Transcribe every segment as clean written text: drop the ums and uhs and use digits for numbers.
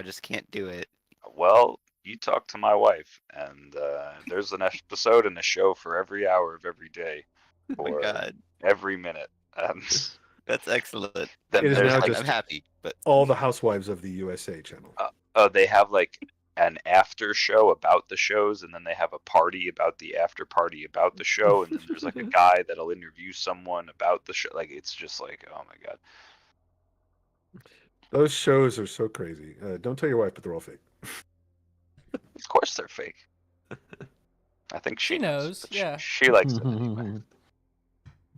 I just can't do it. Well, you talk to my wife, and there's an episode and a show for every hour of every day, Oh my for God, every minute. that's excellent. Then It is there's now like, I'm happy, but all the housewives of the USA channel. they have like an after show about the shows, and then they have a party about the after party about the show, and then there's like a guy that'll interview someone about the show. Like, it's just like, oh my God. Those shows are so crazy. Don't tell your wife, but they're all fake. Of course they're fake. I think she knows, but yeah. She likes it anyway.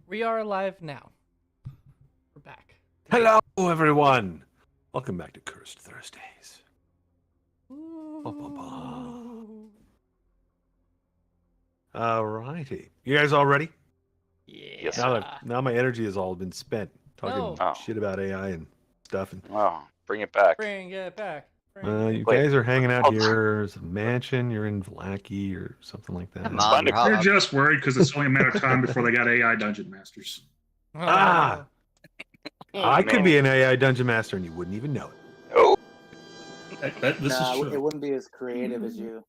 We are live now. We're back. Hello, everyone. Welcome back to Cursed Thursdays. All righty. You guys all ready? Yeah. Yes, Now my energy has all been spent talking No. shit about AI and stuff. And Oh, bring it back. Bring it back. you Wait. guys are hanging out Hold here. There's a mansion. You're in Vlacky or something like that. Come It's on, fun to- Rob. They're just worried because it's only a matter of time before they got AI dungeon masters. Ah! I man. could be an AI dungeon master and you wouldn't even know it. Oh, This is It true. wouldn't be as creative as you.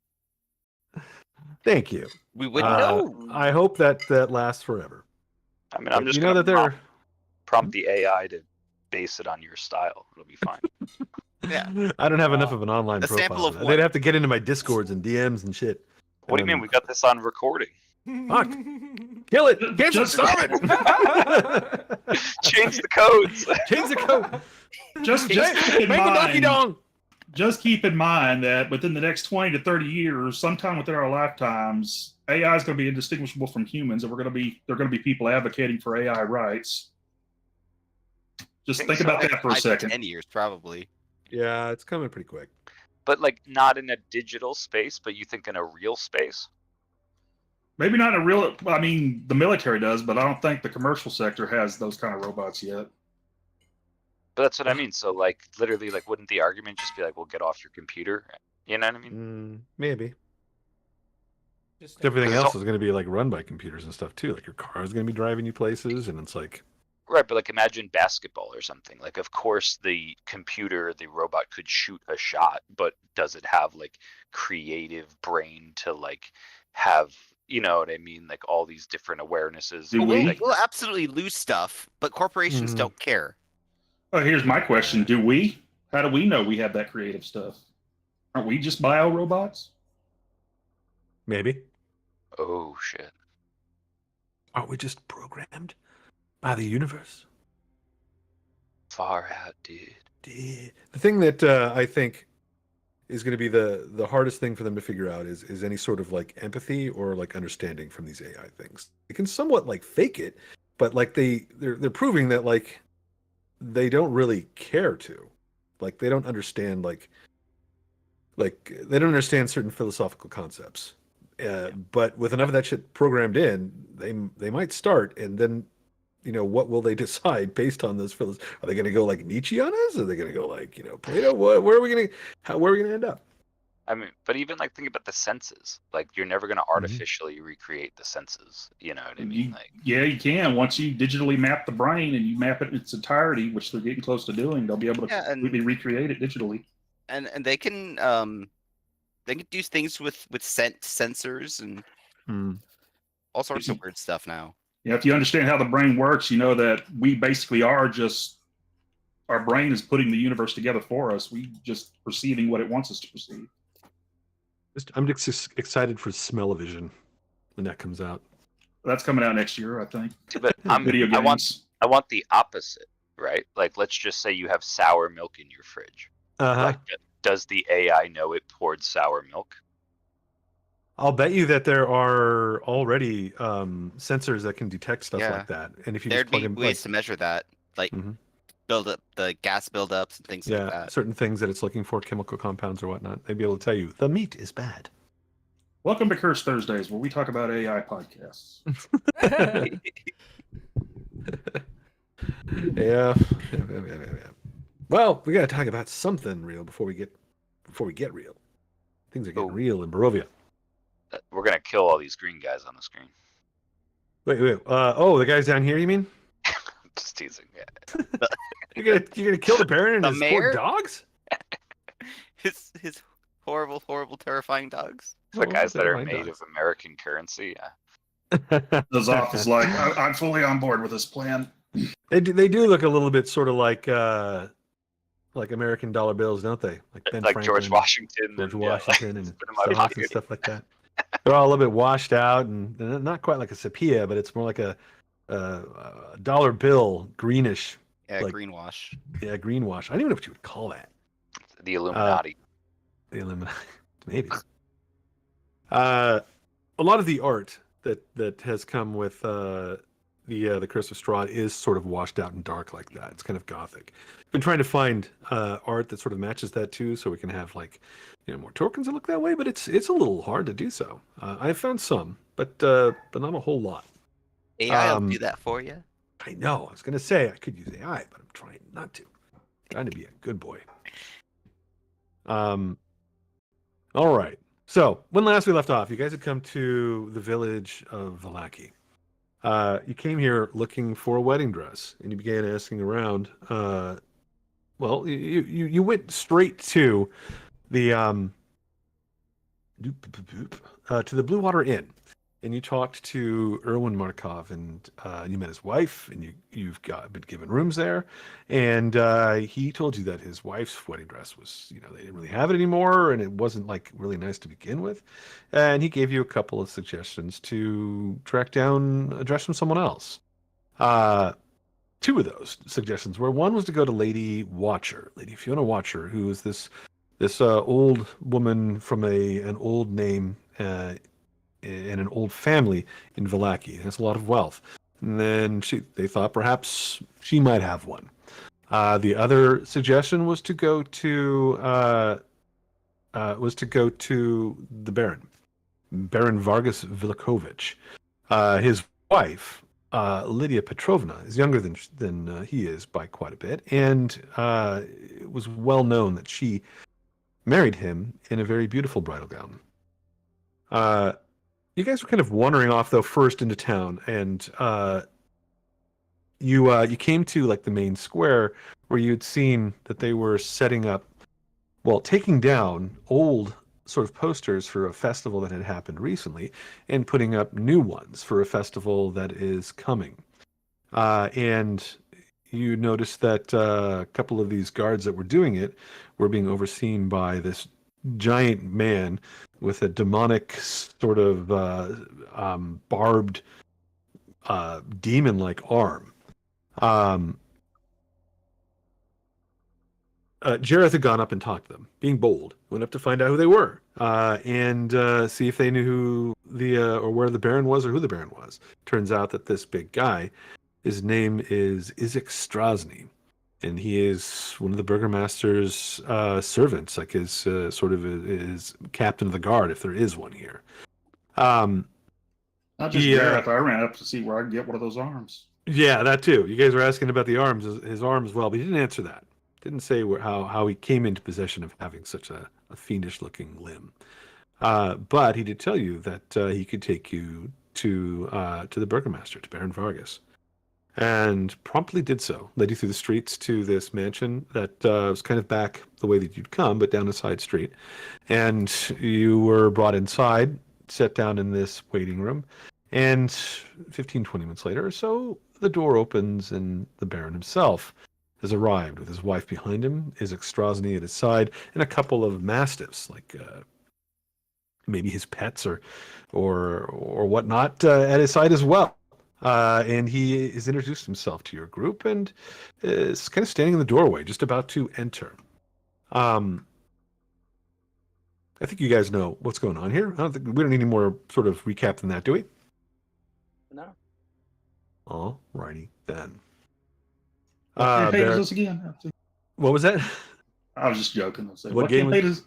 Thank you. We wouldn't know. I hope that lasts forever. I mean, I'm just you know gonna that they're. prompt the AI to base it on your style. It'll be fine. Yeah. I don't have enough of an online A profile. sample of for that. what? They'd have to get into my Discords and DMs and shit. What do you mean? We got this on recording. Fuck. Kill it! Cancel Just- stop it! Change the codes. Change the code. Just Make keep in a Donkey mind, Dong. just keep in mind that within the next 20 to 30 years, sometime within our lifetimes, AI is going to be indistinguishable from humans, and there are going to be people advocating for AI rights. Just think about that for a 5 to second. 10 years, probably. Yeah, it's coming pretty quick. But like, not in a digital space, but you think in a real space. Maybe not a real. I mean, the military does, but I don't think the commercial sector has those kind of robots yet. But that's what I mean. So like, literally, like, wouldn't the argument just be like, "Well, get off your computer"? You know what I mean? Maybe. Just Everything Because else is going to be like run by computers and stuff too. Like your car is going to be driving you places, and it's like, Right, but like, imagine basketball or something. Like, of course, the computer, the robot could shoot a shot, but does it have like creative brain to like have, you know what I mean? Like all these different awarenesses. Do and, we? like, We'll absolutely lose stuff, but corporations Mhm. don't care. Oh, here's my question: do we? How do we know we have that creative stuff? Aren't we just bio robots? maybe. oh shit. Aren't we just programmed by the universe? Far out, dude. The thing that I think is going to be the hardest thing for them to figure out is any sort of like empathy or like understanding from these AI things. They can somewhat like fake it, but like they're proving that like they don't really care to, like they don't understand like they don't understand certain philosophical concepts. But with enough of that shit programmed in, they might start, and then what will they decide based on those philosophies? Are they going to go like Nietzsche on us? Are they going to go like Plato? Where are we going to end up? I mean, but even like, think about the senses. Like, you're never going to artificially recreate the senses. You know what I mean? Like, Yeah, you can. Once you digitally map the brain and you map it in its entirety, which they're getting close to doing, they'll be able to Yeah, and- completely recreate it digitally. And they can do things with sensors and all sorts of weird stuff now. Yeah, if you understand how the brain works, you know that we basically are just our brain is putting the universe together for us. We just perceiving what it wants us to perceive. I'm just excited for Smell-O-Vision when that comes out. That's coming out next year, I think. but Video games. I want the opposite, right? Like, let's just say you have sour milk in your fridge. Like, does the AI know it poured sour milk? I'll bet you that there are already sensors that can detect stuff Yeah. like that, and if you There'd just plug be in ways to measure that, like Mhm. build up the gas buildups and things like that. certain things that it's looking for, chemical compounds or whatnot, they'd be able to tell you the meat is bad. Welcome to Curse Thursdays, where we talk about AI podcasts. Yeah. Well, we got to talk about something real before we get real. Things are getting Oh. real in Barovia. We're going to kill all these green guys on the screen. Wait. The guys down here, you mean? Just teasing. Yeah. You're gonna kill the Baron and The his poor mayor? dogs? his horrible, horrible, terrifying dogs. The guys that are terrifying made dogs. of American currency. Yeah. Zoff is like, I'm fully on board with this plan. They do look a little bit sort of like American dollar bills, don't they? Like Ben Like Franklin, George Washington. George and, Washington, it's and been a mighty stocks and pocket. stuff like that. They're all a little bit washed out, and they're not quite like a sepia, but it's more like a dollar bill, greenish. Yeah, Like- greenwash. Yeah, greenwash. I don't even know what you would call that. The Illuminati. The Illuminati, maybe. A lot of the art that has come with the Curse of Strahd is sort of washed out and dark like that. It's kind of gothic. Been trying to find art that sort of matches that too, so we can have like more tokens that look that way. But it's a little hard to do so. I've found some, but not a whole lot. AI will do that for you. I know. I was gonna say I could use AI, but I'm trying not to. Trying to be a good boy. All right. So when last we left off, you guys had come to the village of Vallaki. You came here looking for a wedding dress, and you began asking around. Well, you went straight to the to the Blue Water Inn, and you talked to Erwin Markov, and you met his wife, and you've been given rooms there, and he told you that his wife's wedding dress was, they didn't really have it anymore, and it wasn't like really nice to begin with, and he gave you a couple of suggestions to track down a dress from someone else. Two of those suggestions were, one was to go to Lady Fiona Watcher, who is this old woman from an old name and an old family in Vallaki. Has a lot of wealth. And then they thought perhaps she might have one. The other suggestion was to go to the Baron Vargas Vilakovich. His wife, Lydia Petrovna, is younger than he is by quite a bit, and it was well known that she married him in a very beautiful bridal gown. You guys were kind of wandering off though first into town, and you came to like the main square where you'd seen that they were taking down old sort of posters for a festival that had happened recently and putting up new ones for a festival that is coming. And you noticed that a couple of these guards that were doing it were being overseen by this giant man with a demonic sort of barbed demon-like arm. Jareth had gone up and talked to them, being bold. Went up to find out who they were and see if they knew who or where the Baron was or who the Baron was. Turns out that this big guy, his name is Izek Strasny, and he is one of the Burgomaster's servants, like his sort of his captain of the guard, if there is one here. Not just Gareth, I ran up to see where I could get one of those arms. Yeah, that too. You guys were asking about the arms, his arms. Well, but he didn't answer that. Didn't say how he came into possession of having such a fiendish-looking limb. But he did tell you that he could take you to the Burgomaster, to Baron Vargas, and promptly did so. Led you through the streets to this mansion that was kind of back the way that you'd come, but down a side street. And you were brought inside, set down in this waiting room, and 15, 20 minutes later or so, the door opens and the Baron himself has arrived with his wife behind him, Izek Strasny at his side, and a couple of mastiffs, like maybe his pets or whatnot, at his side as well. And he has introduced himself to your group and is kind of standing in the doorway, just about to enter. I think you guys know what's going on here. We don't need any more sort of recap than that, do we? No. All righty then. What campaign is this again? What was that? I was just joking. What campaign is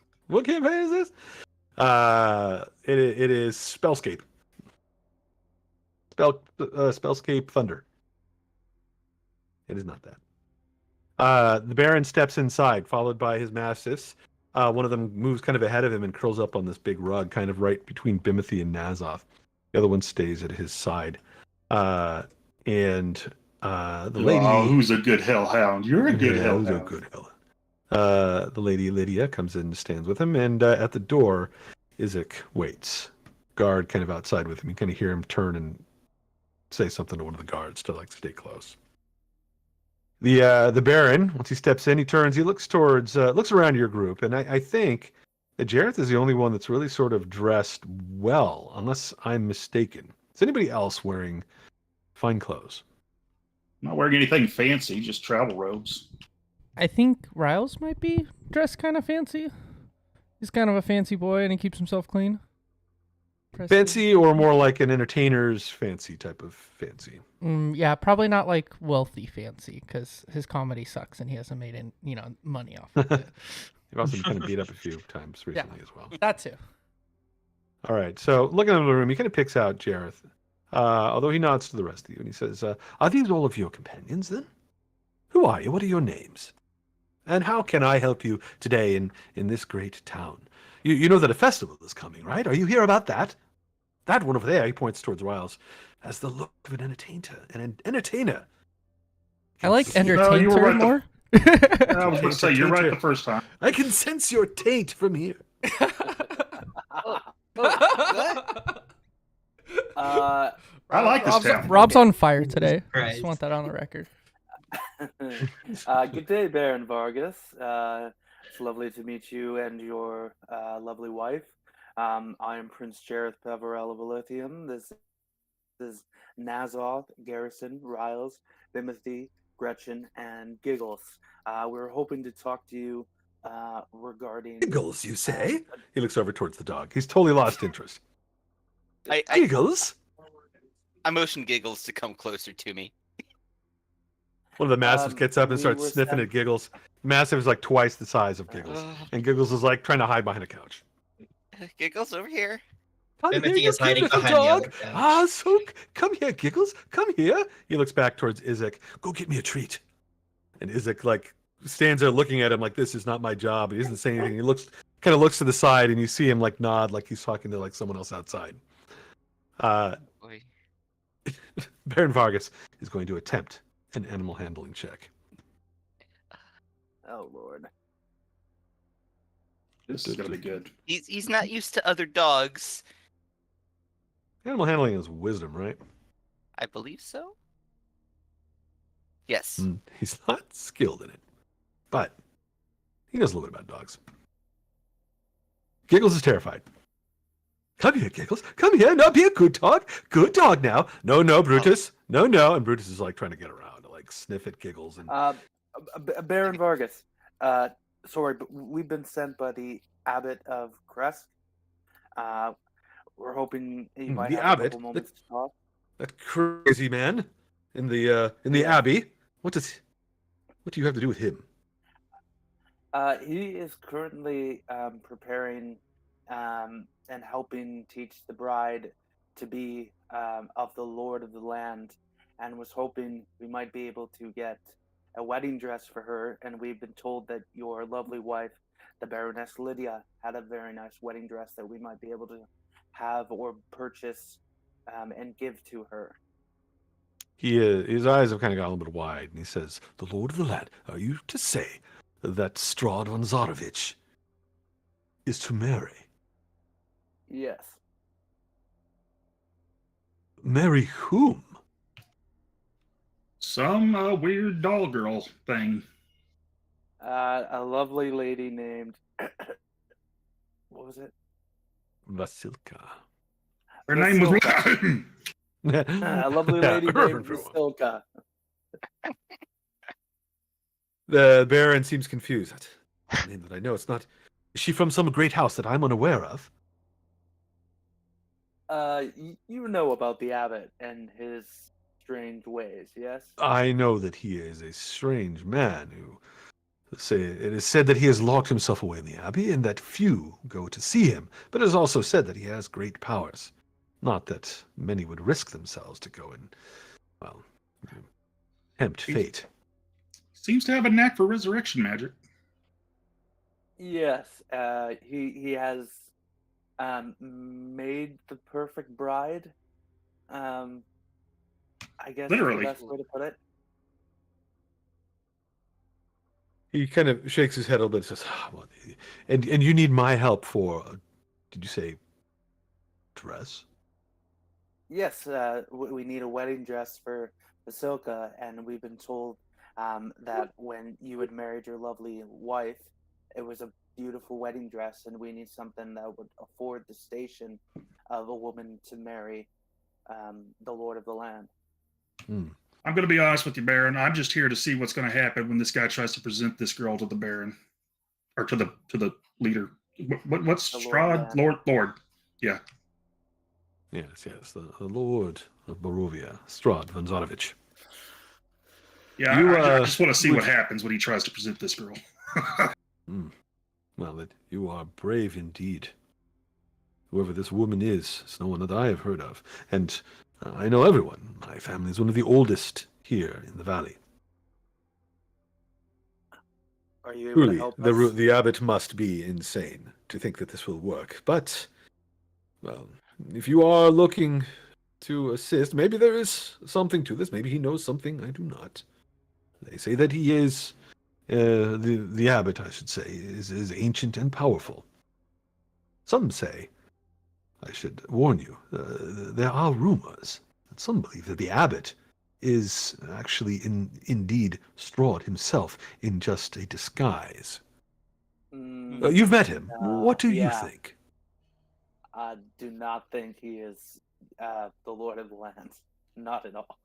this? It is Spellscape. Spellscape Thunder. It is not that. The Baron steps inside, followed by his mastiffs. One of them moves kind of ahead of him and curls up on this big rug, kind of right between Bimothy and Nazoth. The other one stays at his side. And the lady... Oh, who's a good hellhound? You're a good hellhound. Who's a good hellhound. The lady Lydia comes in and stands with him, and at the door, Izek waits. Guard kind of outside with him. You kind of hear him turn and say something to one of the guards to like stay close. The Baron, once he steps in, he turns, he looks around your group, and I think that Jareth is the only one that's really sort of dressed well, unless I'm mistaken. Is anybody else wearing fine clothes? I'm not wearing anything fancy, just travel robes. I think Riles might be dressed kind of fancy. He's kind of a fancy boy, and he keeps himself clean. Fancy, or more like an entertainer's fancy type of fancy? Yeah, probably not like wealthy fancy, because his comedy sucks, and he hasn't made money off of it. You've also been kind of beat up a few times recently as well. That too. All right, so looking at the room, he kind of picks out Jareth, although he nods to the rest of you, and he says, are these all of your companions, then? Who are you? What are your names? And how can I help you today in this great town? You know that a festival is coming, right? Are you here about that? That one over there, he points towards Riles, has the look of an entertainer. I like No, you were entertainer right more. I was going to say, you're right the first time. I can sense your taint from here. I like this town. Rob's on fire today. I just want that on the record. Good day, Baron Vargas. It's lovely to meet you and your lovely wife. I am Prince Jareth Peverell of Elythium. This is Nazoth, Garrison, Riles, Timothy, Gretchen, and Giggles. We're hoping to talk to you regarding... Giggles, you say? He looks over towards the dog. He's totally lost interest. Giggles? I motion Giggles to come closer to me. One of the Mastiffs gets up and we starts were sniffing sent- at Giggles. Mastiff is like twice the size of Giggles. And Giggles is like trying to hide behind a couch. Giggles over here. Timothy you is hiding beautiful behind the dog. other couch. Ah, so come here, Giggles. Come here. He looks back towards Izek. Go get me a treat. And Izek like stands there looking at him like this is not my job. He doesn't say anything. He kind of looks to the side, and you see him like nod like he's talking to like someone else outside. Boy. Baron Vargas is going to attempt an animal handling check. Oh, Lord. This is going to be good. He's not used to other dogs. Animal handling is wisdom, right? I believe so. Yes. He's not skilled in it, but he knows a little bit about dogs. Giggles is terrified. Come here, Giggles. Come here. Now be a good dog. Good dog now. No, Brutus. No. And Brutus is like trying to get around to like sniff at Giggles. And Baron Vargas. Sorry, but we've been sent by the Abbot of Crest. We're hoping you might The have abbot? a couple moments to talk. that crazy man in the Yeah. Abbey. What do you have to do with him? He is currently preparing and helping teach the bride to be of the Lord of the land, and was hoping we might be able to get a wedding dress for her. And we've been told that your lovely wife, the Baroness Lydia, had a very nice wedding dress that we might be able to have or purchase and give to her. His eyes have kind of got a little bit wide, and he says, "The Lord of the land, are you to say that Strahd von Zarovich is to marry? Yes. Marry whom?" Some weird doll girl thing. A lovely lady named... what was it? Vasilka. Her name was. Vasilka. A lovely lady named Vasilka. The Baron seems confused. That's a name that I know. It's not. Is she from some great house that I'm unaware of? You know about the abbot and his strange ways, yes? I know that he is a strange man who. It is said that he has locked himself away in the Abbey and that few go to see him, but it is also said that he has great powers. Not that many would risk themselves to go and, well, tempt fate. Seems to have a knack for resurrection magic. Yes, he has made the perfect bride. I guess Literally. is the best way to put it. He kind of shakes his head a little bit and says, well, and you need my help for, did you say dress? Yes, we need a wedding dress for Basilka, and we've been told that when you had married your lovely wife, it was a beautiful wedding dress, and we need something that would afford the station of a woman to marry the Lord of the Land. I'm going to be honest with you, Baron. I'm just here to see what's going to happen when this guy tries to present this girl to the Baron, or to the leader. What's The Strahd? Lord. Yeah. Yes, the Lord of Barovia, Strahd von Zarovich. Yeah, You, I just want to see would- what happens when he tries to present this girl. Well, that you are brave indeed. Whoever this woman is no one that I have heard of. And I know everyone. My family is one of the oldest here in the valley. Are you able to Truly, help us? the abbot must be insane to think that this will work. But, well, if you are looking to assist, maybe there is something to this. Maybe he knows something I do not. They say that he is, the abbot, I should say, is ancient and powerful. Some say, I should warn you, there are rumors that some believe that the abbot is actually indeed Strahd himself in just a disguise. You've met him. What do you think? I do not think he is the Lord of the Land. Not at all.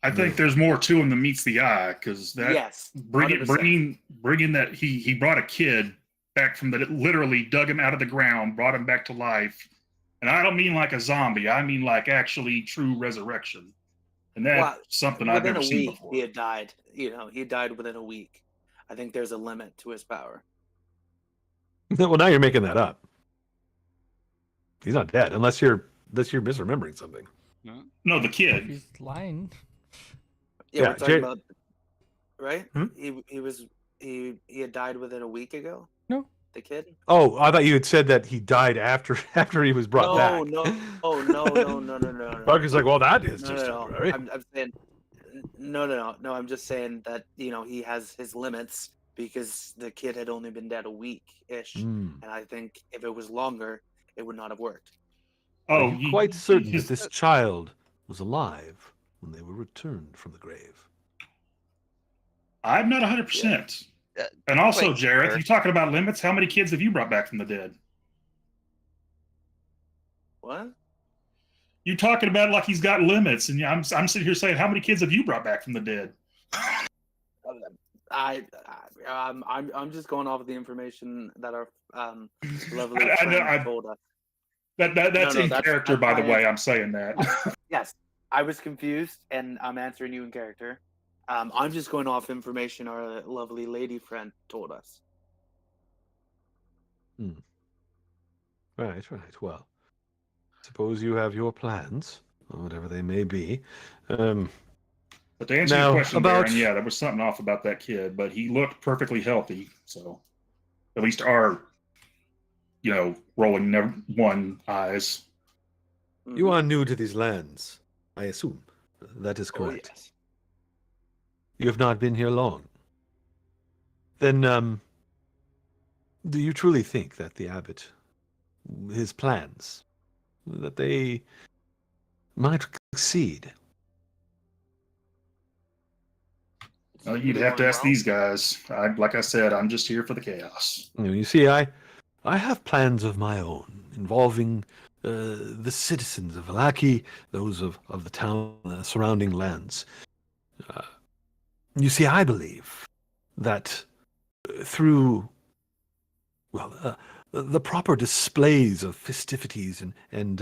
I think there's more to him than meets the eye, because that Yes, bringing 100%. that he brought a kid back from literally dug him out of the ground, brought him back to life, and I don't mean like a zombie. I mean like actually true resurrection, and that's something I've never seen before. He had died. He died within a week. I think there's a limit to his power. Well, now you're making that up. He's not dead, unless you're misremembering something. No, the kid. He's lying. Yeah, we're talking about, right? Hmm? He had died within a week ago. No, the kid. Oh, I thought you had said that he died after he was brought back. No. Marcus like, well, that is No. extraordinary. I'm saying, no. I'm just saying that he has his limits because the kid had only been dead a week-ish, and I think if it was longer, it would not have worked. Oh, are you quite certain that this child was alive when they were returned from the grave? I'm not 100%. And also, Jareth, you talking about limits? How many kids have you brought back from the dead? What? You talking about like he's got limits, and I'm sitting here saying, how many kids have you brought back from the dead? I'm just going off of the information that our lovely friend told us. That's in character, by the way. I'm saying that. Yes, I was confused, and I'm answering you in character. I'm just going off information our lovely lady friend told us. Right. Well, suppose you have your plans, or whatever they may be. But to answer your question, Baron, yeah, there was something off about that kid, but he looked perfectly healthy. So, at least our, rolling one eyes. You are new to these lands, I assume. That is correct. Oh, yes. You have not been here long. Then, do you truly think that the abbot, his plans, that they might succeed? Well, you'd have to ask these guys. Like I said, I'm just here for the chaos. You see, I have plans of my own involving the citizens of Vallaki, those of the town, surrounding lands. You see, I believe that through, the proper displays of festivities and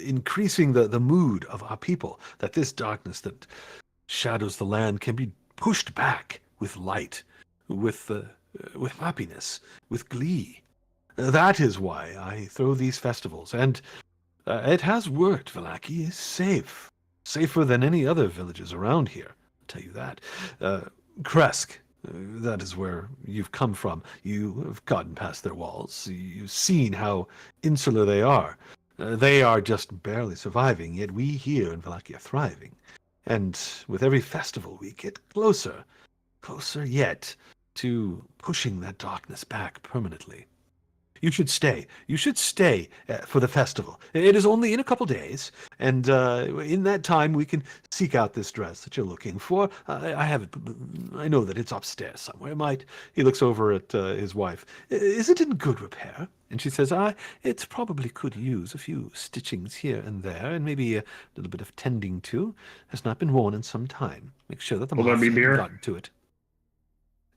increasing the mood of our people, that this darkness that shadows the land can be pushed back with light, with happiness, with glee. That is why I throw these festivals, and it has worked. Vallaki is safe, safer than any other villages around here. Tell you that. Kresk, that is where you've come from. You have gotten past their walls. You've seen how insular they are. They are just barely surviving, yet we here in Vallaki are thriving. And with every festival we get closer. closer yet to pushing that darkness back permanently. You should stay. You should stay for the festival. It is only in a couple days, and in that time we can seek out this dress that you're looking for. I have it. I know that it's upstairs somewhere. He looks over at his wife. Is it in good repair? And she says, it probably could use a few stitchings here and there, and maybe a little bit of tending to. Has not been worn in some time. Make sure that the Will there moths be haven't beer? gotten to it.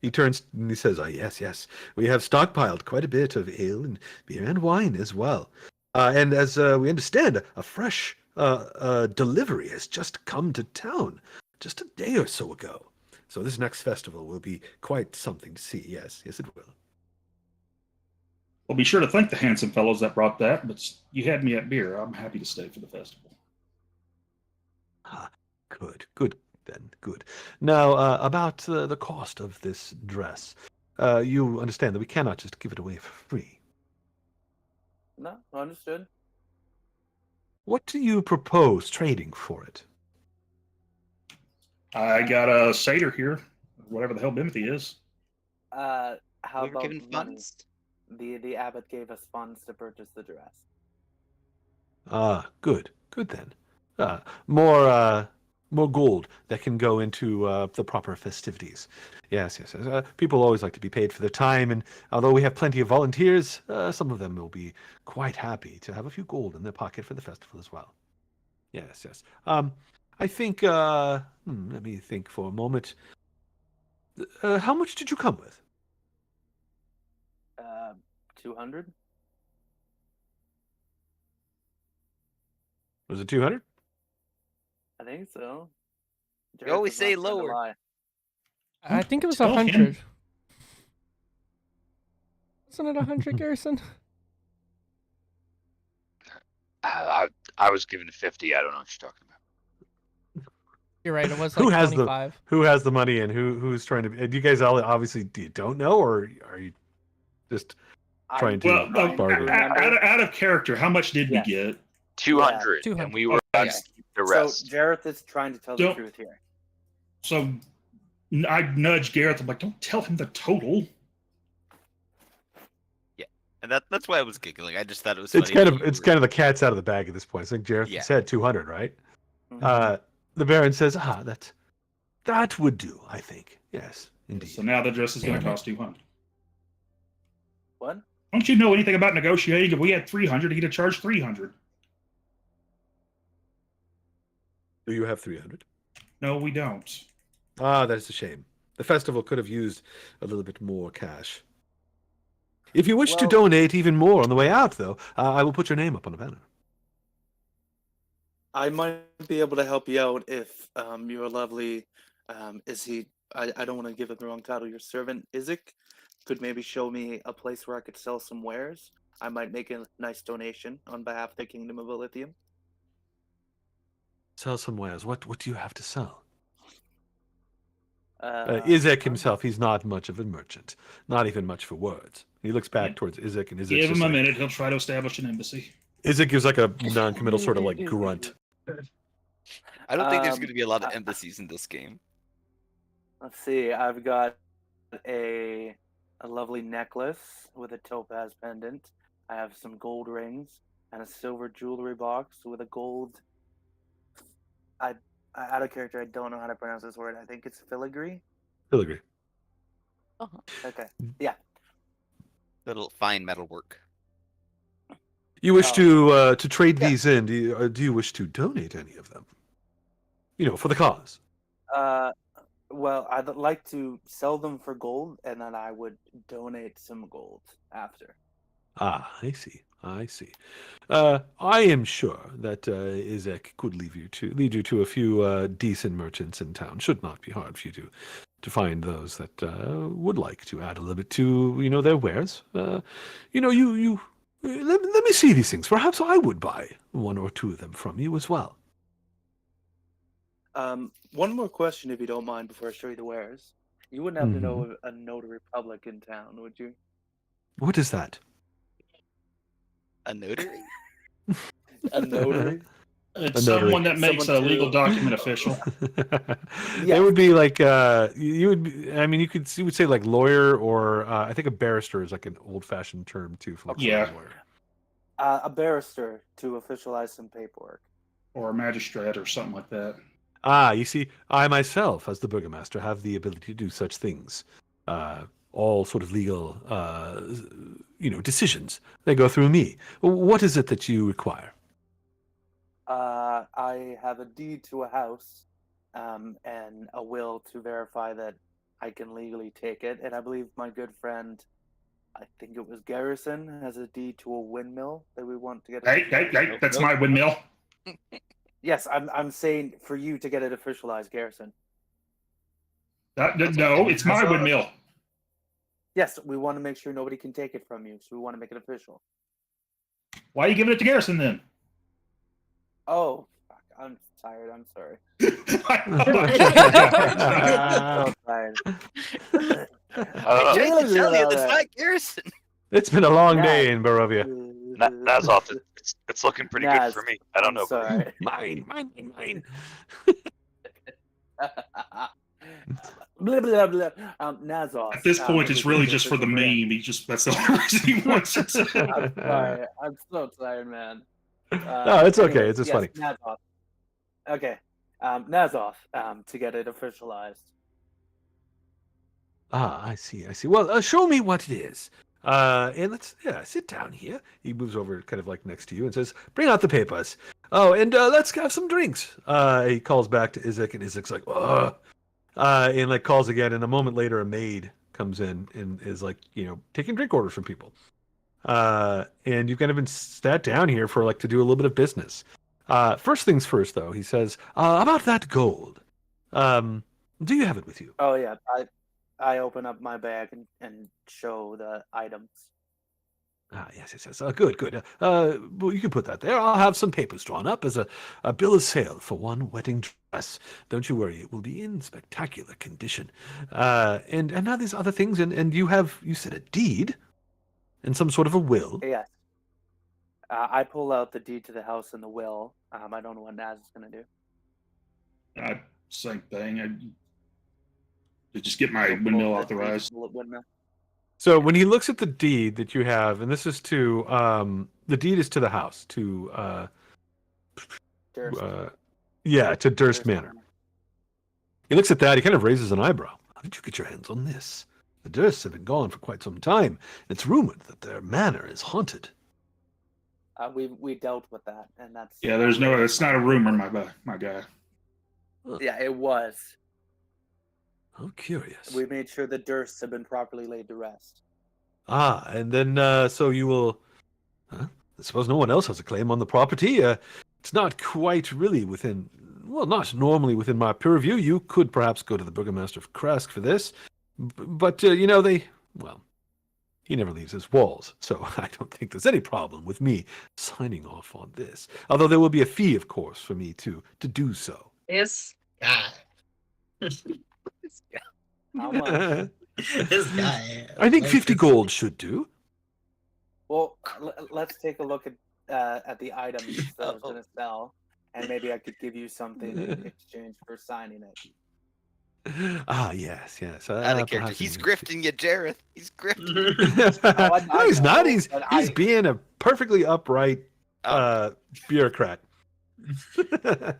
He turns and he says, yes. We have stockpiled quite a bit of ale and beer and wine as well. And as we understand, a fresh delivery has just come to town just a day or so ago. So this next festival will be quite something to see. Yes, it will. Well, be sure to thank the handsome fellows that brought that, but you had me at beer. I'm happy to stay for the festival. Good. Then good. Now, about the cost of this dress. You understand that we cannot just give it away for free. No, understood. What do you propose trading for it? I got a satyr here, whatever the hell Bimothy is. How We were about given money? funds. The abbot gave us funds to purchase the dress. Good then. More gold that can go into the proper festivities. Yes. People always like to be paid for their time, and although we have plenty of volunteers, some of them will be quite happy to have a few gold in their pocket for the festival as well. Yes. I think, let me think for a moment. How much did you come with? 200? Was it 200? I think so. You always Jared say was not trying to lower. lie. I think it was Tell him. 100. Wasn't it 100, Garrison? I was given 50. I don't know what you're talking about. You're right. It was Who like has 25. Who has the money and who's trying to? Do you guys all obviously don't know, or are you just trying to Well, bargain? out of character, how much did Yes. we get? 200, 200. and we were about to keep the rest. So Jareth is trying to tell the Don't- truth here. So I nudged Gareth. I'm like, don't tell him the total. And that's why I was giggling. I just thought it was It's funny. kind of the cat's out of the bag at this point. I think Jareth Yeah. said 200, right? Mhm. The Baron says, that would do. I think yes, indeed. So now the dress is going to Damn it. cost 200. What? Don't you know anything about negotiating? If we had 300, he'd have charged 300. Do you have 300? No, we don't. That is a shame. The festival could have used a little bit more cash. If you wish to Well- donate even more on the way out, though, I will put your name up on a banner. I might be able to help you out if your lovely I don't want to give him the wrong title. Your servant Isaac could maybe show me a place where I could sell some wares. I might make a nice donation on behalf of the Kingdom of Lithium. Sell some wares. What do you have to sell? Uh, Isaac himself, he's not much of a merchant. Not even much for words. He looks back Yeah. towards Isaac, and Isaac Give him just a like, minute. He'll try to establish an embassy. Isaac gives like a non-committal sort of like grunt. I don't think there's Um, going to be a lot of embassies in this game. Let's see. I've got a lovely necklace with a topaz pendant. I have some gold rings and a silver jewelry box with a gold. Out of character, I don't know how to pronounce this word. I think it's filigree. Filigree. Okay. Little fine metal work. You wish to trade Yeah. these in? Do you wish to donate any of them? For the cause. Well, I'd like to sell them for gold, and then I would donate some gold after. I see. I am sure that Isaac could lead you to a few decent merchants in town. Should not be hard for you to find those that would like to add a little bit to their wares. You let me see these things. Perhaps I would buy one or two of them from you as well. One more question, if you don't mind, before I show you the wares. You wouldn't happen to know a notary public in town, would you? What is that? A notary? A notary? It's notary. someone that makes Someone a legal to- document official. It would be like you would. I mean, you would say like lawyer, or I think a barrister is like an old-fashioned term too for like Yeah. a lawyer. A barrister to officialize some paperwork. Or a magistrate or something like that. You see, I myself, as the burgomaster, have the ability to do such things. All sort of legal, decisions. They go through me. What is it that you require? I have a deed to a house, and a will to verify that I can legally take it. And I believe my good friend, I think it was Garrison, has a deed to a windmill that we want to get. Hey, that's my windmill. Yes, I'm saying for you to get it officialized, Garrison. No, it's my windmill. Yes, we want to make sure nobody can take it from you, so we want to make it official. Why are you giving it to Garrison then? Oh, fuck, I'm tired. I'm sorry. I So tired. don't Jake, know. can tell you that's not Garrison. It's been a long Naz. day in Barovia. Nazoth, it's looking pretty good for me. I don't know. Sorry. Mine. Blah, blah, blah. Nazoth. At this point, it's really everything just for the is great. meme. That's the only reason he wants it. I'm sorry. I'm so tired, man. No, it's okay. It's just funny. Nazoth. Okay. Nazoth, to get it officialized. I see. Well, show me what it is. And let's sit down here. He moves over kind of like next to you and says, bring out the papers. Oh, and let's have some drinks. He calls back to Izek, and Izek's like, ugh. And like calls again, and a moment later a maid comes in and is like, taking drink orders from people. And you've kind of been sat down here for like to do a little bit of business. First things first, though, he says, about that gold. Do you have it with you? Oh, yeah. I open up my bag and show the items. Yes. Good. Well, you can put that there. I'll have some papers drawn up as a bill of sale for one wedding dress. Don't you worry, it will be in spectacular condition. And now there's other things, and you said a deed and some sort of a will. Yes. I pull out the deed to the house and the will. I don't know what Naz is going to do. Same thing. To just get my windmill authorized. Windmill. So when he looks at the deed that you have, and this is to the deed is to the house, to Durst. to Durst Manor. He looks at that, he kind of raises an eyebrow. How did you get your hands on this? The Dursts have been gone for quite some time. It's rumored that their manor is haunted. We dealt with that, and that's it's not a rumor, my guy. Yeah, it was. How curious. We made sure the Dursts have been properly laid to rest. And then so you will. I suppose no one else has a claim on the property. It's not quite really within. Well, not normally within my purview. You could perhaps go to the Burgomaster of Kresk for this, but he never leaves his walls, so I don't think there's any problem with me signing off on this. Although there will be a fee, of course, for me to do so. This guy. How much? This guy. I think 50 gold should do. Well, let's take a look at the items that I was going to sell, and maybe I could give you something in exchange for signing it. Yes. Out of character. He's grifting you, Jareth. He's grifting. No, he's not. He's I- being a perfectly upright bureaucrat.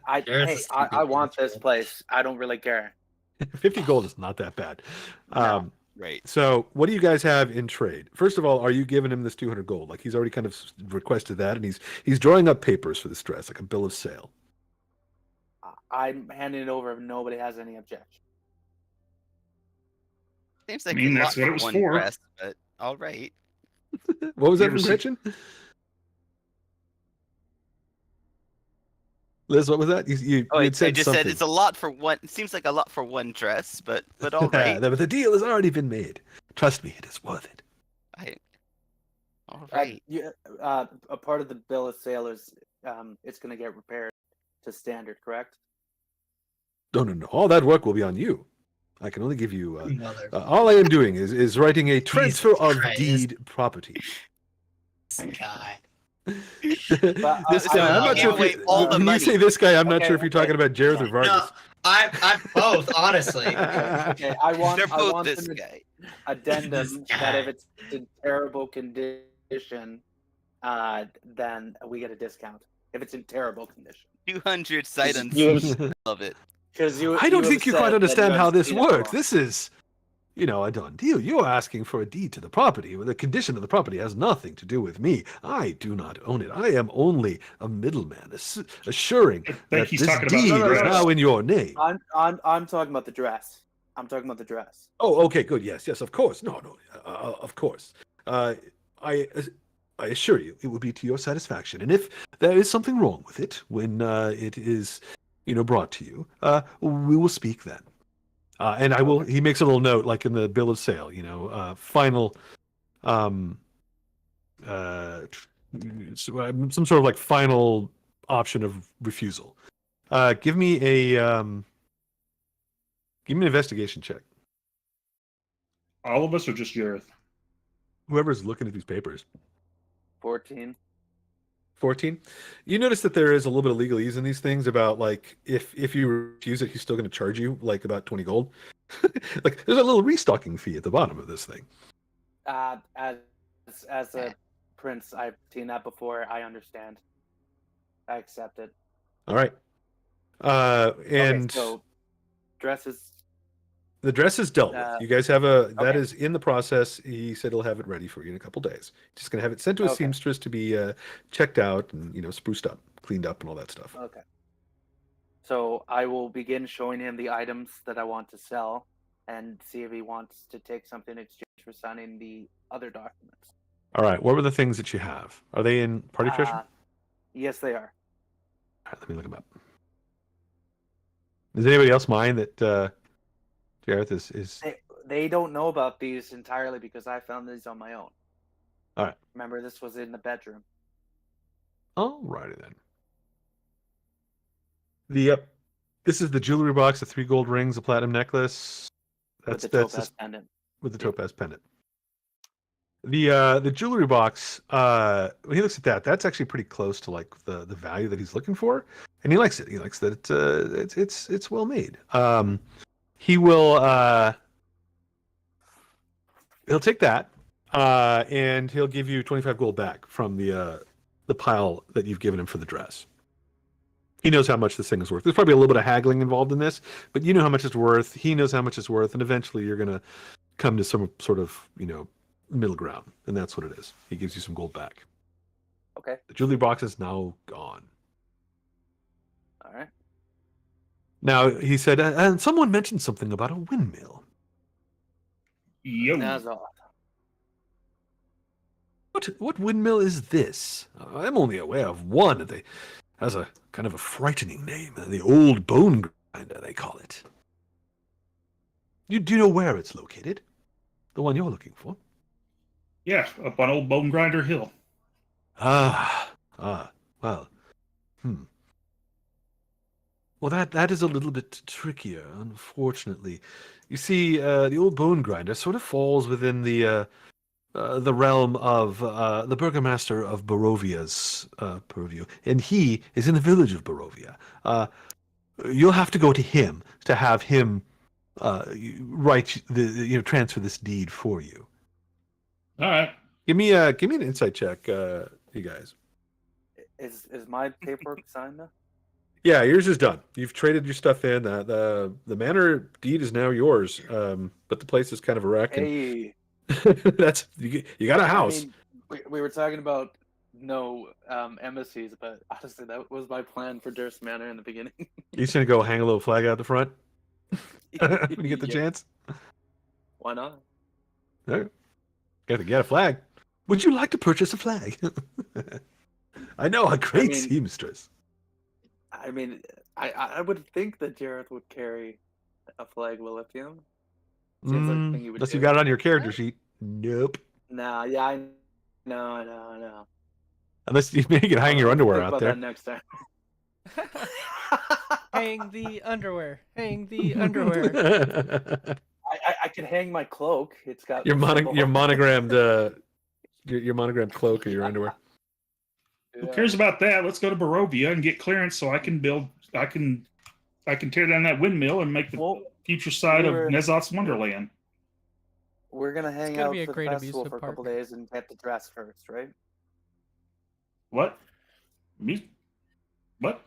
I want this place. I don't really care. 50 gold is not that bad. No. Right. So what do you guys have in trade? First of all, are you giving him this 200 gold? Like he's already kind of requested that, and he's drawing up papers for this dress, like a bill of sale. I'm handing it over if nobody has any objection. Seems like That's what it was for. Dress, but all right. What was that You ever from see- Gretchen? Liz, what was that? You I had said just something. said it's a lot for one. It seems like a lot for one dress, but all right. But the deal has already been made. Trust me, it is worth it. All right. A part of the bill of sale is it's going to get repaired to standard, correct? No. All that work will be on you. I can only give you. Mother. All I am doing is writing a transfer of Christ. deed property. This guy. This I- guy, I'm I- not sure give away if all you, the when money. you say this guy, I'm not Okay, sure if you're okay. talking about Jareth or No, Vargas. I both, honestly. Okay, I want They're both them this to guy. addendum This that if guy. it's in terrible condition, then we get a discount. If it's in terrible condition, 200 sight You unseen. Love it. because I don't think you quite understand how this works. This This is, a done deal. You're asking for a deed to the property. The condition of the property has nothing to do with me. I do not own it. I am only a middleman, assuring I think that he's this talking about deed the is dress. now in your name. I'm talking about the dress. I'm talking about the dress. Oh, okay, good. Yes, of course. No, of course. I assure you, it will be to your satisfaction. And if there is something wrong with it when it is, brought to you, we will speak then. And I will. He makes a little note, like in the bill of sale. Final, some sort of like final option of refusal. Give me an investigation check. All of us, or just Jareth? Whoever's looking at these papers. 14. 14. You notice that there is a little bit of legalese in these things about like if you refuse it, he's still going to charge you like about 20 gold. Like there's a little restocking fee at the bottom of this thing. As a prince, I've seen that before. I understand. I accept it. All right. And Okay, so dresses. the dress is dealt with. You guys have that okay. is in the process. He said he'll have it ready for you in a couple days. Just gonna have it sent to a Okay. seamstress to be checked out and spruced up, cleaned up, and all that stuff. Okay. So I will begin showing him the items that I want to sell, and see if he wants to take something in exchange for signing the other documents. All right. What were the things that you have? Are they in party treasure? Yes, they are. All right, let me look them up. Does anybody else mind that Jareth is? They don't know about these entirely because I found these on my own. All right. Remember, this was in the bedroom. All righty then. This is the jewelry box, the 3 gold rings, a platinum necklace. With the topaz pendant. With the topaz pendant. The jewelry box, when he looks at that, that's actually pretty close to like the value that he's looking for, and he likes it. He likes that it's well made. He will he'll take that, and he'll give you 25 gold back from the pile that you've given him for the dress. He knows how much this thing is worth. There's probably a little bit of haggling involved in this, but you know how much it's worth. He knows how much it's worth, and eventually you're gonna come to some sort of middle ground, and that's what it is. He gives you some gold back. Okay. The jewelry box is now gone. All right. Now he said, and someone mentioned something about a windmill. Yo. That's all. What windmill is this? I'm only aware of one. It has a kind of a frightening name. The old bone grinder, they call it. Do you know where it's located? The one you're looking for? Yeah, up on Old Bone Grinder Hill. Well. Well, that is a little bit trickier, unfortunately. You see, the old bone grinder sort of falls within the realm of the burgomaster of Barovia's purview, and he is in the village of Barovia. You'll have to go to him to have him transfer this deed for you. All right. Give me an insight check, you guys. Is my paperwork signed now? Yeah, yours is done. You've traded your stuff in. The manor deed is now yours, but the place is kind of a wreck. Hey, That's you got a house. I mean, we were talking about no embassies, but honestly, that was my plan for Durst Manor in the beginning. You just gonna go hang a little flag out the front when you get the Yeah. chance? Why not? No. Got to get a flag. Would you like to purchase a flag? I know a great seamstress. I mean, I would think that Jareth would carry a flag with him. Seems like a thing you would Unless do. you got it on your character sheet. Nope. Nah, yeah, no. Unless you can hang your underwear Think out about there. that next time. Hang the underwear. Hang the underwear. I could hang my cloak. It's got your the symbol. monogrammed your monogrammed cloak or your underwear. Who cares about that? Let's go to Barovia and get clearance so I can build. I can tear down that windmill and make the future side of Nezot's Wonderland. We're gonna hang gonna out be a for the great festival amusement for a couple park. days and get the dress first, right? What? Me? What?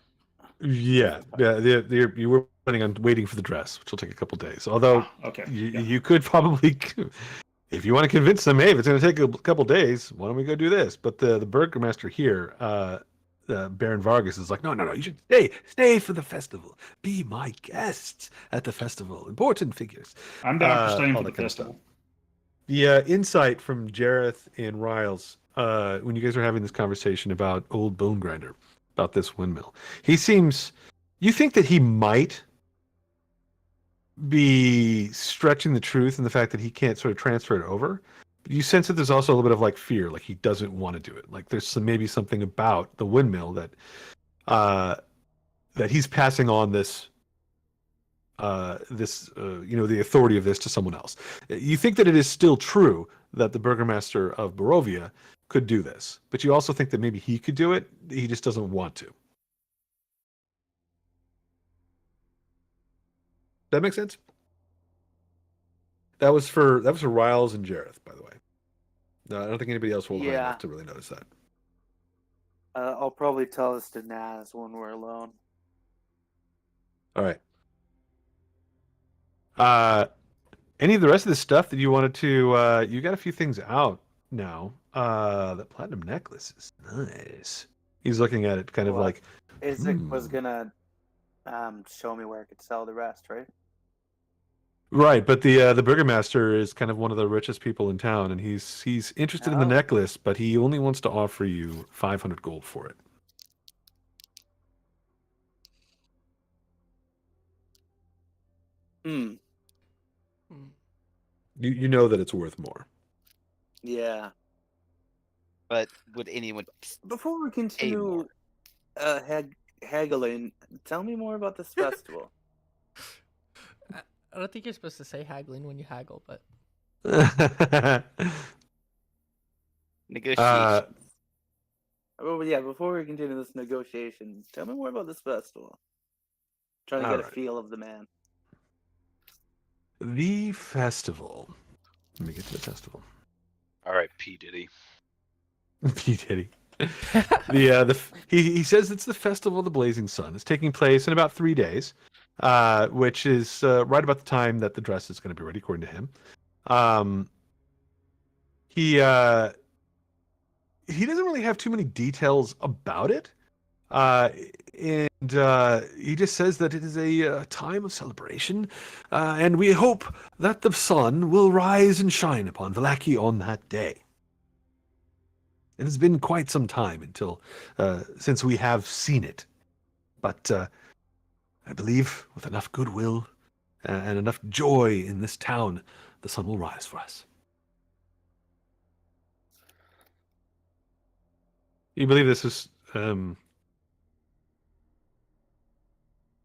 Yeah. You were planning on waiting for the dress, which will take a couple days. Although, okay. you could probably, if you want to convince them, hey, if it's going to take a couple days, why don't we go do this? But the burgomaster here, Baron Vargas, is like, no, you should stay for the festival. Be my guests at the festival. Important figures. I'm down for staying for the festival. The insight from Jareth and Riles, when you guys are having this conversation about old Bone Grinder, about this windmill, he seems, you think that he might be stretching the truth in the fact that he can't sort of transfer it over. But you sense that there's also a little bit of like fear, like he doesn't want to do it. Like there's maybe something about the windmill that he's passing on this the authority of this to someone else. You think that it is still true that the burgomaster of Barovia could do this, but you also think that maybe he could do it. He just doesn't want to. That makes sense. That was for Riles and Jareth, by the way. No, I don't think anybody else will high enough to really notice that. I'll probably tell this to Naz when we're alone. All right. Any of the rest of the stuff that you wanted to? You got a few things out now. The platinum necklace is nice. He's looking at it, kind of like. Isaac was gonna show me where I could sell the rest, right? Right, but the burgomaster is kind of one of the richest people in town, and he's interested in the necklace, but he only wants to offer you 500 gold for it. You know that it's worth more. Yeah. But would anyone? Before we continue haggling, tell me more about this festival. I don't think you're supposed to say haggling when you haggle, but negotiations. Oh yeah, before we continue this negotiation, tell me more about this festival. Trying to get a feel of the man. The festival. Let me get to the festival. All right, P. Diddy. P. Diddy. He says it's the Festival of the Blazing Sun. It's taking place in about 3 days, which is right about the time that the dress is going to be ready, according to him. He doesn't really have too many details about it, and he just says that it is a time of celebration, and we hope that the sun will rise and shine upon Vallaki on that day. It has been quite some time since we have seen it, but I believe with enough goodwill and enough joy in this town, the sun will rise for us. You believe this is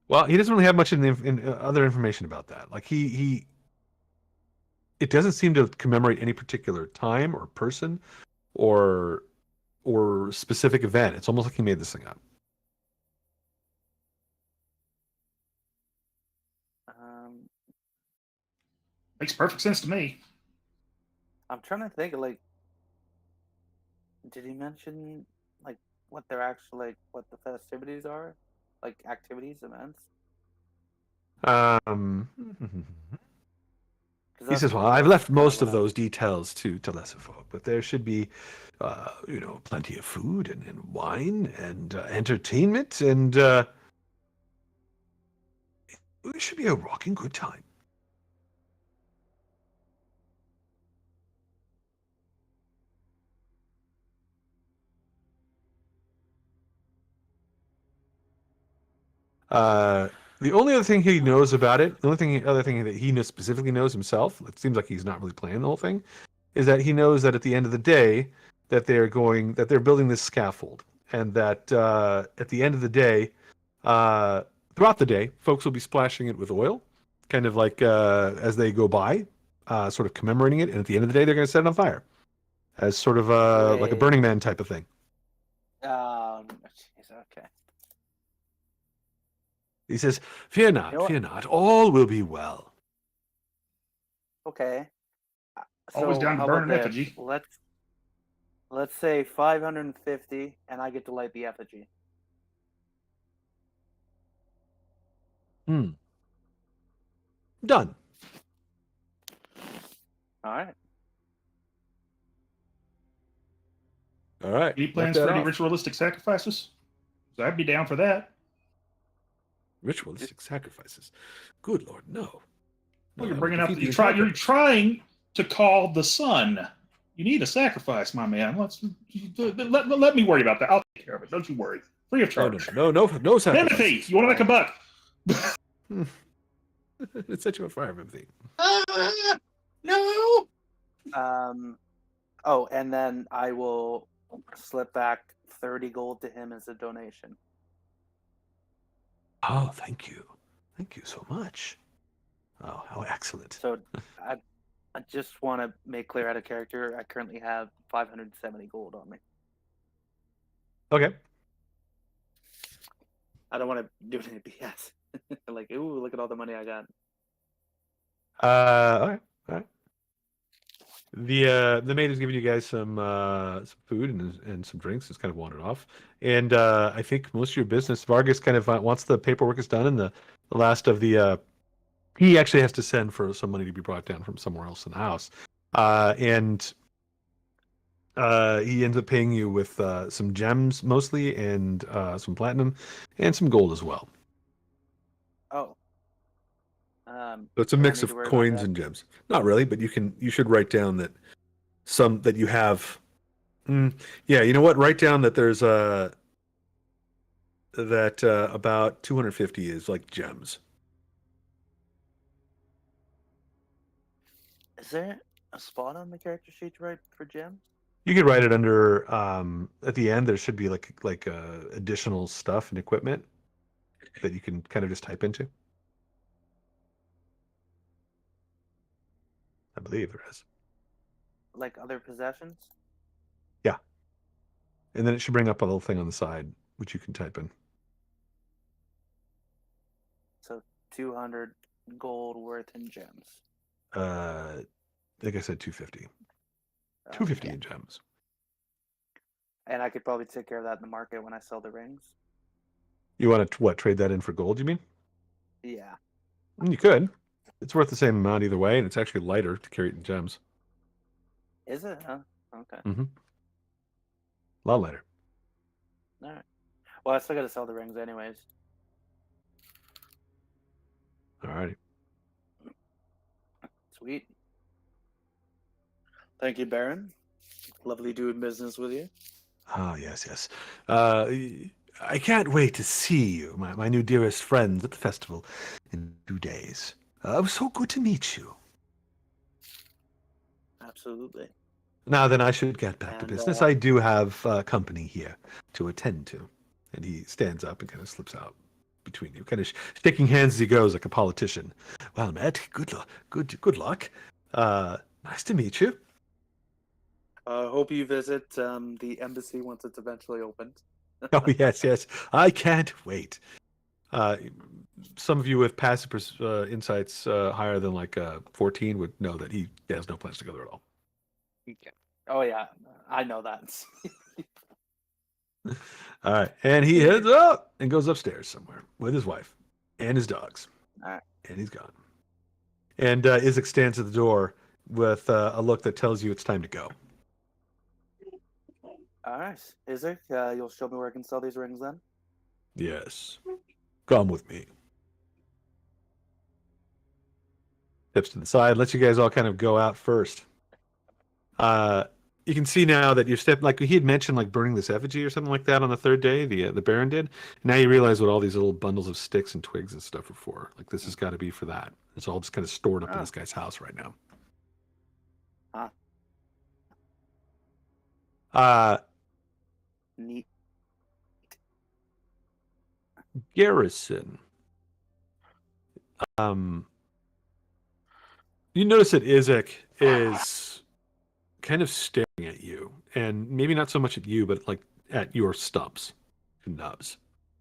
well, he doesn't really have much in other information about that. Like it doesn't seem to commemorate any particular time or person or specific event. It's almost like he made this thing up. Makes perfect sense to me. I'm trying to think, did he mention what they're actually what the festivities are, activities, events? He says, "Well, I've left most of those details to lesser folk, but there should be, plenty of food and wine and entertainment, and it should be a rocking good time." The only other thing he knows about it, other thing that he specifically knows himself, it seems like he's not really playing the whole thing, is that he knows that at the end of the day, that they're building this scaffold, and that at the end of the day, throughout the day, folks will be splashing it with oil, kind of like as they go by, sort of commemorating it, and at the end of the day, they're going to set it on fire, as sort of like a Burning Man type of thing. Jeez, okay. He says, "Fear not, You know what? fear not. All will be well." Okay. Always So down to how burn about an this? effigy. Let's say 550, and I get to light the effigy. Done. All right. All right. Any knock plans that for any off. ritualistic sacrifices? 'Cause I'd be down for that. Ritualistic sacrifices. Good Lord, no. Well, you're that would bringing up. defeat the You're entire trying. You're purpose. trying to call the sun. You need a sacrifice, my man. Let me worry about that. I'll take care of it. Don't you worry. Free of charge. No Timothy, sacrifices. you want to make a buck? It set you on fire, Timothy. No. Oh, and then I will slip back 30 gold to him as a donation. Oh, thank you. Thank you so much. Oh, how excellent. So I just want to make clear out of character, I currently have 570 gold on me. Okay. I don't want to do any BS. Like, ooh, look at all the money I got. All right. The maid has given you guys some food and some drinks. It's kind of wandered off, and I think most of your business. Vargas kind of once the paperwork is done and the last of the he actually has to send for some money to be brought down from somewhere else in the house, and he ends up paying you with some gems mostly and some platinum and some gold as well. Oh. So it's a do I mix need to of worry about coins that? and gems. Not really, but you should write down that some that you have. Yeah, you know what? Write down that there's that about 250 is like gems. Is there a spot on the character sheet to write for gems? You could write it under at the end. There should be like additional stuff and equipment that you can kind of just type into. I believe there is. Like other possessions? Yeah. And then it should bring up a little thing on the side, which you can type in. So 200 gold worth in gems. I think I said 250. 250 in gems. And I could probably take care of that in the market when I sell the rings. You want to trade that in for gold, you mean? Yeah. You could. It's worth the same amount either way, and it's actually lighter to carry it in gems. Is it? Huh? Okay. Mm-hmm. A lot lighter. All right. Well, I still got to sell the rings anyways. Alrighty. Sweet. Thank you, Baron. Lovely doing business with you. Oh, yes. I can't wait to see you, my new dearest friends, at the festival in 2 days. It was so good to meet you. Absolutely. Now then, I should get back to And, business. I do have company here to attend to. And he stands up and kind of slips out between you, kind of shaking hands as he goes like a politician. Well, Matt, good luck. Nice to meet you. Hope you visit the embassy once it's eventually opened. Oh, yes. I can't wait. Some of you with passive insights higher than like 14 would know that he has no plans to go there at all. Oh, yeah. I know that. All right. And he heads up and goes upstairs somewhere with his wife and his dogs. All right. And he's gone. And Isaac stands at the door with a look that tells you it's time to go. All right. Isaac, you'll show me where I can sell these rings then? Yes. Come with me. Steps to the side, lets you guys all kind of go out first. You can see now that you're stepping, like he had mentioned, like burning this effigy or something like that on the third day, the Baron did. Now you realize what all these little bundles of sticks and twigs and stuff are for. Like this has got to be for that. It's all just kind of stored up in this guy's house right now. Neat. Garrison. You notice that Isaac is kind of staring at you, and maybe not so much at you, but like at your stumps and nubs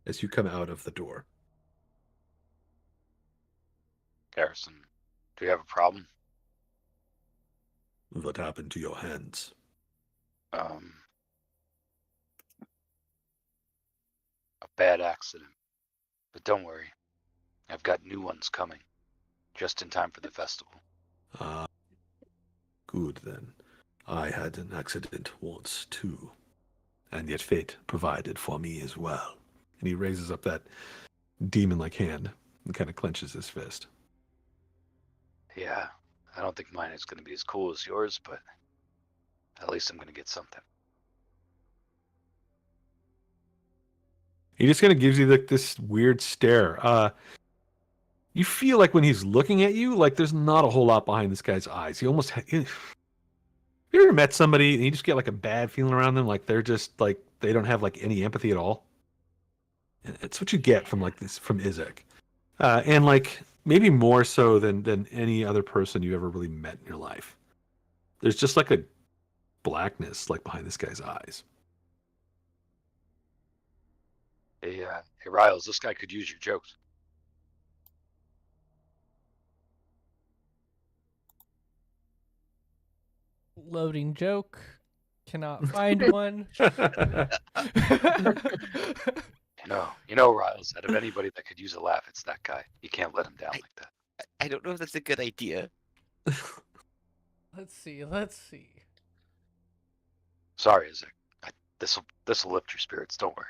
as you come out of the door. Garrison, do you have a problem? What happened to your hands? A bad accident. But don't worry. I've got new ones coming. Just in time for the festival. Good then. I had an accident once too. And yet fate provided for me as well. And he raises up that demon-like hand and kind of clenches his fist. Yeah, I don't think mine is going to be as cool as yours, but at least I'm going to get something. He just kind of gives you like this weird stare. You feel like when he's looking at you, like there's not a whole lot behind this guy's eyes. He almost... You ever met somebody and you just get like a bad feeling around them? Like they're just like, they don't have like any empathy at all? And it's what you get from like this, from Izek. And like maybe more so than any other person you ever really met in your life. There's just like a blackness like behind this guy's eyes. Hey, Riles, this guy could use your jokes. Loading joke. Cannot find one. You know, Riles, out of anybody that could use a laugh, it's that guy. You can't let him down like that. I don't know if that's a good idea. Let's see. Sorry, Izek. This'll lift your spirits. Don't worry.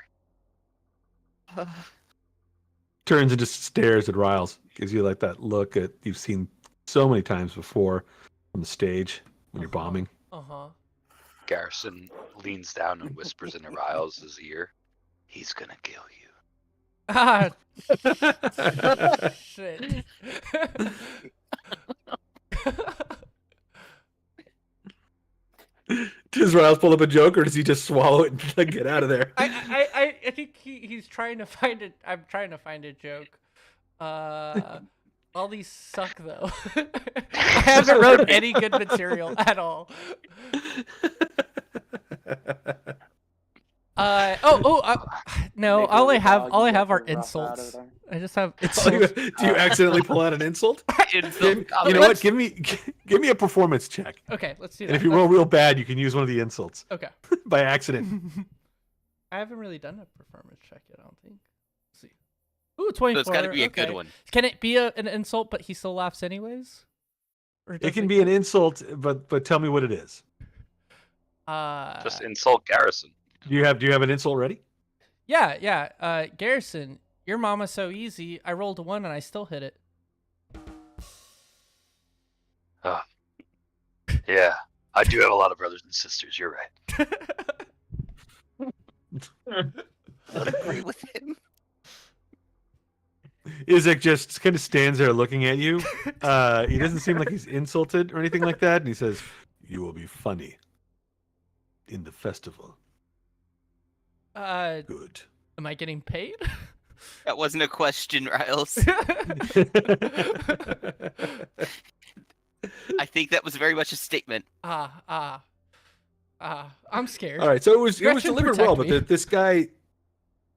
Turns and just stares at Riles. Gives you like that look that you've seen so many times before on the stage when you're bombing. Garrison leans down and whispers into Riles' ear, "He's gonna kill you." Ah, shit. Does Riles pull up a joke, or does he just swallow it and get out of there? I think he's trying to find it. I'm trying to find a joke. All these suck though. I haven't wrote any good material at all. No. All I have are insults. I just have insults. Do you accidentally pull out an insult? You know what? Give me a performance check. Okay, let's do that. And if you roll real bad, you can use one of the insults. Okay. By accident. I haven't really done a performance check yet, I don't think. Let's see. Ooh, 24. So it's got to be a good one. Can it be an insult, but he still laughs anyways? Or It can be an insult, but tell me what it is. Just insult Garrison. Do you have an insult ready? Yeah. Garrison, your mama's so easy. I rolled a 1 and I still hit it. Yeah, I do have a lot of brothers and sisters. You're right. I would agree with him. Izek just kind of stands there looking at you. He doesn't seem like he's insulted or anything like that. And he says, "You will be funny in the festival." Good. Am I getting paid? That wasn't a question, Riles. I think that was very much a statement. I'm scared. All right, so it was Gretchen, delivered protect well, me. but this guy,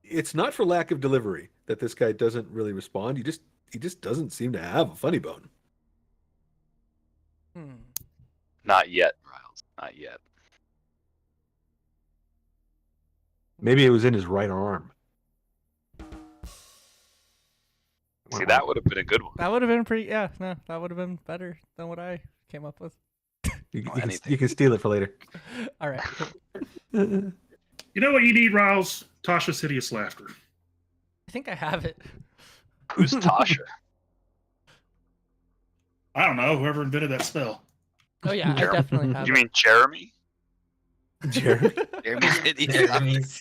it's not for lack of delivery that this guy doesn't really respond. He just doesn't seem to have a funny bone. Not yet, Riles. Not yet. Maybe it was in his right arm. See, that would have been a good one. That would have been pretty. Yeah, no, that would have been better than what I came up with. You can steal it for later. All right. Cool. You know what you need, Riles? Tasha's hideous laughter. I think I have it. Who's Tasha? I don't know. Whoever invented that spell. Oh yeah, I definitely have You it. mean Jeremy? Jeremy. Jeremy's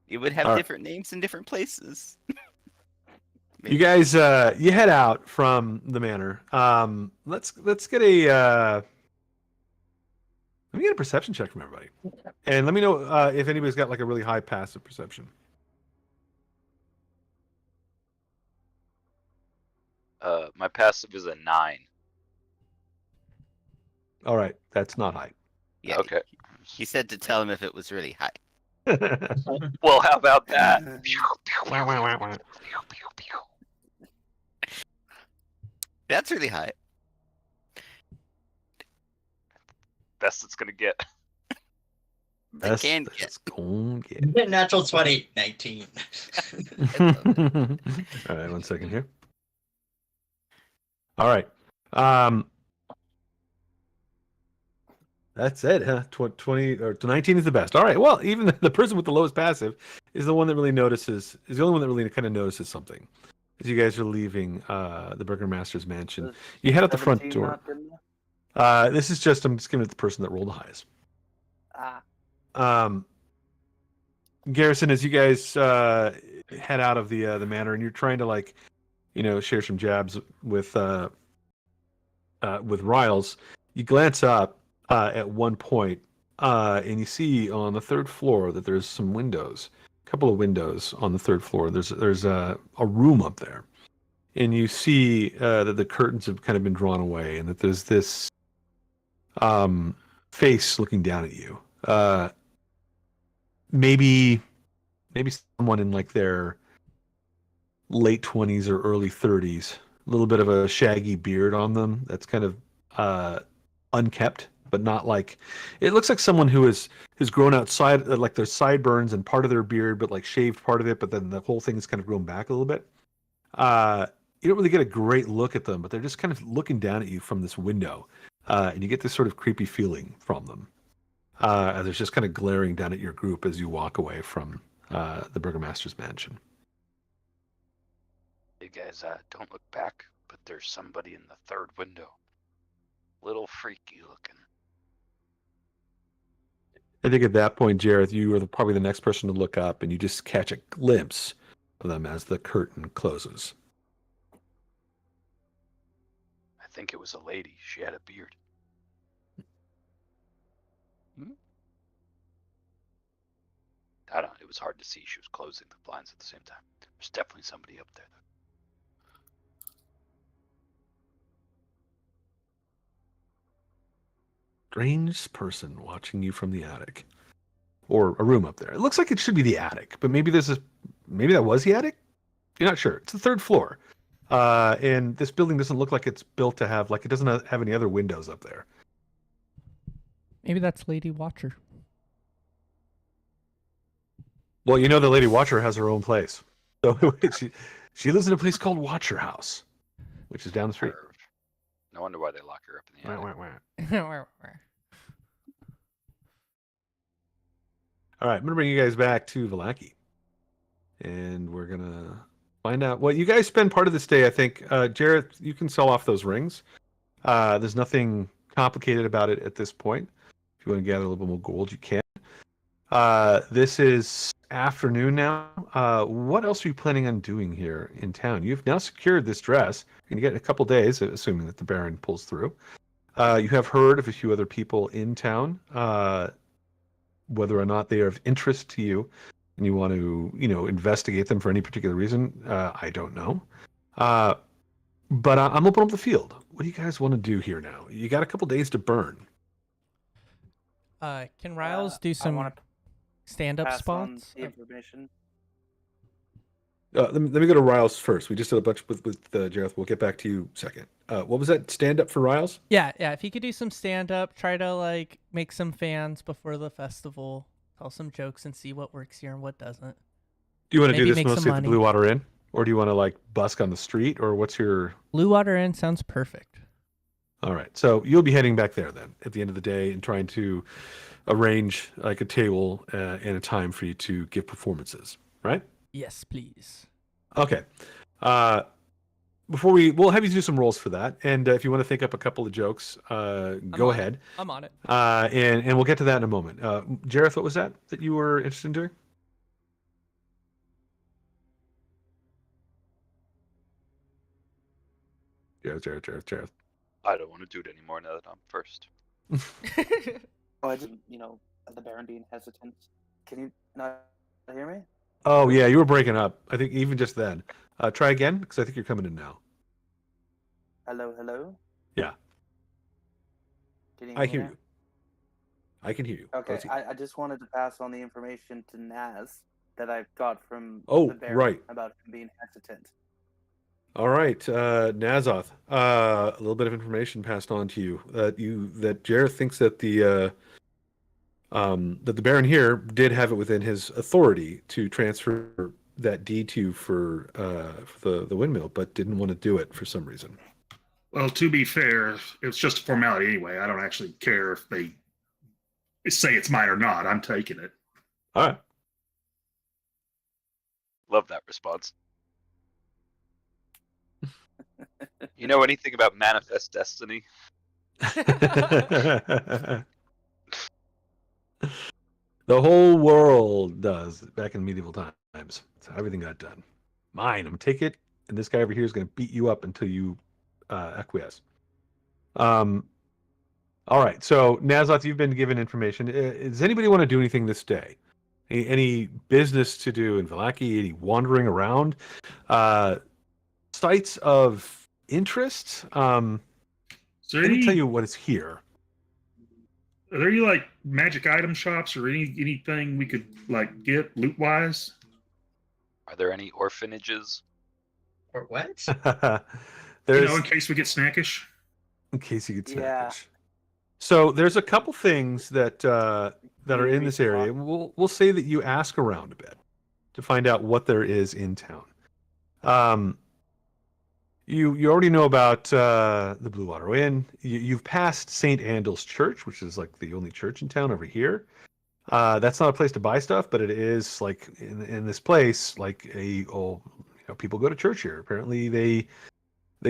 You would have different names in different places. You guys, you head out from the manor. Let's get a let me get a perception check from everybody, and let me know if anybody's got like a really high passive perception. My passive is a 9. All right, that's not high. Yeah. Okay. He said to tell him if it was really high. Well, how about that? That's really high. Best it's gonna get. They can get. That's going to get. Natural 20, 19. All right, 1 second here. All right. That's it, huh? 20 or 19 is the best. All right. Well, even the person with the lowest passive is the one that really notices. Is the only one that really kind of notices something. As you guys are leaving the Burgermaster's mansion, you head out the front 17 door. not good enough? This is just I'm just giving it the person that rolled the highest. Garrison, as you guys head out of the manor, and you're trying to share some jabs with Riles, you glance up at one point, and you see on the third floor that there's some windows, a couple of windows on the third floor. There's a room up there, and you see that the curtains have kind of been drawn away, and that there's this face looking down at you. Maybe someone in like their late 20s or early 30s, a little bit of a shaggy beard on them that's kind of unkept, but not like, it looks like someone who has grown outside, like there's sideburns and part of their beard, but like shaved part of it, but then the whole thing's kind of grown back a little bit. You don't really get a great look at them, but they're just kind of looking down at you from this window, and you get this sort of creepy feeling from them. And they're just kind of glaring down at your group as you walk away from the Burgermaster's mansion. Hey guys, don't look back, but there's somebody in the third window. Little freaky looking. I think at that point, Jareth, you are probably the next person to look up, and you just catch a glimpse of them as the curtain closes. I think it was a lady. She had a beard. I don't know. It was hard to see. She was closing the blinds at the same time. There's definitely somebody up there, though. Strange person watching you from the attic, or a room up there. It looks like it should be the attic, but maybe maybe that was the attic. You're not sure. It's the third floor, and this building doesn't look like it's built to have it doesn't have any other windows up there. Maybe that's Lady Watcher. Well, you know the Lady Watcher has her own place, so she lives in a place called Watcher House, which is down the street. No wonder why they lock her up in the attic. All right, I'm gonna bring you guys back to Vallaki, and we're gonna find out. Well, you guys spend part of this day, I think. Jareth, you can sell off those rings. There's nothing complicated about it at this point. If you want to gather a little bit more gold, you can. This is afternoon now. What else are you planning on doing here in town? You've now secured this dress. You're going to get in a couple days, assuming that the Baron pulls through. You have heard of a few other people in town. Whether or not they are of interest to you and you want to, investigate them for any particular reason, I don't know. But I'm opening up the field. What do you guys want to do here now? You got a couple days to burn. Can Riles do some stand-up Pass on spots? the information. Let me go to Riles first. We just did a bunch with Jareth. We'll get back to you second. What was that stand-up for Riles? Yeah. If he could do some stand-up, try to make some fans before the festival, tell some jokes, and see what works here and what doesn't. Do you want to do Maybe this make some mostly at the money. Blue Water Inn, or do you want to busk on the street, or what's your? Blue Water Inn sounds perfect. All right, so you'll be heading back there then at the end of the day and trying to arrange a table and a time for you to give performances, right? Yes, please. Okay. We'll have you do some rolls for that, and if you want to think up a couple of jokes, go ahead. I'm on it. And we'll get to that in a moment. Jareth, what was that you were interested in doing? Jareth. I don't want to do it anymore now that I'm first. Oh, I didn't, the Baron being hesitant. Can you not hear me? Oh yeah, you were breaking up. I think even just then. Try again, because I think you're coming in now. Hello? Yeah. Can you I hear hear me? you. I can hear you. Okay, Proceed. I just wanted to pass on the information to Naz that I got from Oh, the Baron right. about him being hesitant. All right, Nazoth. A little bit of information passed on to you that Jareth thinks that the Baron here did have it within his authority to transfer that deed to you for the windmill, but didn't want to do it for some reason. Well, to be fair, it's just a formality anyway. I don't actually care if they say it's mine or not. I'm taking it. All right. Love that response. You know anything about manifest destiny? The whole world does back in medieval times. That's how everything got done. Mine. I'm gonna take it, and this guy over here is gonna beat you up until you acquiesce. All right. So Nazoth, you've been given information. Does anybody want to do anything this day? Any business to do in Vallaki? Any wandering around? Sites of interest? Let me tell you what is here. Are there any like magic item shops or anything we could like get loot wise? Are there any orphanages? Or what? There's, In case we get snackish. in case you get snackish. Yeah. So there's a couple things that are You in this area. We'll say that you ask around a bit to find out what there is in town. You already know about the Blue Water Inn. You've passed St. Andal's Church, which is like the only church in town over here. That's not a place to buy stuff, but it is like in this place, like people go to church here. Apparently they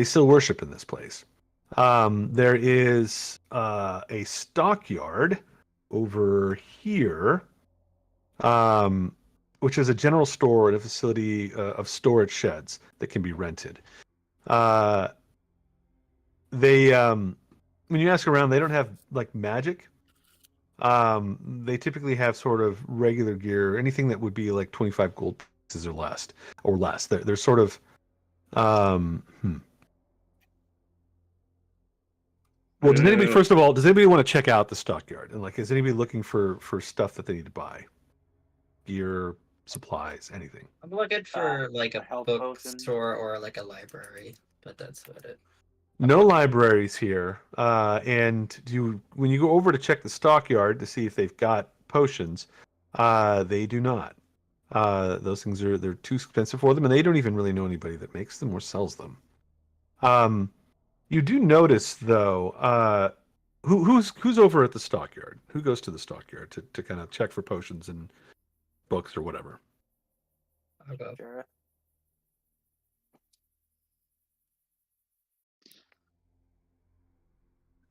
still worship in this place. There is a stockyard over here, which is a general store and a facility of storage sheds that can be rented. They when you ask around, they don't have like magic. They typically have sort of regular gear, anything that would be like 25 gold pieces or less. They're sort of Well, does anybody first of all, does anybody want to check out the stockyard? And like, is anybody looking for stuff that they need to buy? Gear, supplies, anything. I'm looking for like a health potion. bookstore or like a library, but that's about it. No libraries here. And when you go over to check the stockyard to see if they've got potions, they do not. Those things they're too expensive for them, and they don't even really know anybody that makes them or sells them. You do notice though, who's over at the stockyard? Who goes to the stockyard to kind of check for potions and books or whatever? I'll go. Jareth?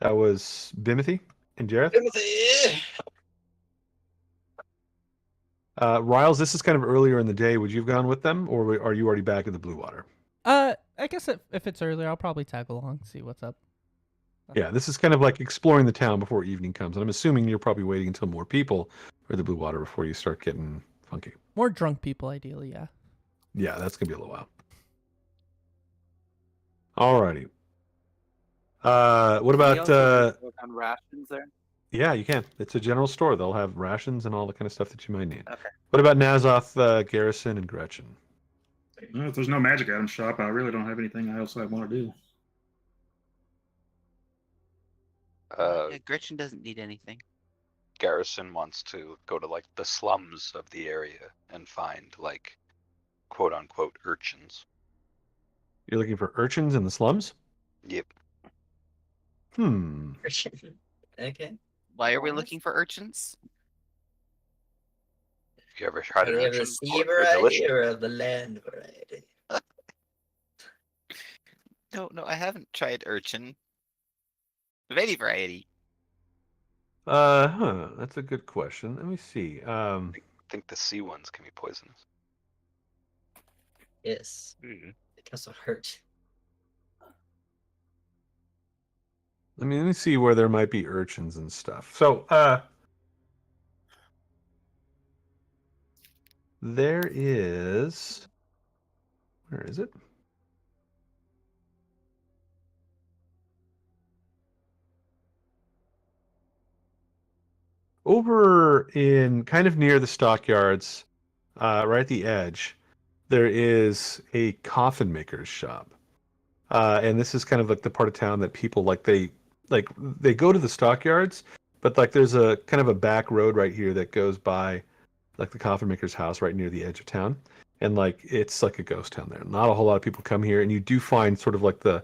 That was Bimothy and Jareth. Riles, this is kind of earlier in the day. Would you have gone with them, or are you already back in the Blue Water? I guess if it's earlier, I'll probably tag along, see what's up. Yeah, this is kind of like exploring the town before evening comes, and I'm assuming you're probably waiting until more people are the Blue Water before you start getting funky. More drunk people, ideally, yeah. Yeah, that's gonna be a little while. Alrighty. What about work on rations there? Yeah, you can. It's a general store. They'll have rations and all the kind of stuff that you might need. Okay. What about Nazoth, Garrison, and Gretchen? Well, if there's no magic item shop, I really don't have anything else I want to do. Yeah, Gretchen doesn't need anything. Garrison wants to go to like the slums of the area and find like quote unquote urchins. You're looking for urchins in the slums? Yep. Okay. Why are we looking for urchins? Have you ever tried Do an they have the urchin? sea They're delicious. variety or the land variety? No, I haven't tried urchin. Of any variety. That's a good question. Let me see. I think the sea ones can be poisonous. Yes. It also hurt. Let me see where there might be urchins and stuff. So, there is. Where is it? Over in kind of near the stockyards, right at the edge, there is a coffin maker's shop. And this is kind of like the part of town that people they go to the stockyards, but like there's a kind of a back road right here that goes by like the coffin maker's house right near the edge of town. And like it's like a ghost town there. Not a whole lot of people come here, and you do find sort of like the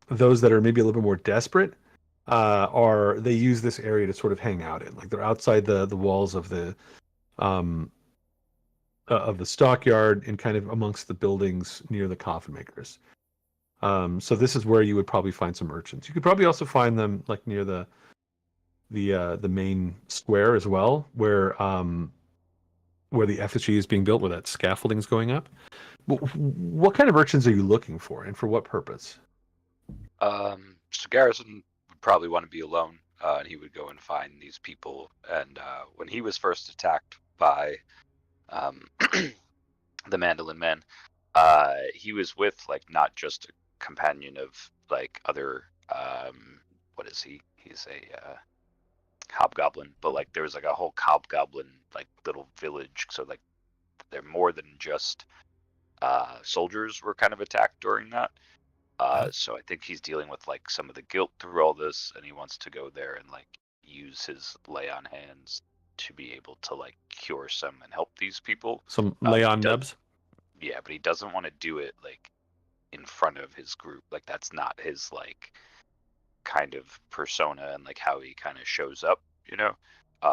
those that are maybe a little bit more desperate are they use this area to sort of hang out in. Like they're outside the walls um of the stockyard and kind of amongst the buildings near the coffin makers. So this is where you would probably find some merchants. You could probably also find them like near the main square as well, where the effigy is being built, where that scaffolding is going up. What kind of merchants are you looking for, and for what purpose? So Garrison would probably want to be alone, and he would go and find these people. And when he was first attacked by the Mandolin Men, he was with like not just a companion of like other what is he? He's a hobgoblin, but like there was like a whole hobgoblin like little village. So like they're more than just soldiers were kind of attacked during that. So I think he's dealing with like some of the guilt through all this, and he wants to go there and like use his lay on hands to be able to like cure some and help these people. Some lay on nubs? Yeah, but he doesn't want to do it like in front of his group. Like that's not his like kind of persona and like how he kind of shows up, you know.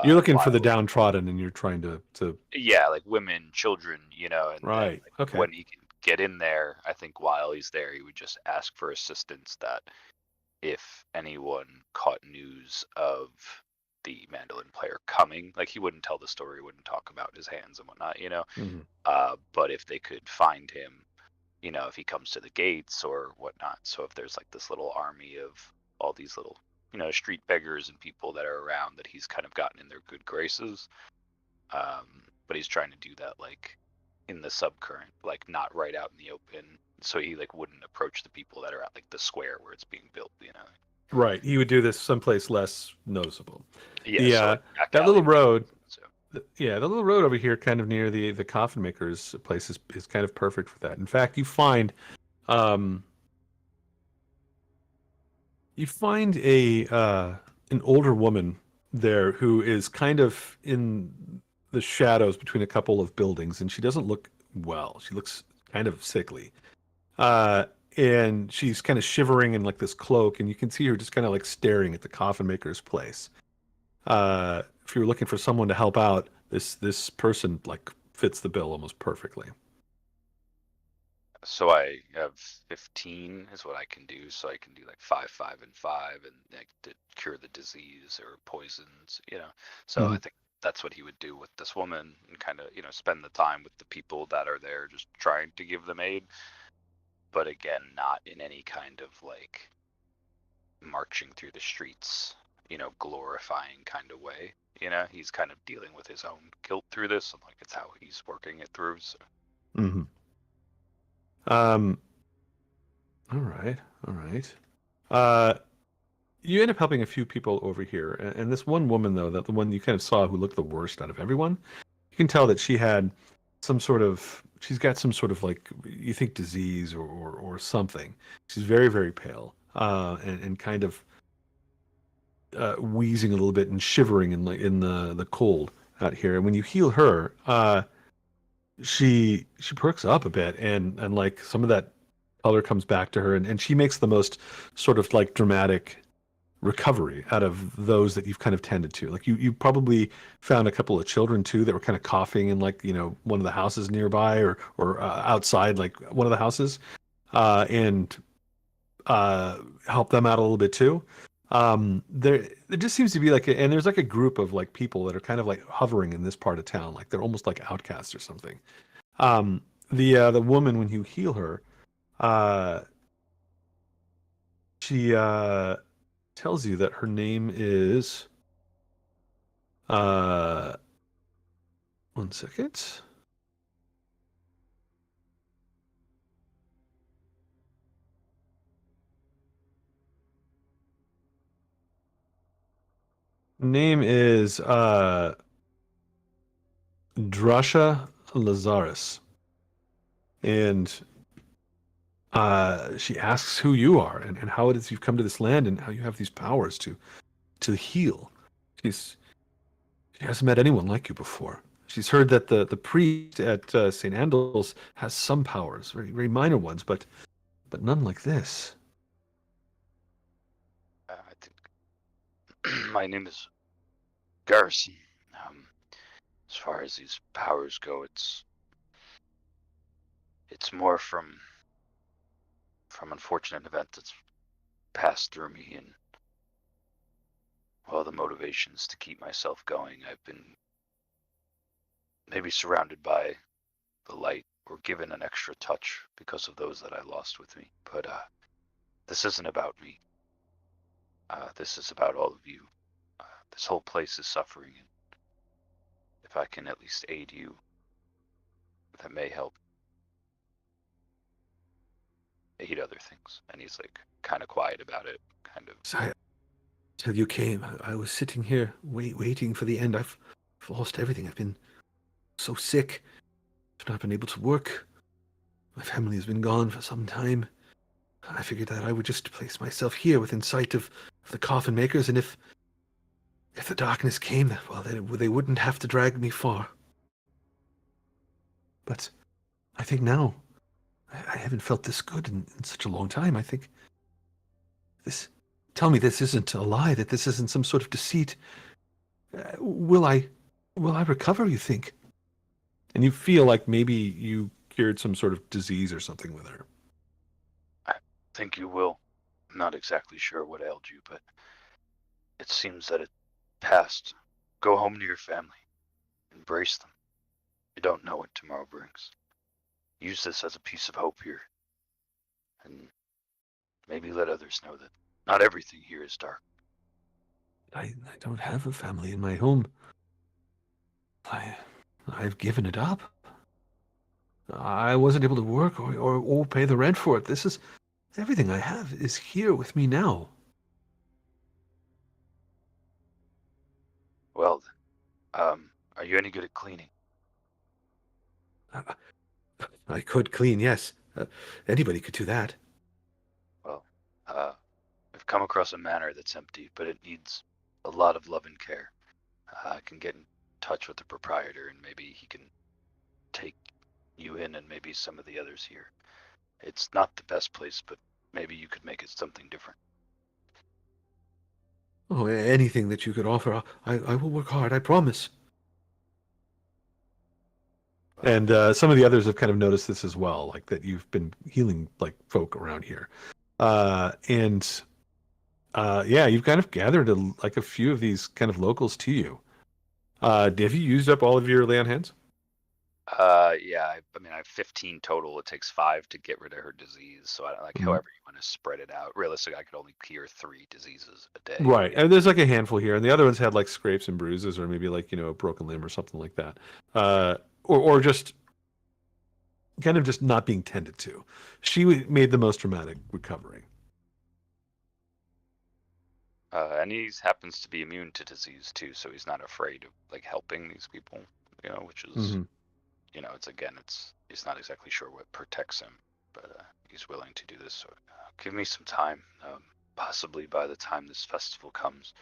You're looking for the downtrodden, and you're trying to yeah, like women, children, you know, and right. then, like, okay. when he can get in there, I think while he's there, he would just ask for assistance. That if anyone caught news of the mandolin player coming, like he wouldn't tell the story, wouldn't talk about his hands and whatnot, you know. But if they could find him, you know, if he comes to the gates or whatnot. So if there's like this little army of all these little, you know, street beggars and people that are around, that he's kind of gotten in their good graces. But he's trying to do that like in the subcurrent, like not right out in the open. So he like wouldn't approach the people that are at like the square where it's being built, you know. Right. He would do this someplace less noticeable. Yeah. So like that little road. So. Yeah, the little road over here, kind of near the coffin maker's place, is kind of perfect for that. In fact, you find a an older woman there who is kind of in the shadows between a couple of buildings, and she doesn't look well. She looks kind of sickly. And she's kind of shivering in like this cloak, and you can see her just kind of like staring at the coffin maker's place. If you were looking for someone to help out, this person like fits the bill almost perfectly. So I have 15 is what I can do. So I can do like 5, 5, and 5, and like to cure the disease or poisons, you know. So I think that's what he would do with this woman, and kind of, you know, spend the time with the people that are there, just trying to give them aid. But again, not in any kind of like marching through the streets, you know, glorifying kind of way. You know, he's kind of dealing with his own guilt through this, and like it's how he's working it through. So. All right. You end up helping a few people over here, and this one woman though, that the one you kind of saw who looked the worst out of everyone, you can tell that she's got some sort of like, you think disease or something. She's very, very pale, and kind of wheezing a little bit and shivering in the cold out here. And when you heal her, she perks up a bit, and like some of that color comes back to her, and she makes the most sort of like dramatic recovery out of those that you've kind of tended to. Like you probably found a couple of children too that were kind of coughing in like, you know, one of the houses nearby or outside like one of the houses, and help them out a little bit too. There just seems to be like and there's like a group of like people that are kind of like hovering in this part of town, like they're almost like outcasts or something. The woman, when you heal her, she tells you that her name is one second. name is Drusha Lazarus. And she asks who you are and how it is you've come to this land and how you have these powers to heal. She hasn't met anyone like you before. She's heard that the priest at St. Andal's has some powers, very, very minor ones, but none like this. I think my name is Garrison. As far as these powers go, it's more from unfortunate event that's passed through me, and well, the motivations to keep myself going. I've been maybe surrounded by the light or given an extra touch because of those that I lost with me. But this isn't about me. This is about all of you. This whole place is suffering, and if I can at least aid you, that may help aid other things. And he's like kind of quiet about it, kind of. So till you came, I was sitting here waiting for the end. I've lost everything. I've been so sick. I've not been able to work. My family has been gone for some time. I figured that I would just place myself here within sight of the coffin makers, and if the darkness came, well, they wouldn't have to drag me far. But I think now, I haven't felt this good in such a long time. I think this... Tell me this isn't a lie, that this isn't some sort of deceit. Will I recover, you think? And you feel like maybe you cured some sort of disease or something with her. I think you will. I'm not exactly sure what ailed you, but it seems that it passed. Go home to your family. Embrace them. You don't know what tomorrow brings. Use this as a piece of hope here. And maybe let others know that not everything here is dark. I don't have a family in my home. I've given it up. I wasn't able to work or pay the rent for it. This is... Everything I have is here with me now. Well, are you any good at cleaning? I could clean, yes. Anybody could do that. Well, I've come across a manor that's empty, but it needs a lot of love and care. I can get in touch with the proprietor, and maybe he can take you in and maybe some of the others here. It's not the best place, but maybe you could make it something different. Oh, anything that you could offer, I will work hard, I promise. And some of the others have kind of noticed this as well, like that you've been healing like folk around here. Yeah, you've kind of gathered like a few of these kind of locals to you. Have you used up all of your lay on hands? Yeah, I mean, I have 15 total. It takes 5 to get rid of her disease. So I don't like, however you want to spread it out. Realistically, I could only cure 3 diseases a day. Right. And there's like a handful here, and the other ones had like scrapes and bruises, or maybe like, a broken limb or something like that. Or just kind of just not being tended to. She made the most dramatic recovery. And he happens to be immune to disease too, so he's not afraid of like helping these people, which is, he's not exactly sure what protects him, but he's willing to do this. So give me some time. Possibly by the time this festival comes,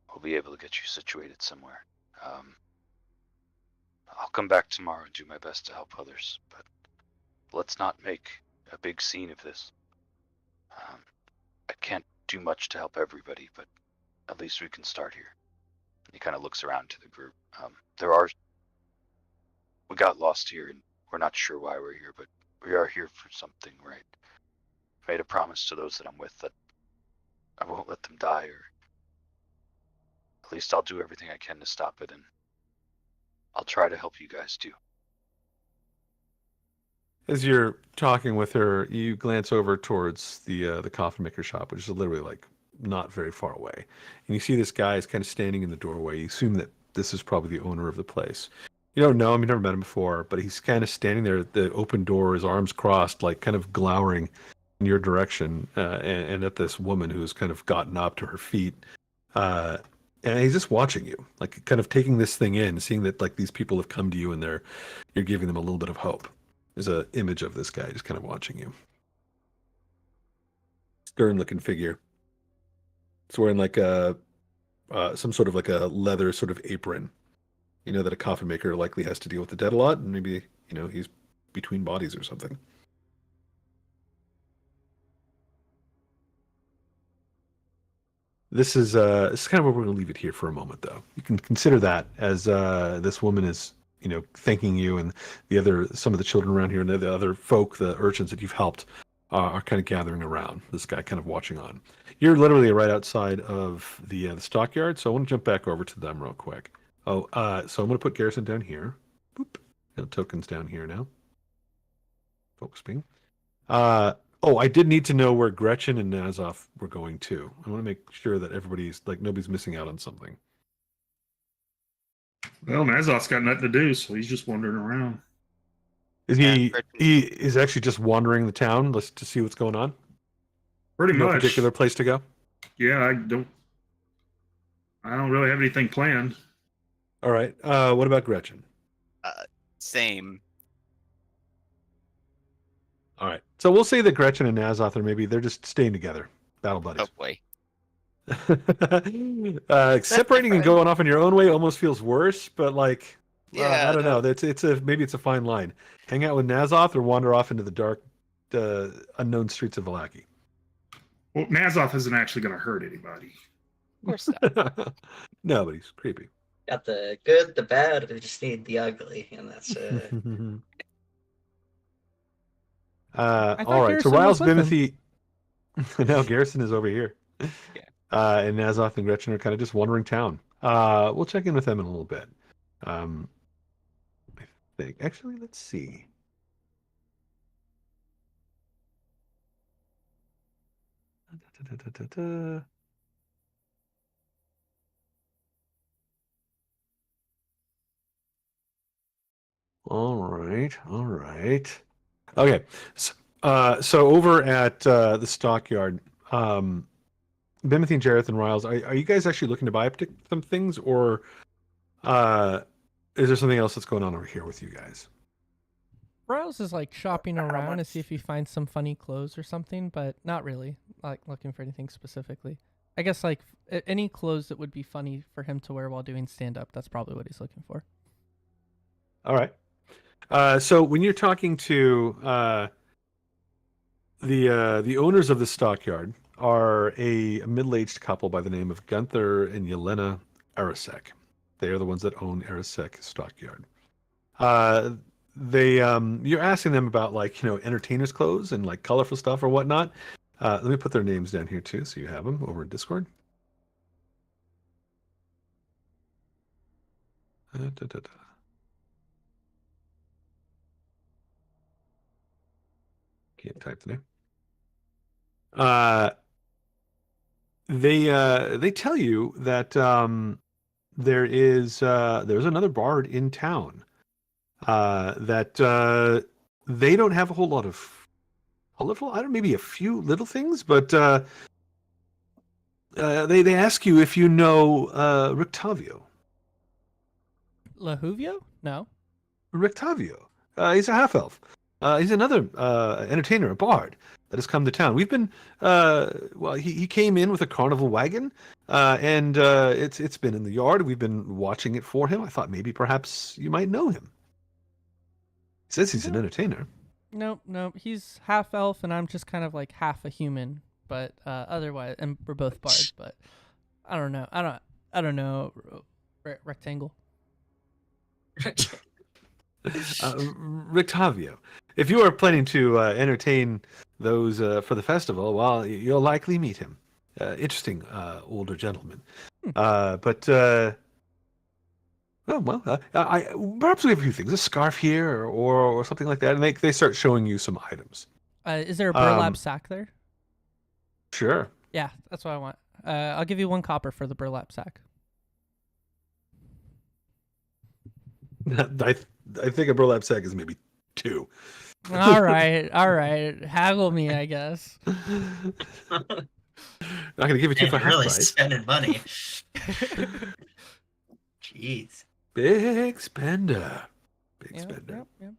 we'll be able to get you situated somewhere. I'll come back tomorrow and do my best to help others, but let's not make a big scene of this. I can't do much to help everybody, but at least we can start here. He kind of looks around to the group. We got lost here, and we're not sure why we're here, but we are here for something, right? I made a promise to those that I'm with that I won't let them die, or at least I'll do everything I can to stop it, and I'll try to help you guys too. As you're talking with her, you glance over towards the coffin maker shop, which is literally like not very far away. And you see this guy is kind of standing in the doorway. You assume that this is probably the owner of the place. You don't know him, you've never met him before, but he's kind of standing there at the open door, his arms crossed, like kind of glowering in your direction, and at this woman who's kind of gotten up to her feet. And he's just watching you, like kind of taking this thing in, seeing that like these people have come to you and you're giving them a little bit of hope. There's an image of this guy just kind of watching you. Stern looking figure. It's wearing like some sort of like a leather sort of apron. You know that a coffin maker likely has to deal with the dead a lot, and maybe, he's between bodies or something. This is kind of where we're going to leave it here for a moment, though. You can consider that as this woman is, thanking you, and some of the children around here and the other folk, the urchins that you've helped, are kind of gathering around. This guy kind of watching on. You're literally right outside of the stockyard, so I want to jump back over to them real quick. So I'm going to put Garrison down here. Boop. The token's down here now. Focus ping. I did need to know where Gretchen and Nazov were going to. I want to make sure that nobody's missing out on something. Well, Mazov's got nothing to do, so he's just wandering around. Is he is actually just wandering the town to see what's going on? Pretty No much. particular place to go? Yeah, I don't really have anything planned. All right. What about Gretchen? Same. All right. So we'll say that Gretchen and Nazoth they're just staying together. Battle buddies. Oh boy. Separating and going off in your own way almost feels worse, but Yeah, I don't know. Maybe it's a fine line. Hang out with Nazoth or wander off into the dark, unknown streets of Vallaki. Well, Nazov isn't actually going to hurt anybody. Of course not. No, but he's creepy. Got the good, the bad, we just need the ugly, and that's all right. So Riles Bimothy. No, Garrison is over here. Yeah. And Nazoth and Gretchen are kind of just wandering town. We'll check in with them in a little bit. I think. Actually, let's see. All right. Okay, so over at the stockyard, Bimothy and Jareth and Riles, are you guys actually looking to buy some things, or is there something else that's going on over here with you guys? Riles is shopping around to see if he finds some funny clothes or something, but not really looking for anything specifically. I guess any clothes that would be funny for him to wear while doing stand-up, that's probably what he's looking for. All right. So when you're talking to the owners of the stockyard are a middle-aged couple by the name of Gunther and Yelena Arasek. They are the ones that own Arasek Stockyard. You're asking them about entertainers' clothes and colorful stuff or whatnot. Let me put their names down here too, so you have them over in Discord. Can't type today. They tell you that there's another bard in town that they don't have a whole lot of colorful. I don't know, maybe a few little things, but they ask you if you know Rictavio. Lahuvio? No. Rictavio. He's a half elf. He's another entertainer, a bard that has come to town. We've been he came in with a carnival wagon, and it's been in the yard. We've been watching it for him. I thought maybe perhaps you might know him. He says he's an entertainer. Nope. He's half elf, and I'm just kind of half a human. But otherwise, and we're both bards. But I don't know. I don't know. Rectangle. Rictavio, if you are planning to entertain those for the festival, well, you'll likely meet him. Interesting older gentleman. But perhaps we have a few things, a scarf here or something like that, and they start showing you some items. Is there a burlap sack there? Sure. Yeah, that's what I want. I'll give you 1 copper for the burlap sack. I think a burlap sack is maybe 2. All right. Haggle me, I guess. Not going to give it to you for And half really price. spending money. Jeez. Big spender. Big Yep, spender. yep, yep.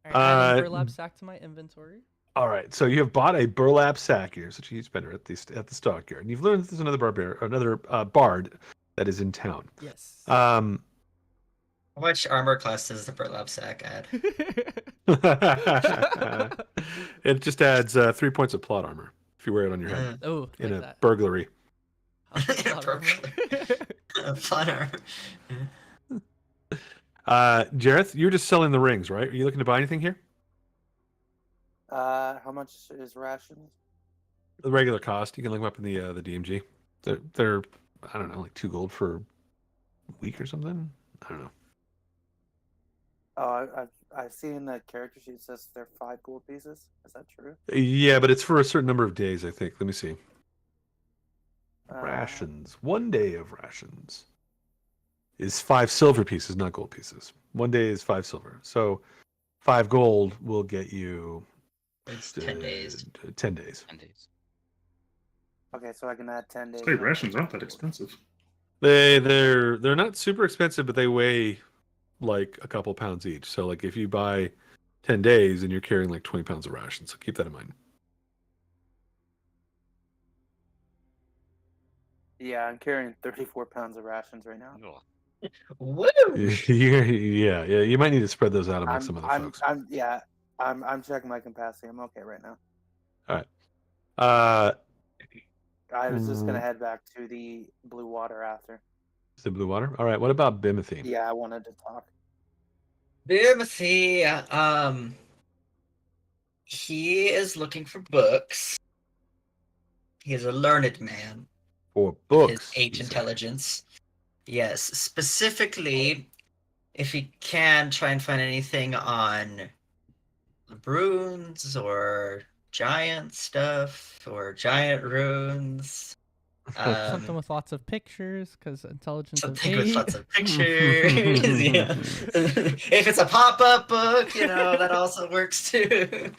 All right, adding Uh, burlap sack to my inventory. All right, so you have bought a burlap sack here, such a huge spender at the stockyard, and you've learned that there's another bard that is in town. Yes. Um, How much armor class does the burlap sack add? it just adds 3 points of plot armor if you wear it on your head Oh, in like a that. burglary. Plot armor. Plot armor. Jareth, you're just selling the rings, right? Are you looking to buy anything here? How much is rations? The regular cost. You can look them up in the DMG. They're I don't know, like 2 gold for a week or something. I don't know. Oh, I've seen the character sheet says they're 5 gold pieces. Is that true? Yeah, but it's for a certain number of days, I think. Let me see. Uh, Rations. 1 day of rations is 5 silver pieces, not gold pieces. 1 day is 5 silver. So 5 gold will get you It's 10 days. 10 days. 10 days. Okay, so I can add 10 days. State rations aren't that expensive. They're not super expensive, but they weigh like a couple pounds each. So like if you buy 10 days and you're carrying like 20 pounds of rations, so keep that in mind. Yeah, I'm carrying 34 pounds of rations right now. Oh, Woo! yeah. You might need to spread those out among some other folks. I'm checking my capacity. I'm okay right now. All right. I was just gonna head back to the blue water after. The blue water. All right. What about Bimothy? Yeah, I wanted to talk. Timothy, he is looking for books. He is a learned man. For books. His H you say. intelligence. Yes, specifically, if he can try and find anything on runes or giant stuff or giant runes. Something with lots of pictures, because intelligence of Something with 8. lots of pictures. Yeah. If it's a pop-up book, that also works too.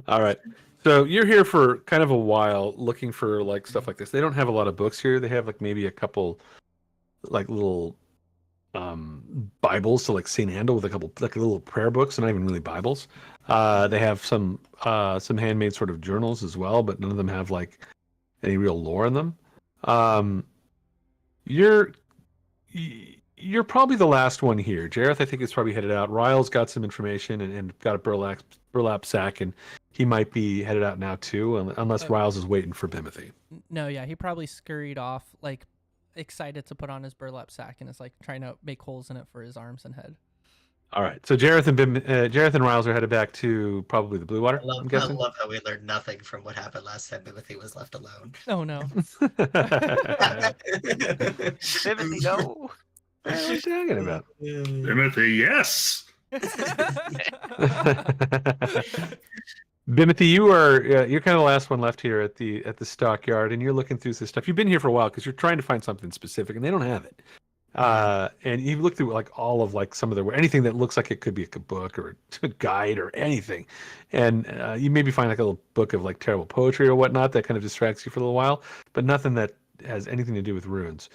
All right. So you're here for kind of a while looking for like stuff like this. They don't have a lot of books here. They have like maybe a couple like little Bibles, so like St. Andal with a couple like little prayer books, and not even really Bibles. They have some handmade sort of journals as well, but none of them have like any real lore in them. You're probably the last one here. Jareth, I think, is probably headed out. Ryle's got some information and got a burlap sack, and he might be headed out now too, unless Ryle's is waiting for Bimothy. No, yeah, he probably scurried off, like, excited to put on his burlap sack, and is like trying to make holes in it for his arms and head. All right, so Jareth and Riles are headed back to probably the Blue Water. I'm I guessing. love how we learned nothing from what happened last time Timothy was left alone. Oh no. Timothy, no. What are you talking about? Timothy, yes. Bimothy, you're kind of the last one left here at the stockyard, and you're looking through this stuff. You've been here for a while because you're trying to find something specific, and they don't have it. And you look through like all of like some of their anything that looks like it could be a book or a guide or anything, and you maybe find like a little book of like terrible poetry or whatnot that kind of distracts you for a little while, but nothing that has anything to do with runes.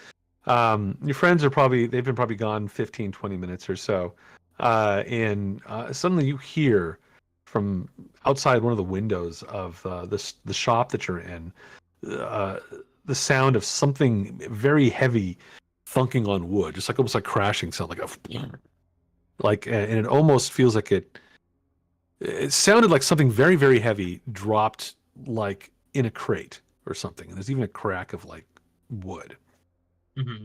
Your friends are they've been probably gone 15, 20 minutes or so, and suddenly you hear from outside one of the windows of the shop that you're in the sound of something very heavy thunking on wood, just like almost like crashing sound, and it almost feels like it sounded like something very, very heavy dropped like in a crate or something. And there's even a crack of like wood. Mm-hmm.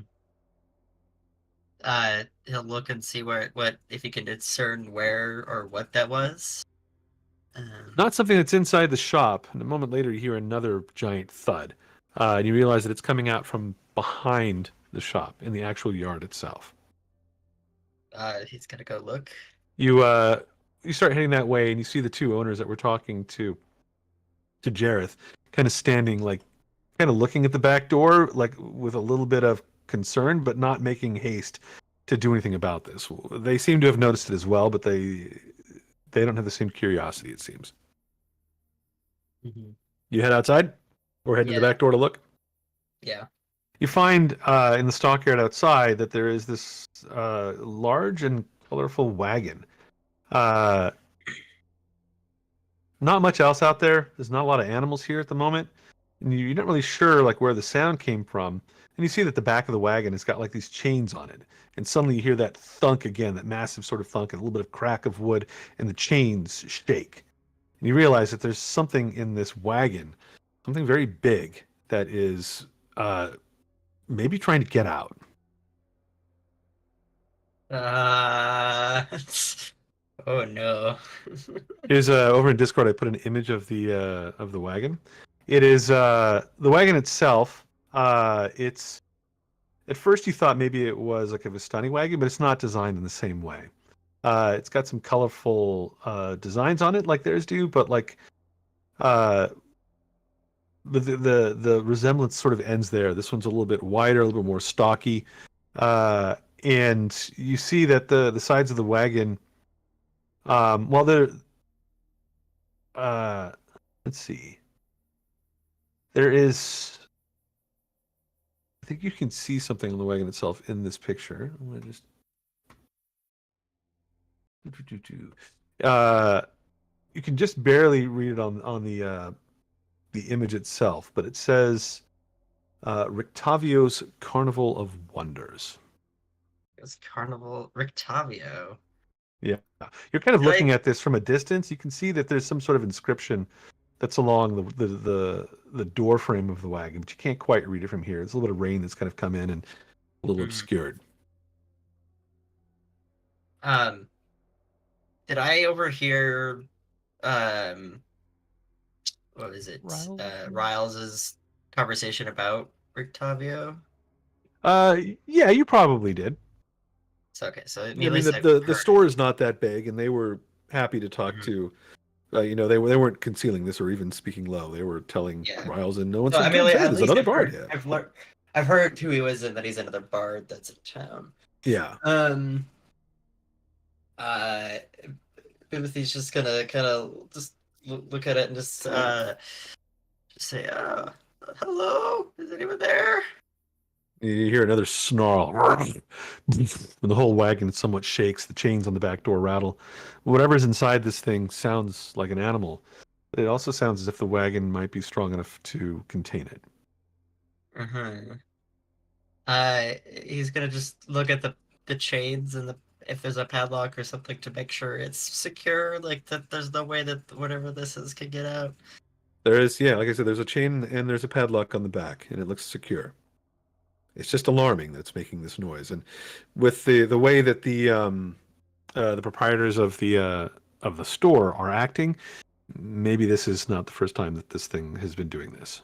He'll look and see what if he can discern where or what that was. Not something that's inside the shop. And a moment later, you hear another giant thud, and you realize that it's coming out from behind the shop in the actual yard itself. He's gonna go look. You start heading that way, and you see the two owners that were talking to Jareth, kind of standing, like, kind of looking at the back door, like with a little bit of concern, but not making haste to do anything about this. They seem to have noticed it as well, but they don't have the same curiosity, it seems. Mm-hmm. You head outside, or head to the Yeah. back door to look. Yeah. You find in the stockyard outside that there is this large and colorful wagon. Not much else out there. There's not a lot of animals here at the moment. And you're not really sure like where the sound came from. And you see that the back of the wagon has got like these chains on it. And suddenly you hear that thunk again, that massive sort of thunk, and a little bit of crack of wood, and the chains shake. And you realize that there's something in this wagon, something very big that is maybe trying to get out. Oh no. Here's over in Discord. I put an image of the wagon. It is the wagon itself. It's at first you thought maybe it was like a Vistani wagon, but it's not designed in the same way. It's got some colorful designs on it, like theirs do, but like the resemblance sort of ends there. This one's a little bit wider, a little bit more stocky, and you see that the sides of the wagon. Well, they're let's see. There is, I think you can see something on the wagon itself in this picture. I'm gonna just. You can just barely read it on the image itself, but it says Rictavio's Carnival of Wonders. It's Carnival Rictavio. Yeah, you're kind of looking at this from a distance. You can see that there's some sort of inscription that's along the door frame of the wagon, but you can't quite read it from here. There's a little bit of rain that's kind of come in and a little obscured. Did I overhear what is it? Riles' conversation about Rictavio? Yeah, you probably did. So okay, so I mean, the store is not that big, and they were happy to talk to. They weren't concealing this or even speaking low. They were telling Riles, and no one said, "There's another bard." I've heard who he was, and that he's another bard that's in town. Yeah. Timothy's just gonna kind of just look at it and just say, "Hello, is anyone there?" You hear another snarl. When the whole wagon somewhat shakes, the chains on the back door rattle. Whatever's inside this thing sounds like an animal. It also sounds as if the wagon might be strong enough to contain it. He's gonna just look at the chains and if there's a padlock or something to make sure it's secure, like that there's no way that whatever this is can get out. There is, like I said, there's a chain and there's a padlock on the back, and it looks secure. It's just alarming that's making this noise, and with the way that the proprietors of the store are acting, maybe this is not the first time that this thing has been doing this.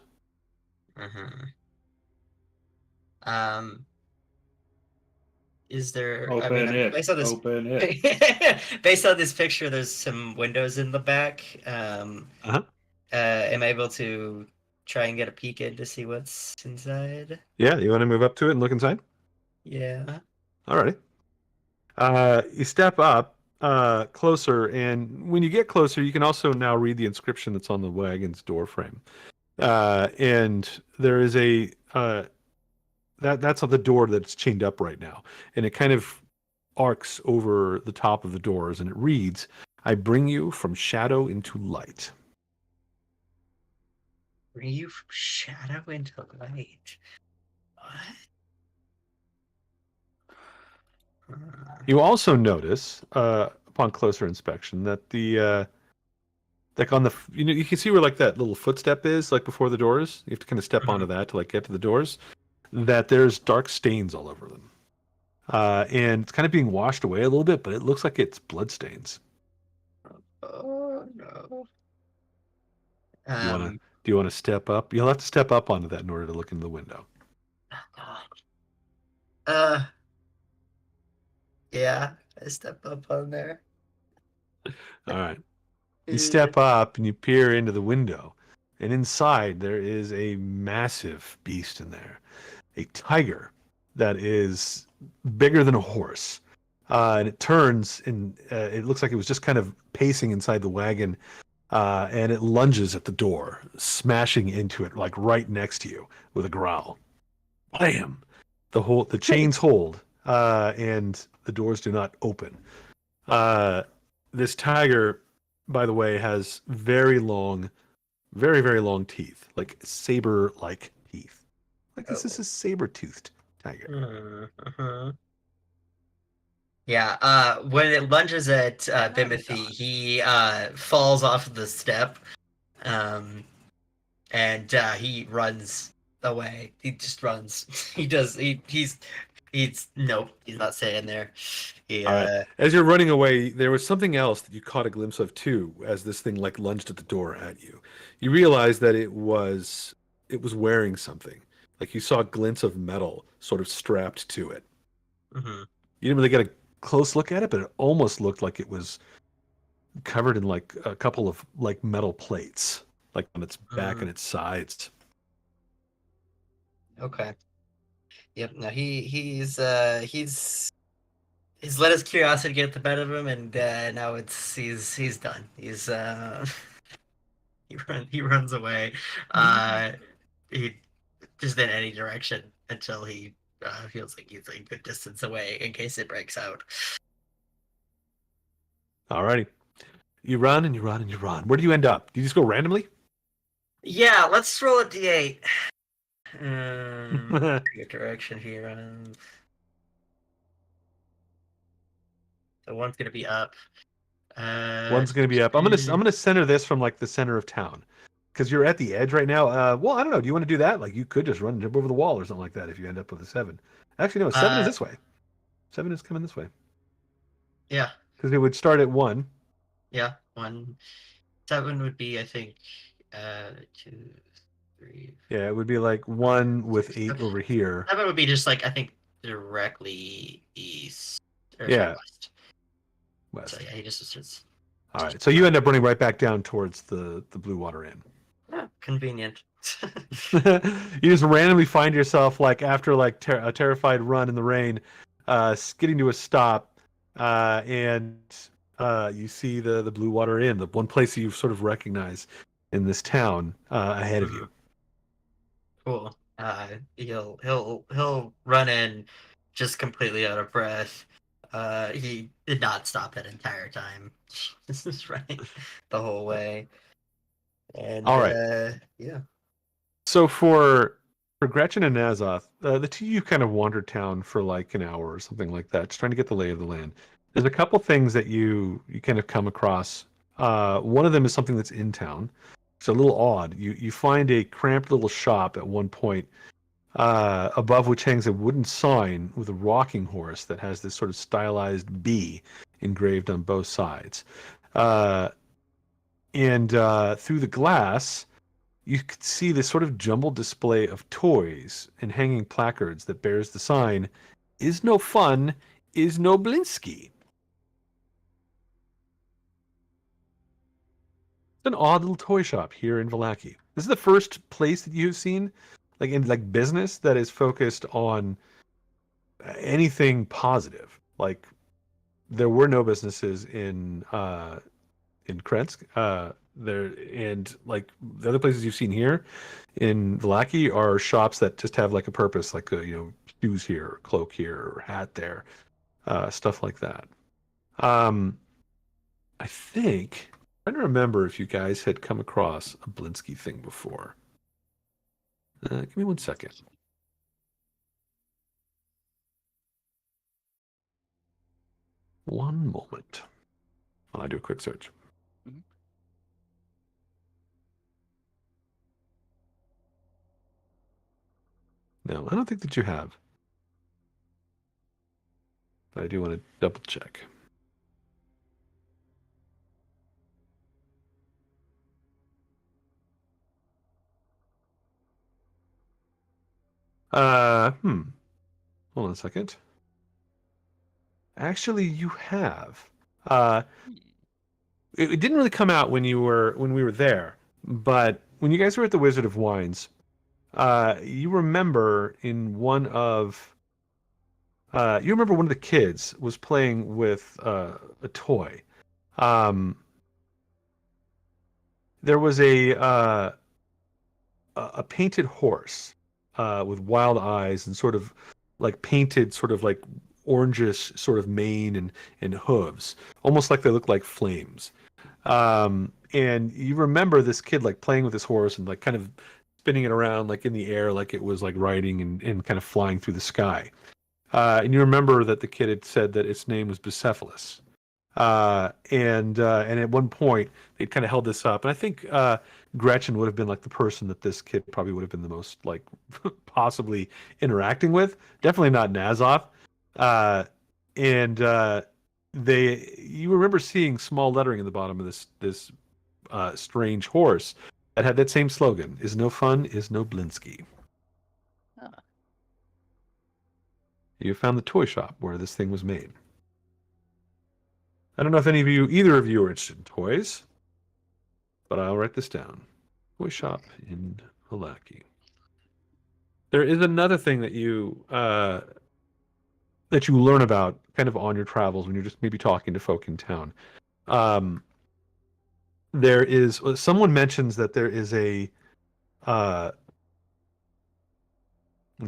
Is there? Open it. Based on this, Open it. Based on this picture, there's some windows in the back. Am I able to try and get a peek in to see what's inside? Yeah, you want to move up to it and look inside? Yeah. Alrighty. You step up closer, and when you get closer, you can also now read the inscription that's on the wagon's door frame. And there is a that's on the door that's chained up right now, and it kind of arcs over the top of the doors, and it reads, "I bring you from shadow into light." Bring you from shadow into light. What? You also notice, upon closer inspection, that the like on the you can see where like that little footstep is, like before the doors. You have to kind of step onto that to like get to the doors. That there's dark stains all over them, and it's kind of being washed away a little bit, but it looks like it's blood stains. Oh no. Do you want to step up? You'll have to step up onto that in order to look in the window. Yeah, I step up on there. All right. You step up and you peer into the window, and inside there is a massive beast in there, a tiger that is bigger than a horse, and it turns and it looks like it was just kind of pacing inside the wagon, and it lunges at the door, smashing into it like right next to you with a growl. Bam! The chains hold, and the doors do not open. This tiger, by the way, has very long, very, very long teeth, like saber-like teeth. Like this is a saber-toothed tiger. Uh-huh. Yeah, when it lunges at Bimothy, he falls off the step, and he runs away. He just runs. He's nope. He's not staying there. He, All right. As you're running away, there was something else that you caught a glimpse of too, as this thing like lunged at the door at you. You realized that it was wearing something. Like you saw a glint of metal sort of strapped to it. Mm-hmm. You didn't really get a close look at it, but it almost looked like it was covered in like a couple of like metal plates, like on its back and its sides. Okay. Yep. No, he's let his curiosity get the better of him, and now he's done. He's he runs away. He just in any direction until he feels like he's a good distance away in case it breaks out. Alrighty. You run and you run and you run. Where do you end up? Do you just go randomly? Yeah, let's roll a d8. Good direction here. So one's gonna be up. One's gonna be up. I'm gonna center this from like the center of town, because you're at the edge right now. Well, I don't know. Do you want to do that? Like you could just run and jump over the wall or something like that if you end up with a 7. Actually, no. 7 is this way. 7 is coming this way. Yeah. Because it would start at 1. Yeah, 1. 7 would be, I think, 2, 3. Yeah, it would be like 1 with 8 over here. 7 would be just like, I think, directly east. Or Yeah. west. West. So yeah, he just starts. All right. So you end up running right back down towards the Blue Water Inn. Yeah, convenient. You just randomly find yourself like after like a terrified run in the rain, skidding to a stop, and you see the Blue Water Inn, the one place that you sort of recognize in this town ahead of you. Cool. He'll run in just completely out of breath. He did not stop that entire time. This is right the whole way. And all right. Yeah. So for Gretchen and Nazoth, the two of you kind of wandered town for like an hour or something like that, just trying to get the lay of the land. There's a couple things that you kind of come across. One of them is something that's in town. It's a little odd. You find a cramped little shop at one point, above which hangs a wooden sign with a rocking horse that has this sort of stylized bee engraved on both sides. And through the glass, you could see this sort of jumbled display of toys and hanging placards that bears the sign, "Is no fun, is no Blinsky." It's an odd little toy shop here in Vallaki. This is the first place that you've seen, like in like business, that is focused on anything positive. Like there were no businesses in Krensk. There and like the other places you've seen here in Vallaki are shops that just have like a purpose, like shoes here, or cloak here, or hat there, stuff like that. I think I'm trying to remember if you guys had come across a Blinsky thing before. Give me 1 second. One moment while I do a quick search. No, I don't think that you have. But I do want to double check. Hold on a second. Actually, you have. It didn't really come out when we were there, but when you guys were at the Wizard of Wines, you remember one of the kids was playing with a toy. there was a painted horse with wild eyes and sort of like painted, sort of like orangish sort of mane and hooves, almost like they look like flames. And you remember this kid like playing with this horse and like kind of spinning it around like in the air, like it was like riding and kind of flying through the sky. And you remember that the kid had said that its name was Bucephalus. And at one point they'd kind of held this up, and I think Gretchen would have been like the person that this kid probably would have been the most like possibly interacting with. Definitely not Nazoth. And you remember seeing small lettering in the bottom of this strange horse that had that same slogan: "Is no fun, is no Blinsky." Huh. You found the toy shop where this thing was made. I don't know if either of you are interested in toys, but I'll write this down. Toy shop in Vallaki. There is another thing that you learn about kind of on your travels when you're just maybe talking to folk in town. There is someone mentions that there is a 1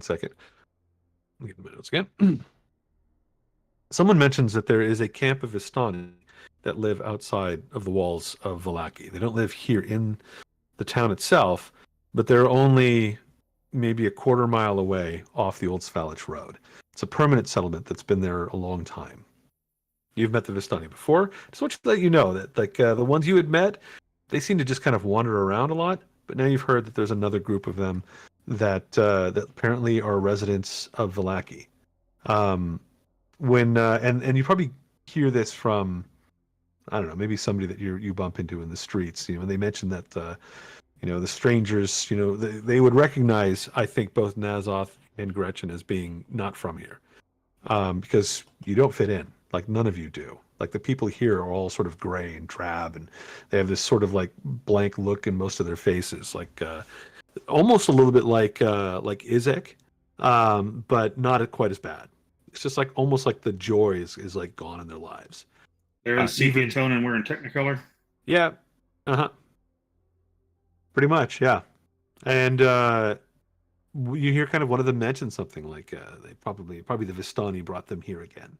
second. Let me get my notes again. Someone mentions that there is a camp of Vistani that live outside of the walls of Vallaki. They don't live here in the town itself, but they're only maybe a quarter mile away off the old Svalich Road. It's a permanent settlement that's been there a long time. You've met the Vistani before. Just want to let you know that like the ones you had met, they seem to just kind of wander around a lot, but now you've heard that there's another group of them that apparently are residents of Vallaki. When and you probably hear this from, I don't know, maybe somebody that you bump into in the streets. When they mention that the strangers, they would recognize, I think, both Nazoth and Gretchen as being not from here, because you don't fit in. Like none of you do. Like the people here are all sort of gray and drab, and they have this sort of like blank look in most of their faces, like almost a little bit like Izek, but not quite as bad. It's just like almost like the joy is like gone in their lives. They're in sepia tone and wearing Technicolor. Yeah. Pretty much, yeah. And you hear kind of one of them mention something like they probably the Vistani brought them here again.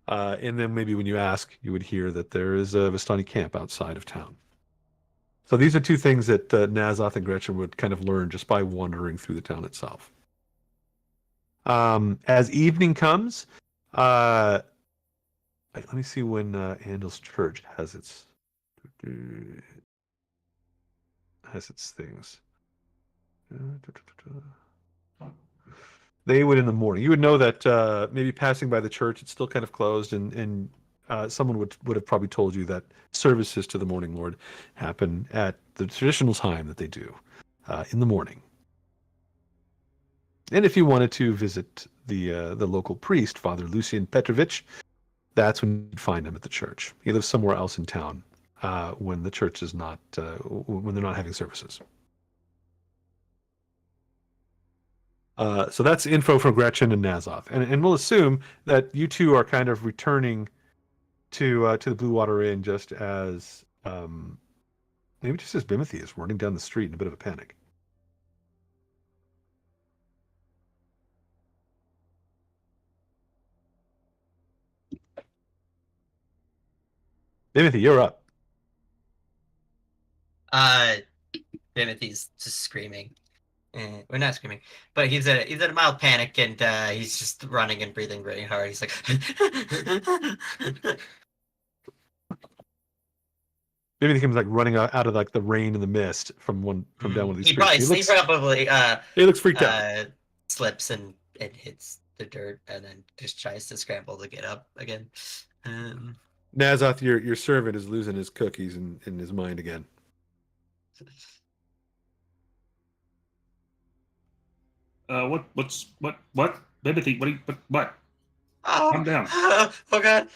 And then maybe when you ask, you would hear that there is a Vistani camp outside of town. So these are two things that Nazoth and Gretchen would kind of learn just by wandering through the town itself. As evening comes, let me see when Andel's Church has its things. They would in the morning. You would know that maybe passing by the church, it's still kind of closed, and someone would have probably told you that services to the Morning Lord happen at the traditional time that they do in the morning. And if you wanted to visit the local priest, Father Lucian Petrovich, that's when you'd find him at the church. He lives somewhere else in town when the church is not when they're not having services. So that's info from Gretchen and Nazoth, and we'll assume that you two are kind of returning to the Blue Water Inn just as maybe just as Bimothy is running down the street in a bit of a panic. Bimothy, you're up. Bimothy's just screaming. We're not screaming, but he's in a mild panic, and he's just running and breathing really hard. He's like, Maybe he comes like running out of like the rain and the mist from down one of these he streets. probably He looks freaked out. Slips and hits the dirt, and then just tries to scramble to get up again. Nazoth, your servant is losing his cookies in his mind again. What? Bimothy, what? Oh, Calm down. Oh God.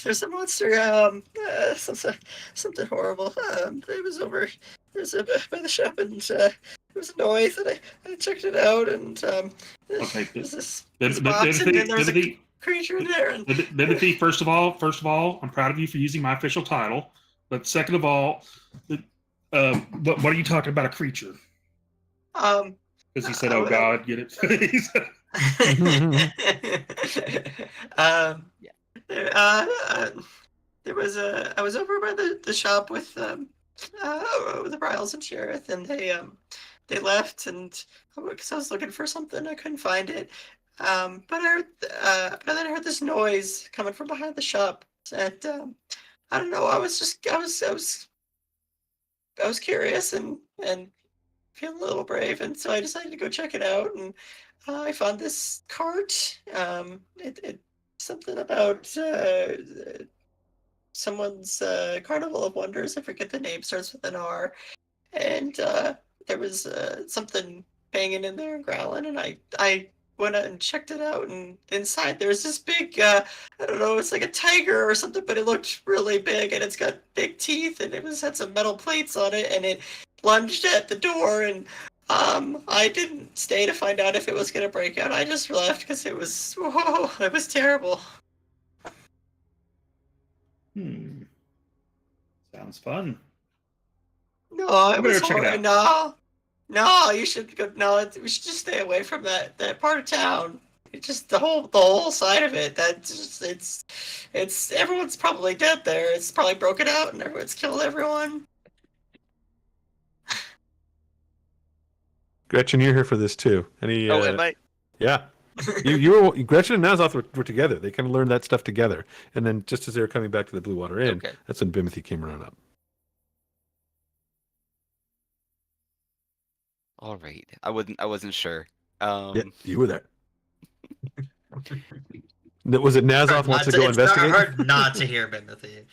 There's a monster. Something horrible. It was over. There's by the shop, and there was a noise, and I checked it out, and Okay, there's this box, and then there was a creature there. And Timothy, first of all, I'm proud of you for using my official title. But second of all, what are you talking about, a creature? Because he said, "Oh God, get it." There was I was over by the shop with the Riles and Sheriff, and they left, and because I was looking for something, I couldn't find it. But but then I heard this noise coming from behind the shop, and I don't know. I was curious and feeling a little brave, and so I decided to go check it out, and I found this cart. It something about someone's Carnival of Wonders. I forget the name. Starts with an R, and there was something banging in there and growling, and I went out and checked it out, and inside there's this big I don't know, it's like a tiger or something, but it looked really big, and it's got big teeth, and it had some metal plates on it, and it lunged at the door, and I didn't stay to find out if it was going to break out. I just left because it was terrible. Sounds fun. No, it was check it horrible. No, you should go. No, we should just stay away from that part of town. It's just the whole side of it. It's everyone's probably dead there. It's probably broken out and everyone's killed everyone. Gretchen, you're here for this too. Any? Am I? Yeah. you were Gretchen and Nazoth were together. They kind of learned that stuff together, and then just as they were coming back to the Blue Water Inn, that's when Bimothy came around up. All right, I wasn't sure. Yeah, you were there. Was it Nazoth wants to go investigate? It's hard not to hear Bimothy.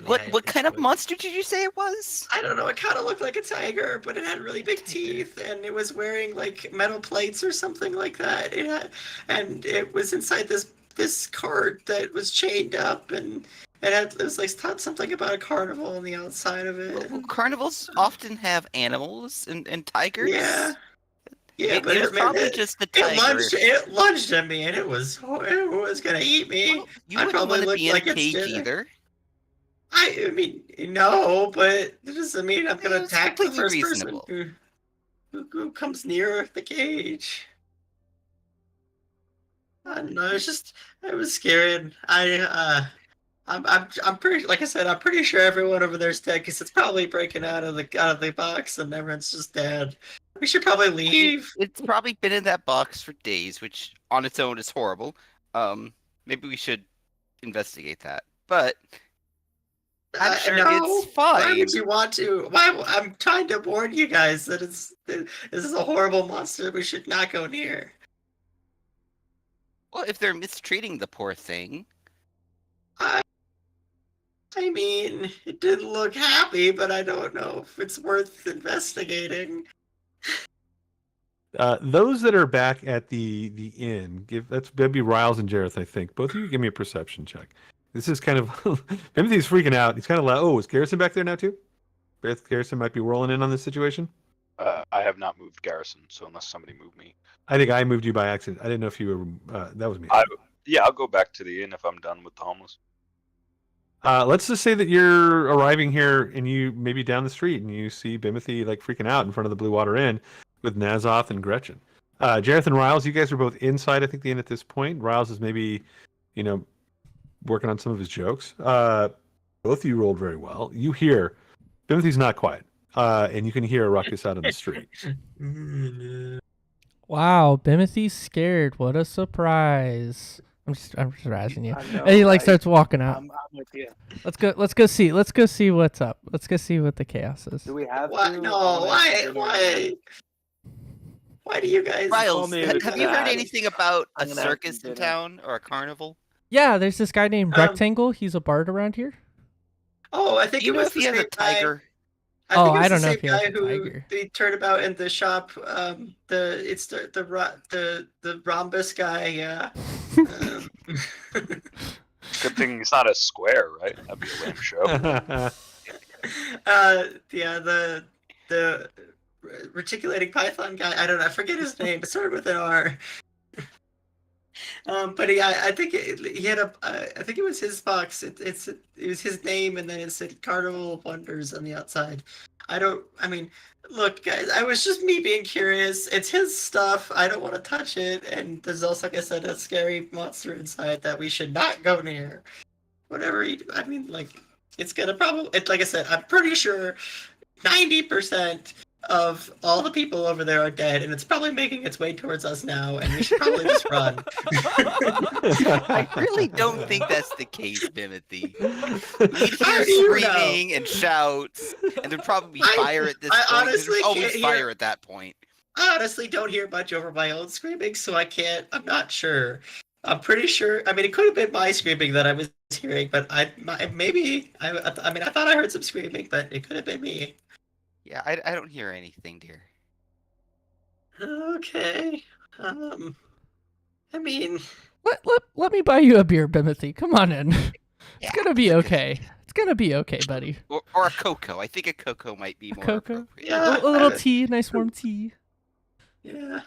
What kind of monster did you say it was? I don't know. It kind of looked like a tiger, but it had really big teeth, and it was wearing like metal plates or something like that. And it was inside this cart that was chained up, and it was like something about a carnival on the outside of it. Well, carnivals often have animals and tigers. Yeah. Yeah, but it was probably just the tiger. It lunged at me, and it was gonna eat me. Well, you wouldn't want to be in a cage either. I mean, no, but it doesn't mean I'm gonna attack the first person who comes near the cage. I don't know. I was scared. I'm pretty, like I said, I'm pretty sure everyone over there's dead because it's probably breaking out of the box and everyone's just dead. We should probably leave. It's probably been in that box for days, which on its own is horrible. Maybe we should investigate that. But I'm sure it's fine. Why would you want to? I'm trying to warn you guys that this is a horrible monster we should not go near. Well, if they're mistreating the poor thing. I mean, it didn't look happy, but I don't know if it's worth investigating. Those that are back at the inn, that'd be Riles and Jareth, I think. Both of you give me a perception check. This is kind of Timothy's freaking out. He's kind of like, oh, is Garrison back there now too? Garrison might be rolling in on this situation. I have not moved Garrison, so unless somebody moved me. I think I moved you by accident. I didn't know if you were. That was me. I'll go back to the inn if I'm done with the homeless. Let's just say that you're arriving here and you maybe down the street and you see Bimothy like freaking out in front of the Blue Water Inn with Nazoth and Gretchen. Jareth and Riles, you guys are both inside, I think, the inn at this point. Riles is maybe, working on some of his jokes. Both of you rolled very well. You hear Bimothy's not quiet, and you can hear a ruckus out on the street. Wow, Bimothy's scared. What a surprise! I'm just razzing you. Know, and he starts walking out. I'm with you. Let's go see what's up. Let's go see what the chaos is. Do we have Why? to? No, why do you guys? Riles, have you heard that. anything about a I'm gonna have circus to in do that. town or a carnival? Yeah, there's this guy named Rectangle. He's a bard around here. Oh, I think Do you it know was if he the has a same guy. tiger? I think it was I don't the know same if he has guy a who tiger. they turned about in the shop. The rhombus guy. Yeah. Good thing he's not a square, right? That'd be a lame show. The reticulating python guy. I don't know. I forget his name. It started with an R. But I think he had a. I think it was his box. It was his name, and then it said Carnival of Wonders on the outside. I mean, look, guys. I was just me being curious. It's his stuff. I don't want to touch it. And there's also, like I said, a scary monster inside that we should not go near. Whatever. I mean, like, it's gonna probably. Like I said, I'm pretty sure 90% of all the people over there are dead, and it's probably making its way towards us now, and we should probably just run. I really don't think that's the case, Timothy. We'd How hear do you know? screaming and shouts, and there'd probably be I- fire at this I point. 'cause honestly there's always can't hear- fire at that point. I honestly don't hear much over my own screaming, so I'm not sure. I'm pretty sure. I mean, it could have been my screaming that I was hearing, but I mean, I thought I heard some screaming, but it could have been me. Yeah, I don't hear anything, dear. Okay. I mean, Let me buy you a beer, Bimothy. Come on in. It's Yeah, gonna be it's a good okay. idea. It's gonna be okay, buddy. Or a cocoa. I think a cocoa might be more cocoa? appropriate. Yeah. A little tea, nice warm tea. yeah.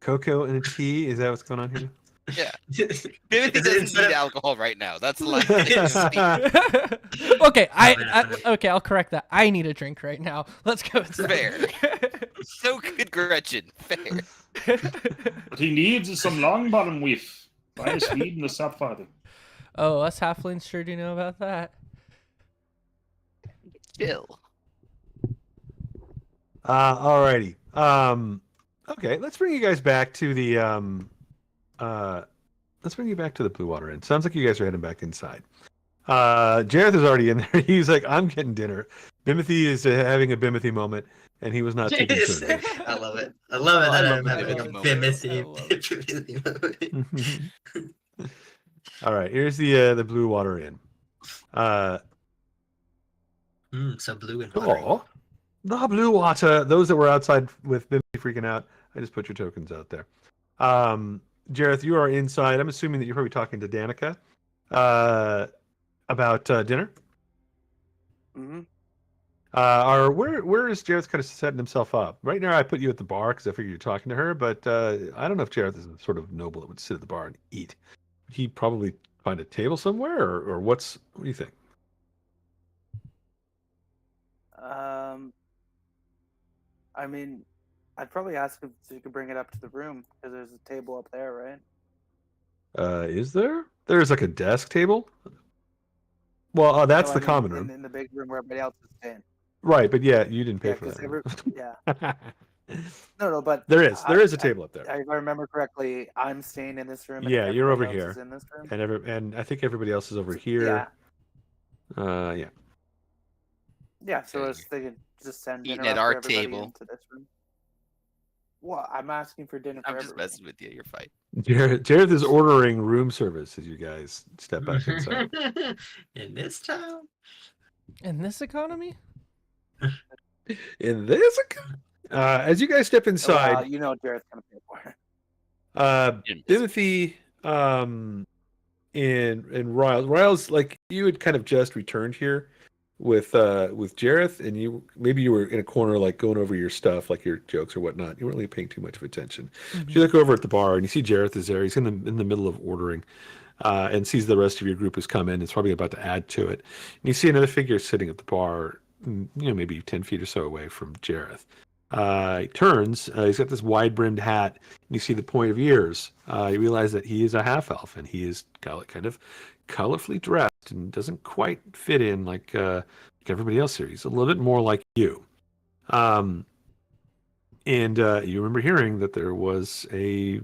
Cocoa and a tea. Is that what's going on here? Yeah. Timothy doesn't Instead need of- alcohol right now. That's like Okay, okay, I'll correct that. I need a drink right now. Let's go. fair. So good, Gretchen. Fair. What he needs is some long bottom with finest mead in the Sapphire. Oh, us halflings sure do know about that. Chill. Alrighty. Okay, let's bring you guys back to the let's bring you back to the Blue Water Inn. Sounds like you guys are heading back inside. Jareth is already in there. He's like, I'm getting dinner. Bimothy is having a Bimothy moment, and he was not taking Jeez. service. I love it. I love it I that love I'm the having a Bimothy Bimothy moment. All right, here's the Blue Water Inn. So blue and watery. Oh, the Blue Water. Those that were outside with Bimothy freaking out, I just put your tokens out there. Jareth, you are inside. I'm assuming that you're probably talking to Danica about dinner. Mm-hmm. Or where is Jareth kind of setting himself up? Right now, I put you at the bar because I figured you're talking to her, but I don't know if Jareth is the sort of noble that would sit at the bar and eat. He'd probably find a table somewhere, or what do you think? I mean, I'd probably ask if you could bring it up to the room because there's a table up there, right? Is there? There's like a desk table? Well, that's No, the I mean, common room. in the big room where everybody else is staying. Right, but yeah, you didn't pay Yeah, for 'cause that. yeah. No, but There is a table up there. If I remember correctly, I'm staying in this room. And Yeah, you're over everybody else here. is in this room. And I think everybody else is over here. Yeah. Yeah, so Okay. I was thinking just send Eating dinner at up for our everybody table. into this room. Well, I'm asking for dinner for I'm just everybody. messing with you. You're fine. Jareth is ordering room service as you guys step back inside. In this town? In this economy? In this, as you guys step inside, You know Jared's gonna pay for it. Timothy, and Riles, like you had kind of just returned here with Jareth, and you were in a corner like going over your stuff, like your jokes or whatnot. You weren't really paying too much of attention. Mhm. You look over at the bar and you see Jareth is there. He's in the middle of ordering, and sees the rest of your group has come in. It's probably about to add to it. And you see another figure sitting at the bar, maybe 10 feet or so away from Jareth. He turns. He's got this wide-brimmed hat, and you see the point of ears. You realize that he is a half-elf, and he is kind of colorfully dressed and doesn't quite fit in like everybody else here. He's a little bit more like you. And you remember hearing that there was a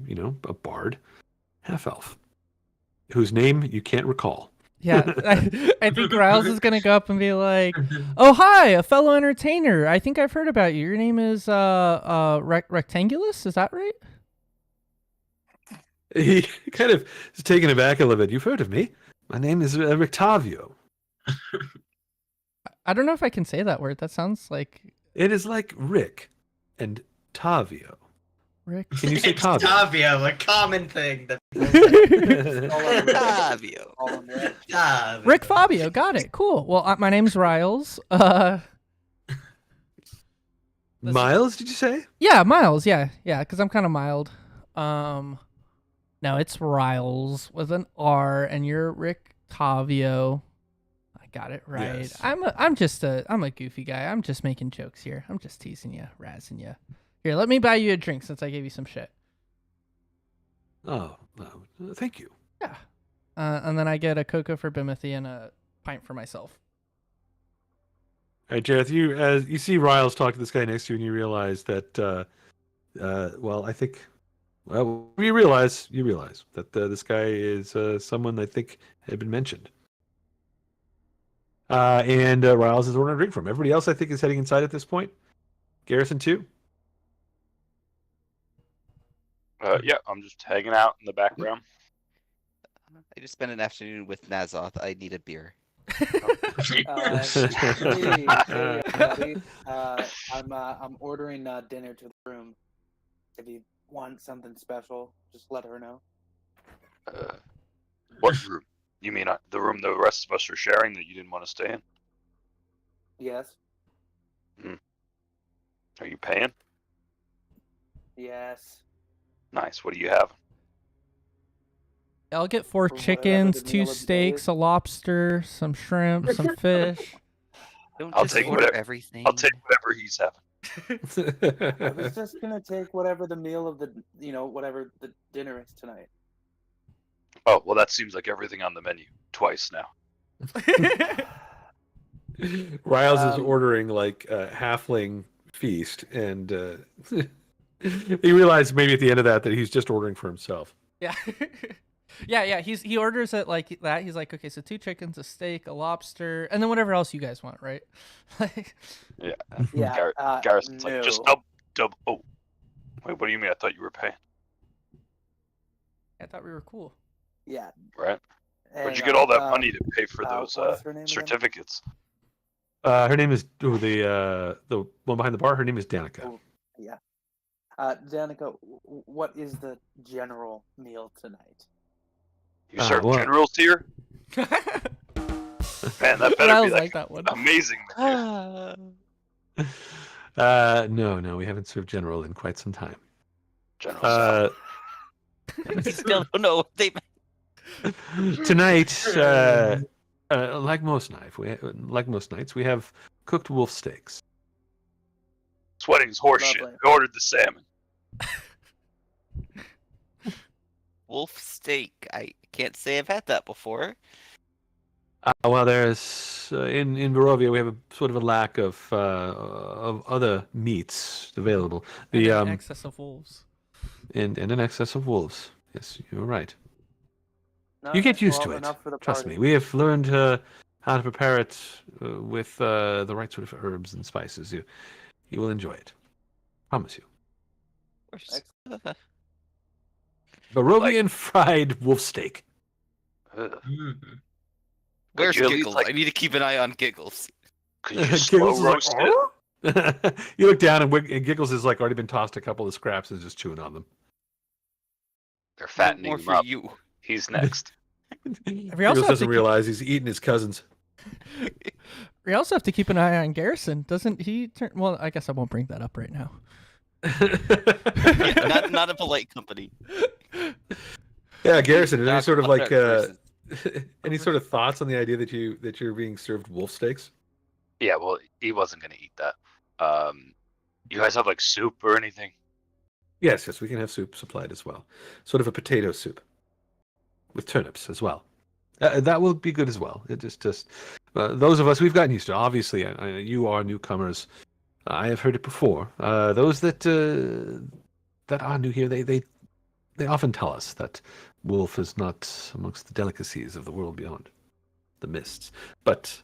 bard half-elf whose name you can't recall. Yeah, I think Riles is gonna go up and be like, "Oh, hi, a fellow entertainer. I think I've heard about you. Your name is Rectangulus. Is that right?" He kind of is taken aback a little bit. You've heard of me. My name is Rictavio. I don't know if I can say that word. That sounds like It is like Rick and Tavio. Rick. Can you say It's Tavio? Tavio, a common thing. That Fabio. All in there. Tavio. Rick Fabio. Got it. Cool. Well, my name's Riles. Miles, did you say? Yeah, Miles. Yeah, because I'm kind of mild. No, it's Riles with an R, and you're Rick Tavio. I got it right. Yes. I'm a goofy guy. I'm just making jokes here. I'm just teasing you, razzing you. Here, let me buy you a drink since I gave you some shit. Oh, thank you. Yeah. And then I get a cocoa for Bimothy and a pint for myself. All right, Jareth, you see Riles talk to this guy next to you, and you realize that, you realize that this guy is someone I think had been mentioned. And Riles is ordering a drink from him. Everybody else, I think, is heading inside at this point. Garrison, too? Yeah, I'm just hanging out in the background. I just spent an afternoon with Nazoth. I need a beer. I'm ordering dinner to the room. If you want something special, just let her know. What room? You mean the room the rest of us are sharing that you didn't want to stay in? Yes. Are you paying? Yes. Nice. What do you have? I'll get 4 For whatever chickens, the 2 meal of the day steaks, is. a lobster, some shrimp, some fish. Don't I'll just take order whatever- everything. I'll take whatever he's having. I was just gonna take whatever the meal of the whatever the dinner is tonight. Oh, well, that seems like everything on the menu twice now. Riles is ordering like a halfling feast, and he realized maybe at the end of that he's just ordering for himself. Yeah. yeah. He orders it like that. He's like, okay, so 2 chickens, a steak, a lobster, and then whatever else you guys want, right? Like, Yeah. Yeah. Garrison's no. like, just double. Oh, wait, what do you mean? I thought you were paying. I thought we were cool. Yeah. Right? Where'd Hang you get all that on, money to pay for those what is her name again? certificates? Her name is the one behind the bar. Her name is Danica. Oh, yeah. Danica, what is the general meal tonight? You serve well- generals here? Man, that better I be like that one. amazing. No, we haven't served general in quite some time. General Sal. Still don't know what they meant. Tonight, like most nights, we have cooked wolf steaks. Sweating's horseshit. Lovely. I ordered the salmon. Wolf steak. I can't say I've had that before. Well, there's in Barovia we have a sort of a lack of other meats available. And an excess of wolves. And an excess of wolves. Yes, you're right. No, You get that's used to it. enough for the Trust party. me, we have learned how to prepare it with the right sort of herbs and spices. You will enjoy it. Promise you. Barovian fried wolf steak. Ugh. Where's you at least, Giggles? like- I need to keep an eye on Giggles. Could you slow Giggles is roast it? You look down and Giggles has like already been tossed a couple of scraps and is just chewing on them. They're fattening More him for up. you. He's next. We also Giggles have doesn't to realize he's eating his cousins. We also have to keep an eye on Garrison. Doesn't he turn? Well, I guess I won't bring that up right now. Yeah, not a polite company. Yeah, Garrison, is there any Not sort of about like that person. any sort of thoughts on the idea that you're being served wolf steaks? Yeah, well, he wasn't gonna eat that. You guys have like soup or anything? Yes, we can have soup supplied as well. Sort of a potato soup with turnips as well. That will be good as well. It just those of us we've gotten used to. Obviously, you are newcomers. I have heard it before. Those that are new here, they often tell us that wolf is not amongst the delicacies of the world beyond the mists, but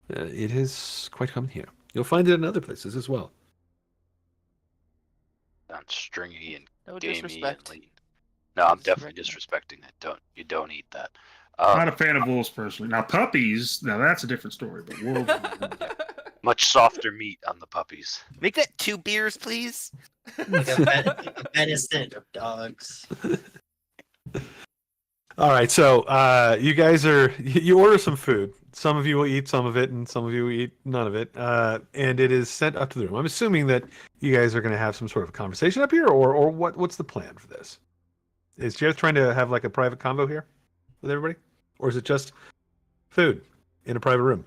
it is quite common here. You'll find it in other places as well. Sounds stringy and No gamey disrespect. and lean. No, I'm definitely disrespecting it. You don't eat that. Not a fan of wolves personally. Now puppies, now that's a different story. But wolves, Much softer meat on the puppies. Make that 2 beers, please. Venison of dogs. All right, so you guys you order some food. some of you will eat some of it, and some of you will eat none of it. And it is sent up to the room. I'm assuming that you guys are going to have some sort of conversation up here, or what's the plan for this? Is Jareth trying to have like a private convo here with everybody, or is it just food in a private room?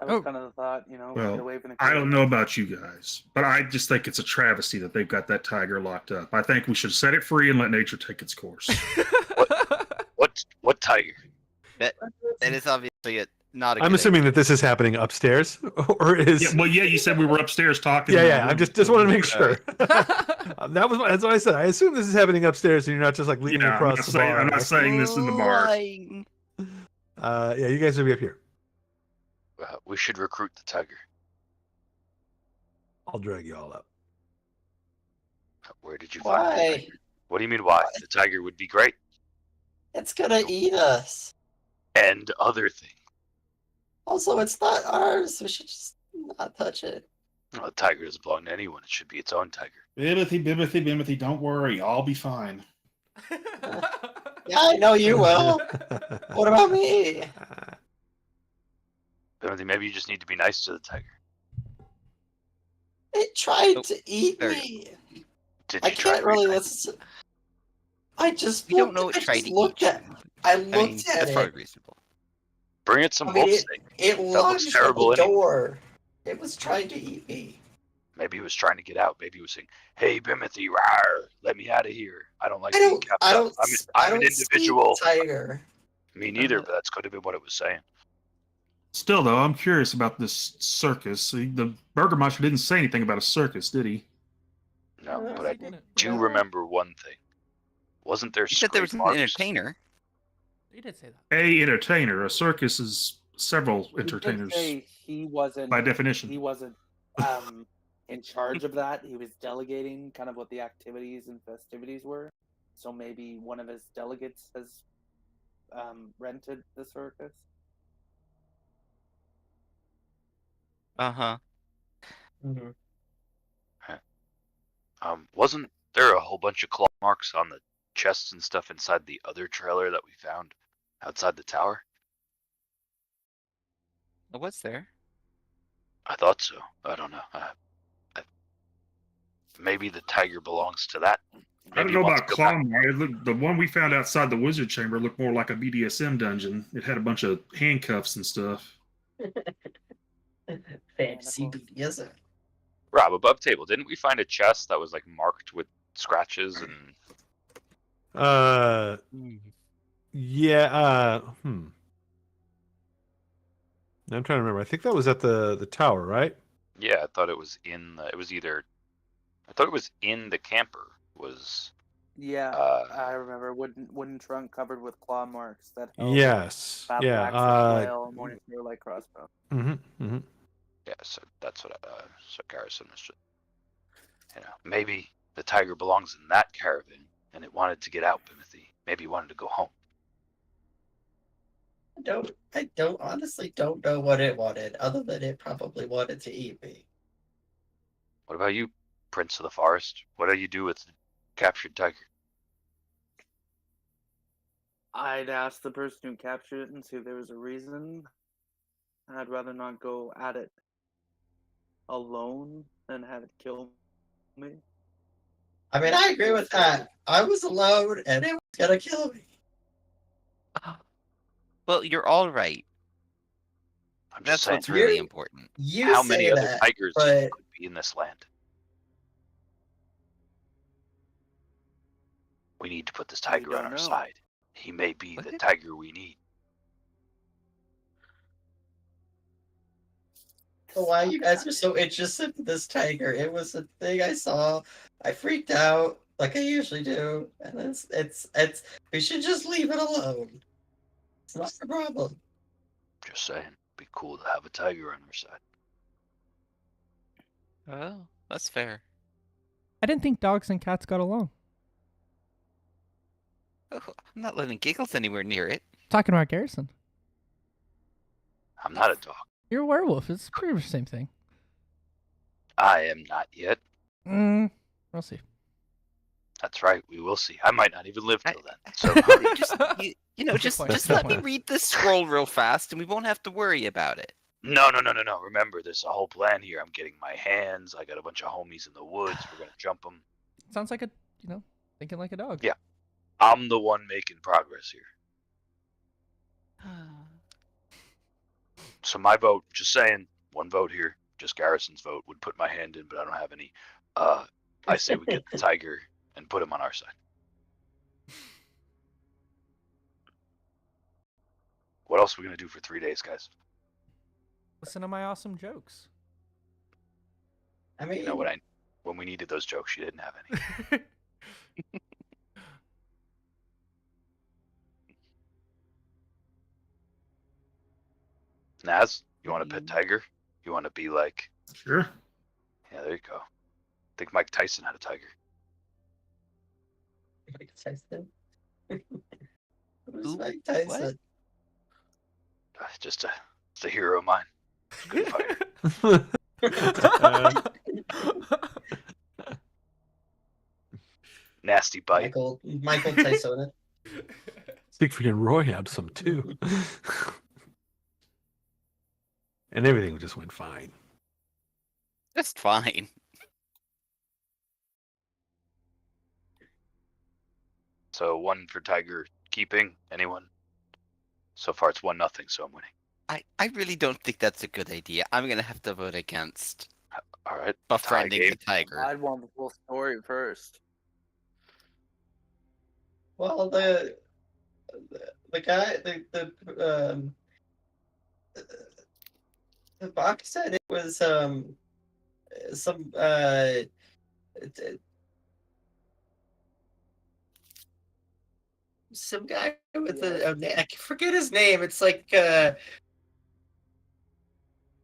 That was Oh. kind of the thought, you know, Well, get away from the I don't kids. know about you guys, but I just think it's a travesty that they've got that tiger locked up. I think we should set it free and let nature take its course. What tiger? That is obviously not a I'm good assuming idea. that this is happening upstairs, or is Yeah, you said we were upstairs talking. yeah. I just wanted to make Alright. sure. That's what I said. I assume this is happening upstairs, and you're not just like leaning Yeah, across the bar. I'm not saying this in the bar. Lying. Yeah, you guys will be up here. We should recruit the tiger. I'll drag you all up. Where did you find the Why? tiger? What do you mean why? The tiger would be great. It's gonna eat us. And other things. Also, it's not ours. We should just not touch it. Well, the tiger doesn't belong to anyone. It should be its own tiger. Bimothy, don't worry. I'll be fine. Yeah, I know you will. What about me? Timothy, maybe you just need to be nice to the tiger. It tried Oh, to eat there me. Did I you try can't to really be nice? listen. I just We don't looked- know it I tried just to eat looked you. at. I I mean, looked at that's it. probably reasonable. Bring it some I mean, wolf steak. It looks lunged at terrible the anyway. door. It was trying to eat me. Maybe he was trying to get out. Maybe he was saying, "Hey, Bimothy, rawr, let me out of here. I don't like I being don't. kept I up. don't. I'm an individual." Speak tiger. Me neither, but that's could have been what it was saying. Still, though, I'm curious about this circus. The Burgermeister didn't say anything about a circus, did he? No, No, but I he didn't. do No. remember one thing. Wasn't there You said there was scrape an marks? entertainer. He did say that. A entertainer. A circus is several He did entertainers say he wasn't. by definition. He wasn't in charge of that. He was delegating kind of what the activities and festivities were. So maybe one of his delegates has rented the circus. Uh-huh. Wasn't there a whole bunch of claw marks on the chests and stuff inside the other trailer that we found outside the tower? What's there? I thought so. I don't know. Maybe the tiger belongs to that. I don't Maybe know he wants about to go back. Clawmar. The one we found outside the wizard chamber looked more like a BDSM dungeon. It had a bunch of handcuffs and stuff. Fantasy BDSM. Rob, above table, didn't we find a chest that was like marked with scratches and Yeah. I'm trying to remember. I think that was at the tower, right? yeah, I thought it was in the, I thought it was in the camper was Yeah, I remember wooden trunk covered with claw marks that held Yes. battle Yeah. axe and flail, morning light crossbow. yeah, so that's what so Garrison was just, maybe the tiger belongs in that caravan and it wanted to get out, Timothy. Maybe it wanted to go home. I honestly don't know what it wanted, other than it probably wanted to eat me. What about you, Prince of the Forest? What do you do with the captured tiger? I'd ask the person who captured it and see if there was a reason. I'd rather not go at it alone than have it kill me. I mean, I agree with that. I was alone, and it was gonna kill me. Well, you're all right. I'm just That's saying, what's really You- important. You how say many other that, tigers but could be in this land? We need to put this tiger on don't our know. side. He may be What? the tiger we need. why you guys are so interested in this tiger? It was a thing I saw. I freaked out, like I usually do, and it's. We should just leave it alone. It's not a problem. Just saying, be cool to have a tiger on our side. Well, that's fair. I didn't think dogs and cats got along. Oh, I'm not letting Giggles anywhere near it. Talking about Garrison. I'm not a dog. You're a werewolf. It's pretty much the same thing. I am not yet. We'll see. That's right. We will see. I might not even live till then. So Just, You know, Good just point, just good let me point. read this scroll real fast, and we won't have to worry about it. No. Remember, there's a whole plan here. I'm getting my hands. I got a bunch of homies in the woods. We're gonna jump them. Sounds like thinking like a dog. Yeah. I'm the one making progress here. So my vote, just saying, one vote here. Just Garrison's vote would put my hand in, but I don't have any. I say we get the tiger and put him on our side. What else are we gonna do for 3 days, guys? Listen to my awesome jokes. I mean, You know what when we needed those jokes, you didn't have any. Naz, you want to pet tiger? You want to be like? Sure. Yeah, there you go. I think Mike Tyson had a tiger. Mike Tyson. Who's Who? Mike Tyson? Just a hero of mine. Good fighter. Nasty bite. Michael Tyson. Siegfried and Roy had some too. And everything just went fine. Just fine. So 1 for tiger keeping. Anyone? So far it's 1-0, so I'm winning. I really don't think that's a good idea. I'm gonna have to vote against All right. befriending the tiger. I'd want the full story first. Well, the guy, the box said it was some some guy with I forget his name. It's like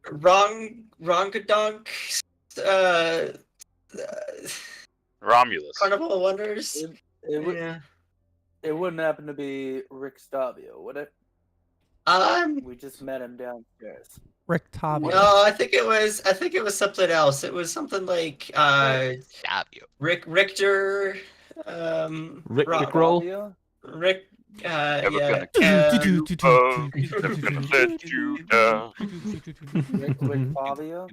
Rongadonk Romulus. Carnival of Wonders. It wouldn't happen to be Rick Stavio, would it? We just met him downstairs. Rick Tavio. No, I think it was something else. It was something like Stavio. Richter, Rickroll? Rick, Never yeah, gonna kill you, never gonna let you down. Rick Fabio?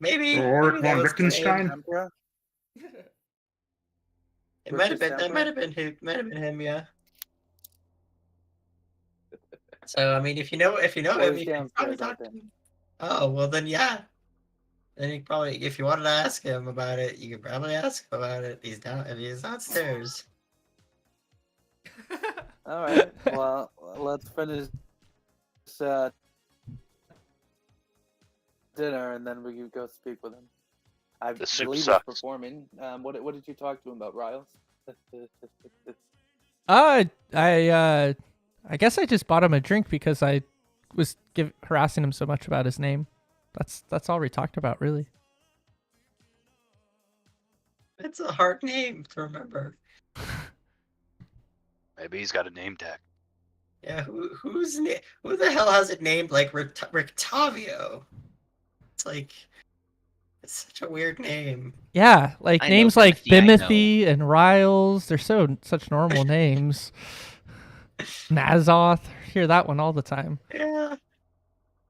maybe. Or maybe that von was the name. Wittgenstein? Emperor? It might have been. Richard That might have been him. Might have been him. Yeah. So I mean, if you know Well, him, he's you can probably downstairs, I talk to think. him. Oh well, then yeah. Then you probably, if you wanted to ask him about it, you could probably ask him about it. He's downstairs. All right. Well, let's finish dinner, and then we can go speak with him. I The soup believe he's sucks. performing. What did you talk to him about, Riles? I guess I just bought him a drink because I was harassing him so much about his name. That's all we talked about, really. It's a hard name to remember. Maybe he's got a name tag. Yeah, who the hell has it named like Rictavio? It's like, it's such a weird name. Yeah, like I know names like Bimothy, Bimothy and Riles, they're such normal names. Nazoth, hear that one all the time. Yeah.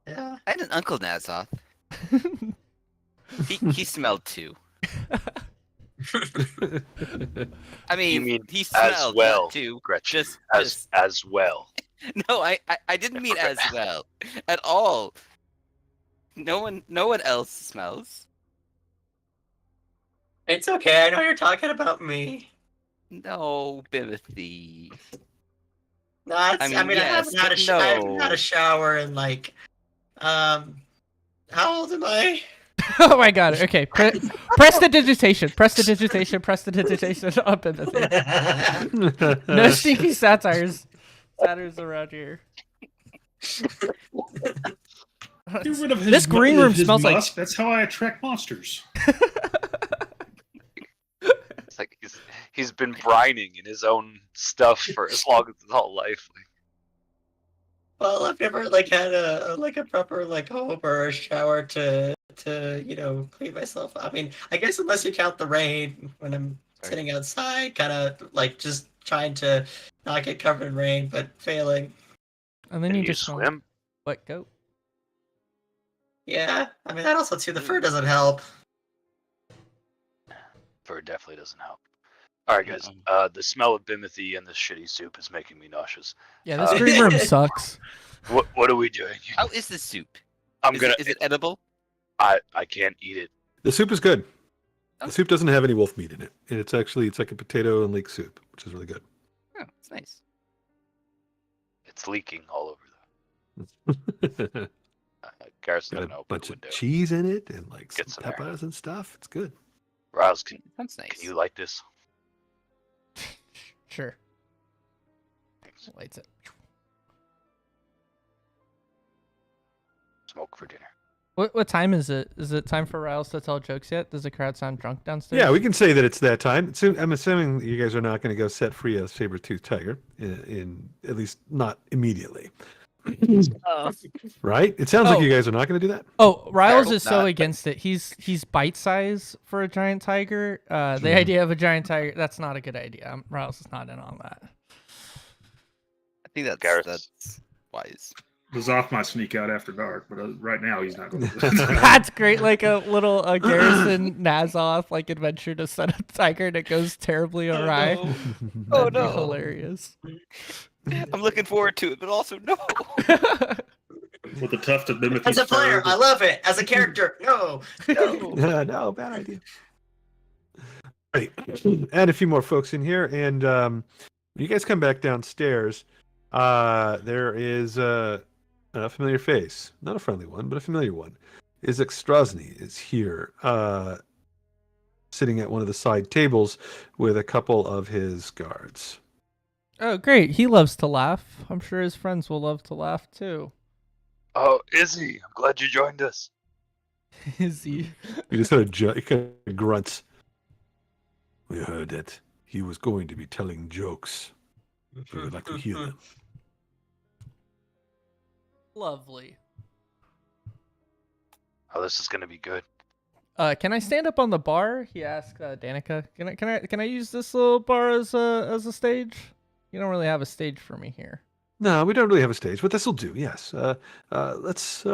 I had an uncle Nazoth. He smelled too. I mean, You mean he as smelled well, not too. Gretchen. Just As well. no, I didn't mean as well at all. No one else smells. It's okay. I know you're talking about me. No, Bimothy. No, I I mean, mean, yes, I but haven't had no. a shower in like, how old am I? Oh my god, okay. Press the digitation. Press the digitation. Press the digitation up in the thing. No stinky satires around here. Get rid of his, This green room his smells like- musk. That's how I attract monsters. It's like he's been brining in his own stuff for as long as his whole life. Well, I've never like had a proper like home or a shower to clean myself up. I mean, I guess unless you count the rain when I'm sitting outside, kind of like just trying to not get covered in rain, but failing. And then Can you you just smell swim? what goat. Yeah, I mean that also too. The fur doesn't help. Fur definitely doesn't help. All right, guys. The smell of Bimothy and this shitty soup is making me nauseous. Yeah, this green room sucks. What are we doing? How is the soup? I'm Is gonna. Is it edible? I can't eat it. The soup is good. Oh. The soup doesn't have any wolf meat in it, and it's like a potato and leek soup, which is really good. Oh, it's nice. It's leaking all over the. Gareth's Got gonna a open bunch the of window. cheese in it and like some Get some air. peppers and stuff. It's good. Riles, can Sounds nice. you light this? Sure. Thanks. Lights it. Smoke for dinner. What time is it? Is it time for Riles to tell jokes yet? Does the crowd sound drunk downstairs? Yeah, we can say that it's that time. I'm assuming you guys are not going to go set free a saber-toothed tiger, in at least not immediately. Right? It sounds like Oh. you guys are not going to do that. Oh, Riles hope is so not, but- against it. He's bite size for a giant tiger. The Mhm. idea of a giant tiger, that's not a good idea. Riles is not in on that. I think Gareth. that's wise. The Zoth might sneak out after dark, but right now he's not going to. That's great, like a little Garrison Nazoth like adventure to set a tiger and it goes terribly awry. Oh, That'd be no. hilarious. I'm looking forward to it, but also no. With the tufted Bimothy As a player, fur. I love it. As a character, no. No, bad idea. Right. Add a few more folks in here, and when you guys come back downstairs, there is a familiar face. Not a friendly one, but a familiar one. Izek Strozny is here, sitting at one of the side tables with a couple of his guards. Oh, great. He loves to laugh. I'm sure his friends will love to laugh too. Oh, Izzy, I'm glad you joined us. Is he? He just he kind of grunts. We heard that he was going to be telling jokes. We would like to hear them. Lovely. Oh, this is gonna be good. Can I stand up on the bar? He asked Danica. Can I use this little bar as a stage? You don't really have a stage for me here. No, we don't really have a stage, but this will do. Yes. Let's.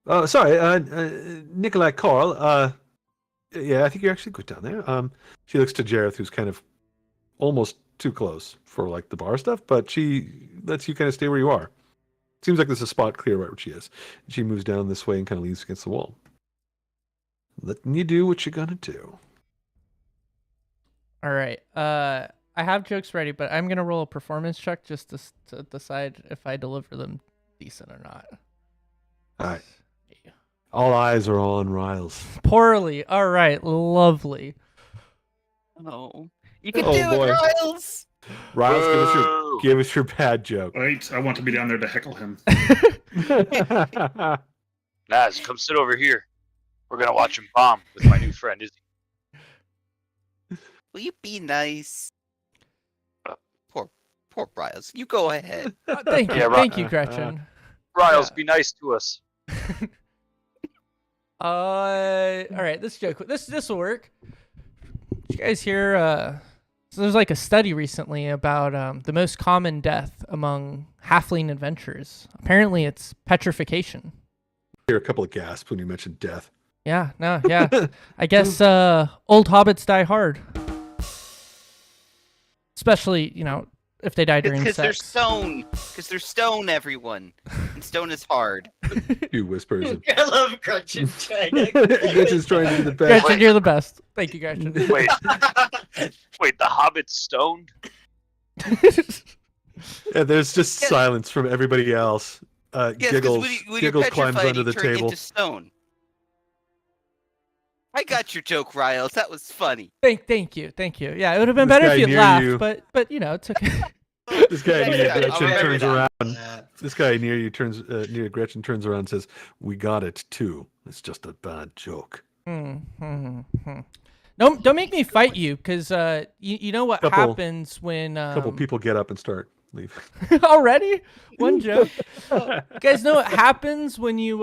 Nikolai Carl. Yeah, I think you're actually good down there. She looks to Jareth, who's kind of almost too close for like the bar stuff, but she lets you kind of stay where you are. Seems like there's a spot clear right where she is. She moves down this way and kind of leans against the wall. Letting you do what you're gonna do. All right. I have jokes ready, but I'm gonna roll a performance check just to decide if I deliver them decent or not. All right. All eyes are on Riles. Poorly. All right. Lovely. Oh, you can Oh, do boy. it, Riles. Riles, Boo! give us your bad joke. Wait, I want to be down there to heckle him. Naz, come sit over here. We're gonna watch him bomb with my new friend Izzy. Will you be nice? Poor Riles. You go ahead. Thank you. Yeah, Thank you, Gretchen. Riles, Yeah. be nice to us. All right. This joke. This will work. Did you guys hear? So there's like a study recently about the most common death among halfling adventurers. Apparently, it's petrification. Hear a couple of gasps when you mentioned death. Yeah. No. Yeah. I guess old hobbits die hard. Especially, if they die during Because they're sex. stone. Because they're stone, everyone. And stone is hard. Few whispers. And... I love Gretchen. Gretchen's trying to do the best. Gretchen, you're the best. Thank you, Gretchen. Wait, wait, the Hobbit's stoned? Yeah, there's just Yeah. silence from everybody else. Yes, because Giggles, when you're Giggles climbs petrified, under you the turn table. into stone. I got your joke, Riles. That was funny. Thank you. Yeah, it would have been This better guy if you near laughed, you- but it's okay. This guy near Yeah, Gretchen I'll remember turns that. around. This guy near you near Gretchen turns around and says, "We got it too. It's just a bad joke." Don't make me fight you, because you know what Couple- happens when A couple people get up and start leaving. already one joke. You guys know what happens when you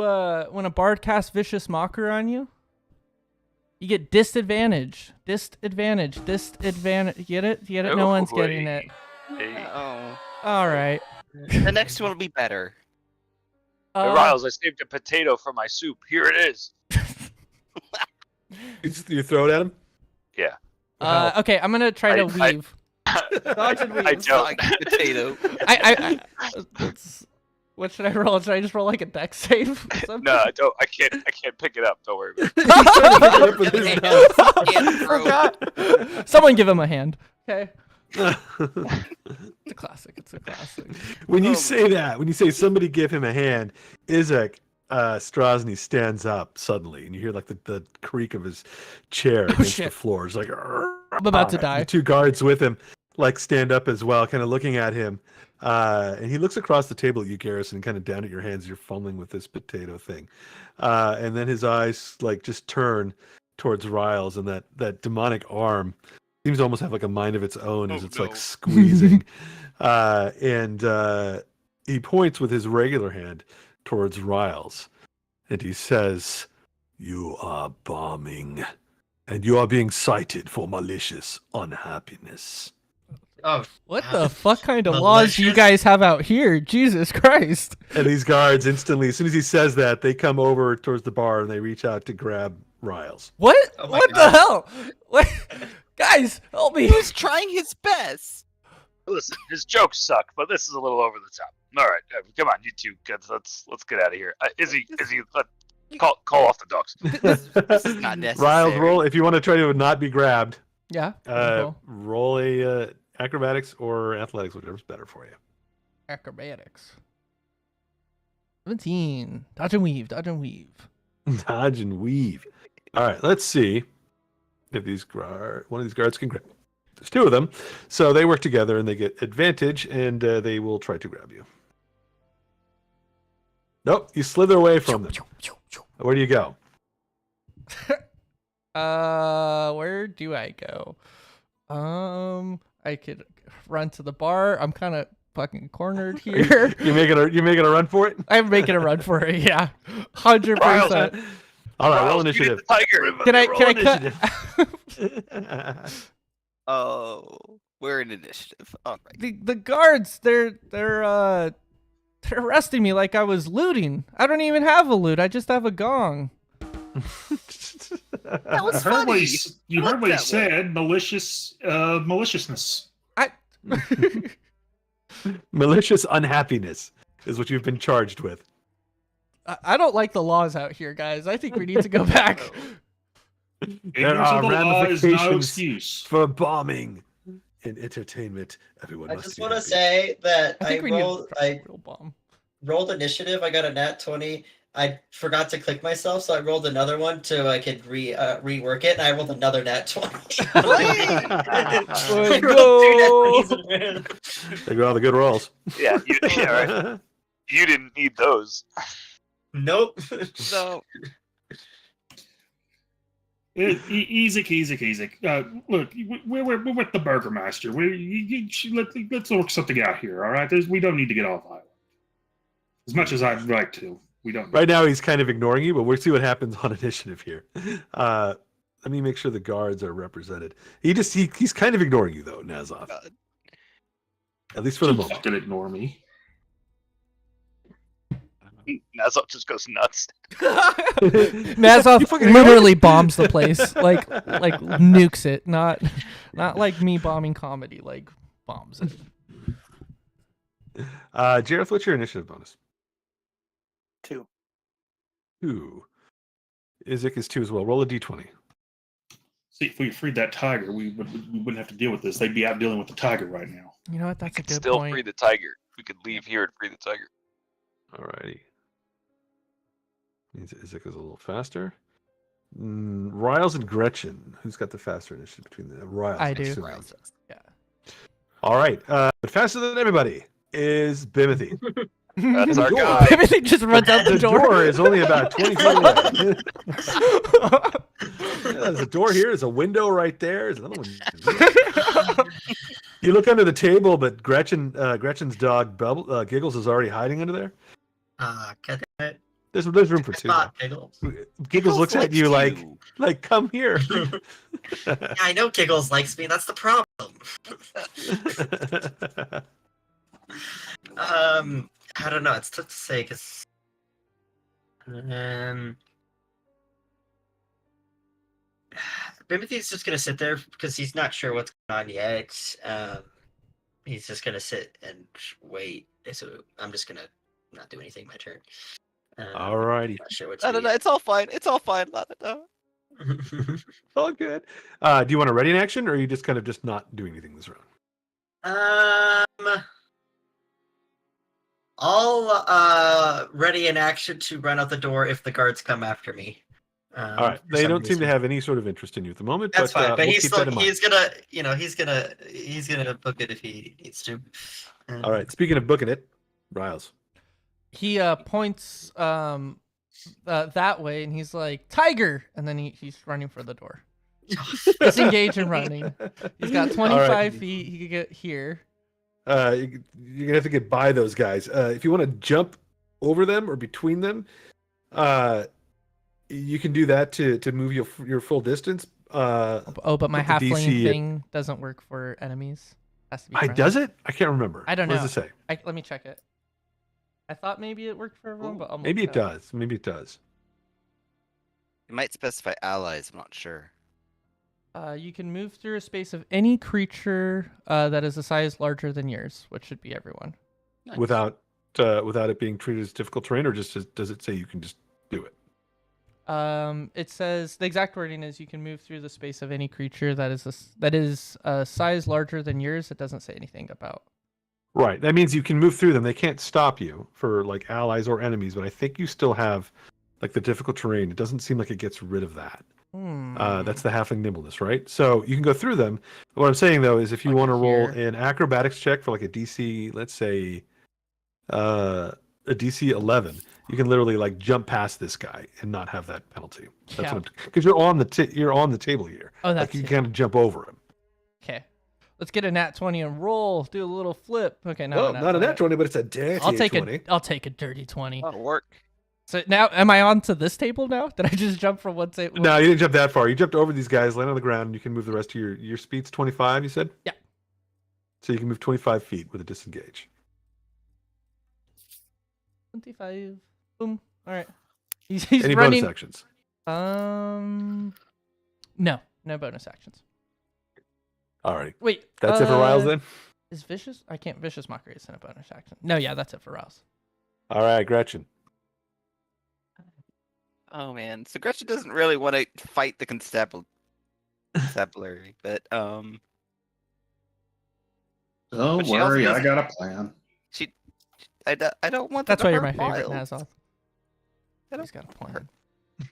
when a bard casts vicious mocker on you? You get disadvantage. Disadvantage. Disadvantage. Get it? Get it? No one's getting it. Hey. Oh, All right. the next one will be better. Hey, Riles, I saved a potato for my soup. Here it is. You throw it at him? Yeah. Okay, I'm gonna try to weave. Dodge and weave. I don't. Potato. What should I roll? Should I just roll like a dex save? Or something? No, I don't. I can't pick it up. Don't worry about it. Oh, God. Someone give him a hand. Okay. It's a classic. It's a classic. When you say that, when you say somebody give him a hand, Izek Strozny stands up suddenly, and you hear like the creak of his chair against the floor. It's like, I'm about to die. The two guards with him like stand up as well, kind of looking at him. And he looks across the table at you, Garrison, kind of down at your hands. You're fumbling with this potato thing. And then his eyes like just turn towards Riles, and that demonic arm seems to almost have like a mind of its own as it's like squeezing. And he points with his regular hand towards Riles, and he says, "You are bombing, and you are being cited for malicious unhappiness." Oh, What the fuck kind of laws do you guys have out here? Jesus Christ. And these guards instantly, as soon as he says that, they come over towards the bar and they reach out to grab Riles. What? Oh my What the God. hell? What? Guys, help me. He was trying his best. Listen, his jokes suck, but this is a little over the top. All right, come on, you two, let's get out of here. Izzy, call off the dogs. This is not necessary. Riles, roll if you want to try to not be grabbed. Yeah. Cool. Roll a acrobatics or athletics, whichever's better for you. Acrobatics. 17. Dodge and weave. Dodge and weave. Dodge and weave. All right, let's see if one of these guards can grab. There's two of them, so they work together and they get advantage, and they will try to grab you. Nope, you slither away from them. Where do you go? Where do I go? I could run to the bar. I'm kind of fucking cornered here. You making a run for it? I'm making a run for it. Yeah, 100%. All right, roll Riles, initiative. Tiger. Can I Roll cut? Oh, we're in initiative. All right. The guards, they're arresting me like I was looting. I don't even have a loot. I just have a gong. That was You heard what funny. you Look heard what he that way. said. Maliciousness. Malicious unhappiness is what you've been charged with. I don't like the laws out here, guys. I think we need to go back. Ignorance are of the law is no ramifications excuse. For bombing in entertainment. Everyone I must just be want to happy. say that I I think we need rolled, a I real bomb. rolled initiative. I got a nat 20. I forgot to click myself, so I rolled another one so I could rework it, and I rolled another nat 20. I rolled 2 nat 20s in a row. They got all the good rolls. Yeah, right. You didn't need those. Nope. So Easy. Look, we're with the Burgermaster. Let's work something out here, all right? We don't need to get all violent. As much as I'd like to, we don't. Right now, he's kind of ignoring you, but we'll see what happens on initiative here. Let me make sure the guards are represented. He's kind of ignoring you, though, Nazov. At least for the moment. Fucking ignore me. Nazop just goes nuts. Nazov literally bombs the place, like nukes it. Not like me bombing comedy, like bombs it. Jareth, what's your initiative bonus? 2. 2. Izek is 2 as well. Roll a d20. See, if we freed that tiger, we wouldn't have to deal with this. They'd be out dealing with the tiger right now. You know what? That's a We could good still point. free the tiger. We could leave here and free the tiger. Alrighty. Means Izek is a little faster. Riles and Gretchen. Who's got the faster initiative between the Riles? I I'm do. assuming. Yeah. All right. But faster than everybody is Bimothy. That's our Door. guy. Everything just runs out the door. is only about 20 feet away. There's a door here. There's a window right there. There's another one. You look under the table, but Gretchen's dog Giggles is already hiding under there. God damn it. There's room for two. Not Though. Giggles. Giggles looks at you likes like come here. Yeah, I know Giggles likes me. That's the problem. I don't know. It's tough to say because Timothy's just gonna sit there because he's not sure what's going on yet. He's just gonna sit and wait. So I'm just gonna not do anything. My turn. Alrighty. Not sure what to No, do. it's all fine. It's all fine. No. All good. Do you want to ready in action, or are you just kind of just not doing anything this round? I'll ready in action to run out the door if the guards come after me. All right. For They some don't seem to reason. have any sort of interest in you at the moment. That's fine, but we'll he's keep still that in mind. he's gonna book it if he needs to. All right. Speaking of booking it, Riles. He points that way, and he's like, "Tiger!" And then he's running for the door. Disengage and running. He's got 25 feet. He could get here. You're gonna have to get by those guys. If you want to jump over them or between them, you can do that to move your full distance. Oh, but my Put the halfling DC thing doesn't work for enemies. Has to be friendly. does it? I can't remember. I don't know. What does it say? Let me check it. I thought maybe it worked for everyone, but I'll Maybe look it up. does. Maybe it does. It might specify allies. I'm not sure. You can move through a space of any creature that is a size larger than yours, which should be everyone. Nice. Without it being treated as difficult terrain, or does it say you can just do it? It says the exact wording is you can move through the space of any creature that is a size larger than yours. It doesn't say anything about. Right. That means you can move through them. They can't stop you for like allies or enemies, but I think you still have like the difficult terrain. It doesn't seem like it gets rid of that. That's the halfling nimbleness, right? So you can go through them. What I'm saying though is if you Like want to roll here. an acrobatics check for like a DC, let's say a DC 11, you can literally like jump past this guy and not have that penalty. That's Yeah. because you're on the table here. Oh, Like that's you it. can kind of jump over him. Okay. Let's get a nat 20 and roll. Do a little flip. Okay, no, Well, not a nat 20, but it's a dirty I'll take 20. I'll take a dirty 20. That'll work. So now, am I on to this table now? Did I just jump from one table? No, you didn't jump that far. You jumped over these guys, land on the ground, and you can move the rest of your speed's 25, you said? Yeah. So you can move 25 feet with a disengage. 25. Boom. All right. He's Any running. bonus actions? No bonus actions. All right. Wait. That's it for Riles then? Is vicious? I can't. Vicious mockery isn't a bonus action. No, yeah, that's it for Riles. All right, Gretchen. Oh man, so Gretchen doesn't really want to fight the constabulary, but Don't But she also worry, I doesn't- got a plan. I don't want. That's them why to you're my hurt favorite, Miles. Nazal. I don't He's got a hurt.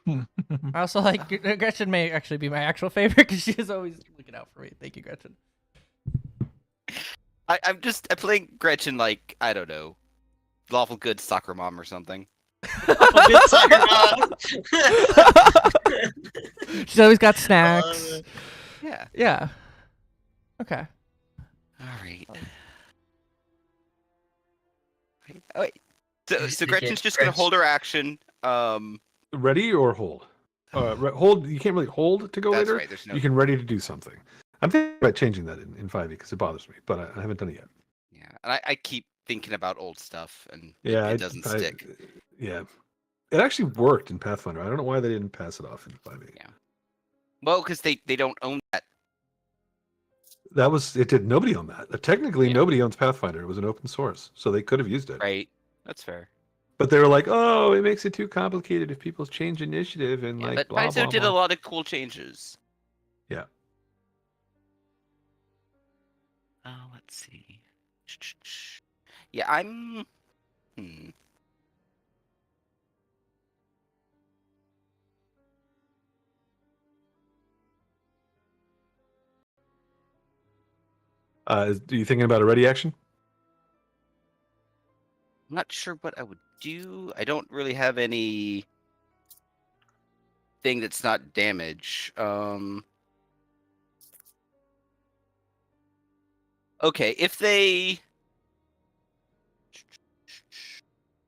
plan. I also like Gretchen. May actually be my actual favorite because she is always looking out for me. Thank you, Gretchen. I'm playing Gretchen like I don't know, lawful good soccer mom or something. Good soccer mom. She's always got snacks. Yeah. Yeah. Okay. All right. Oh, wait. So You Gretchen's get just gonna Gretch. hold her action. Ready or hold? Hold. You can't really hold to go That's later. right. There's no. You can ready to do something. I'm thinking about changing that in 5e because it bothers me, but I haven't done it yet. Yeah, and I keep thinking about old stuff, and Yeah, it doesn't stick. Yeah, it actually worked in Pathfinder. I don't know why they didn't pass it off in 5e. Yeah. Well, because they don't own that. That was it. Did nobody own that? Technically, Yeah. nobody owns Pathfinder. It was an open source, so they could have used it. Right. That's fair. But they were like, "Oh, it makes it too complicated if people change initiative and Yeah, like but blah Paizo blah did blah." a lot of cool changes. Yeah. Let's see. Yeah, I'm. Are you thinking about a ready action? I'm not sure what I would do. I don't really have any thing that's not damage. Okay, if they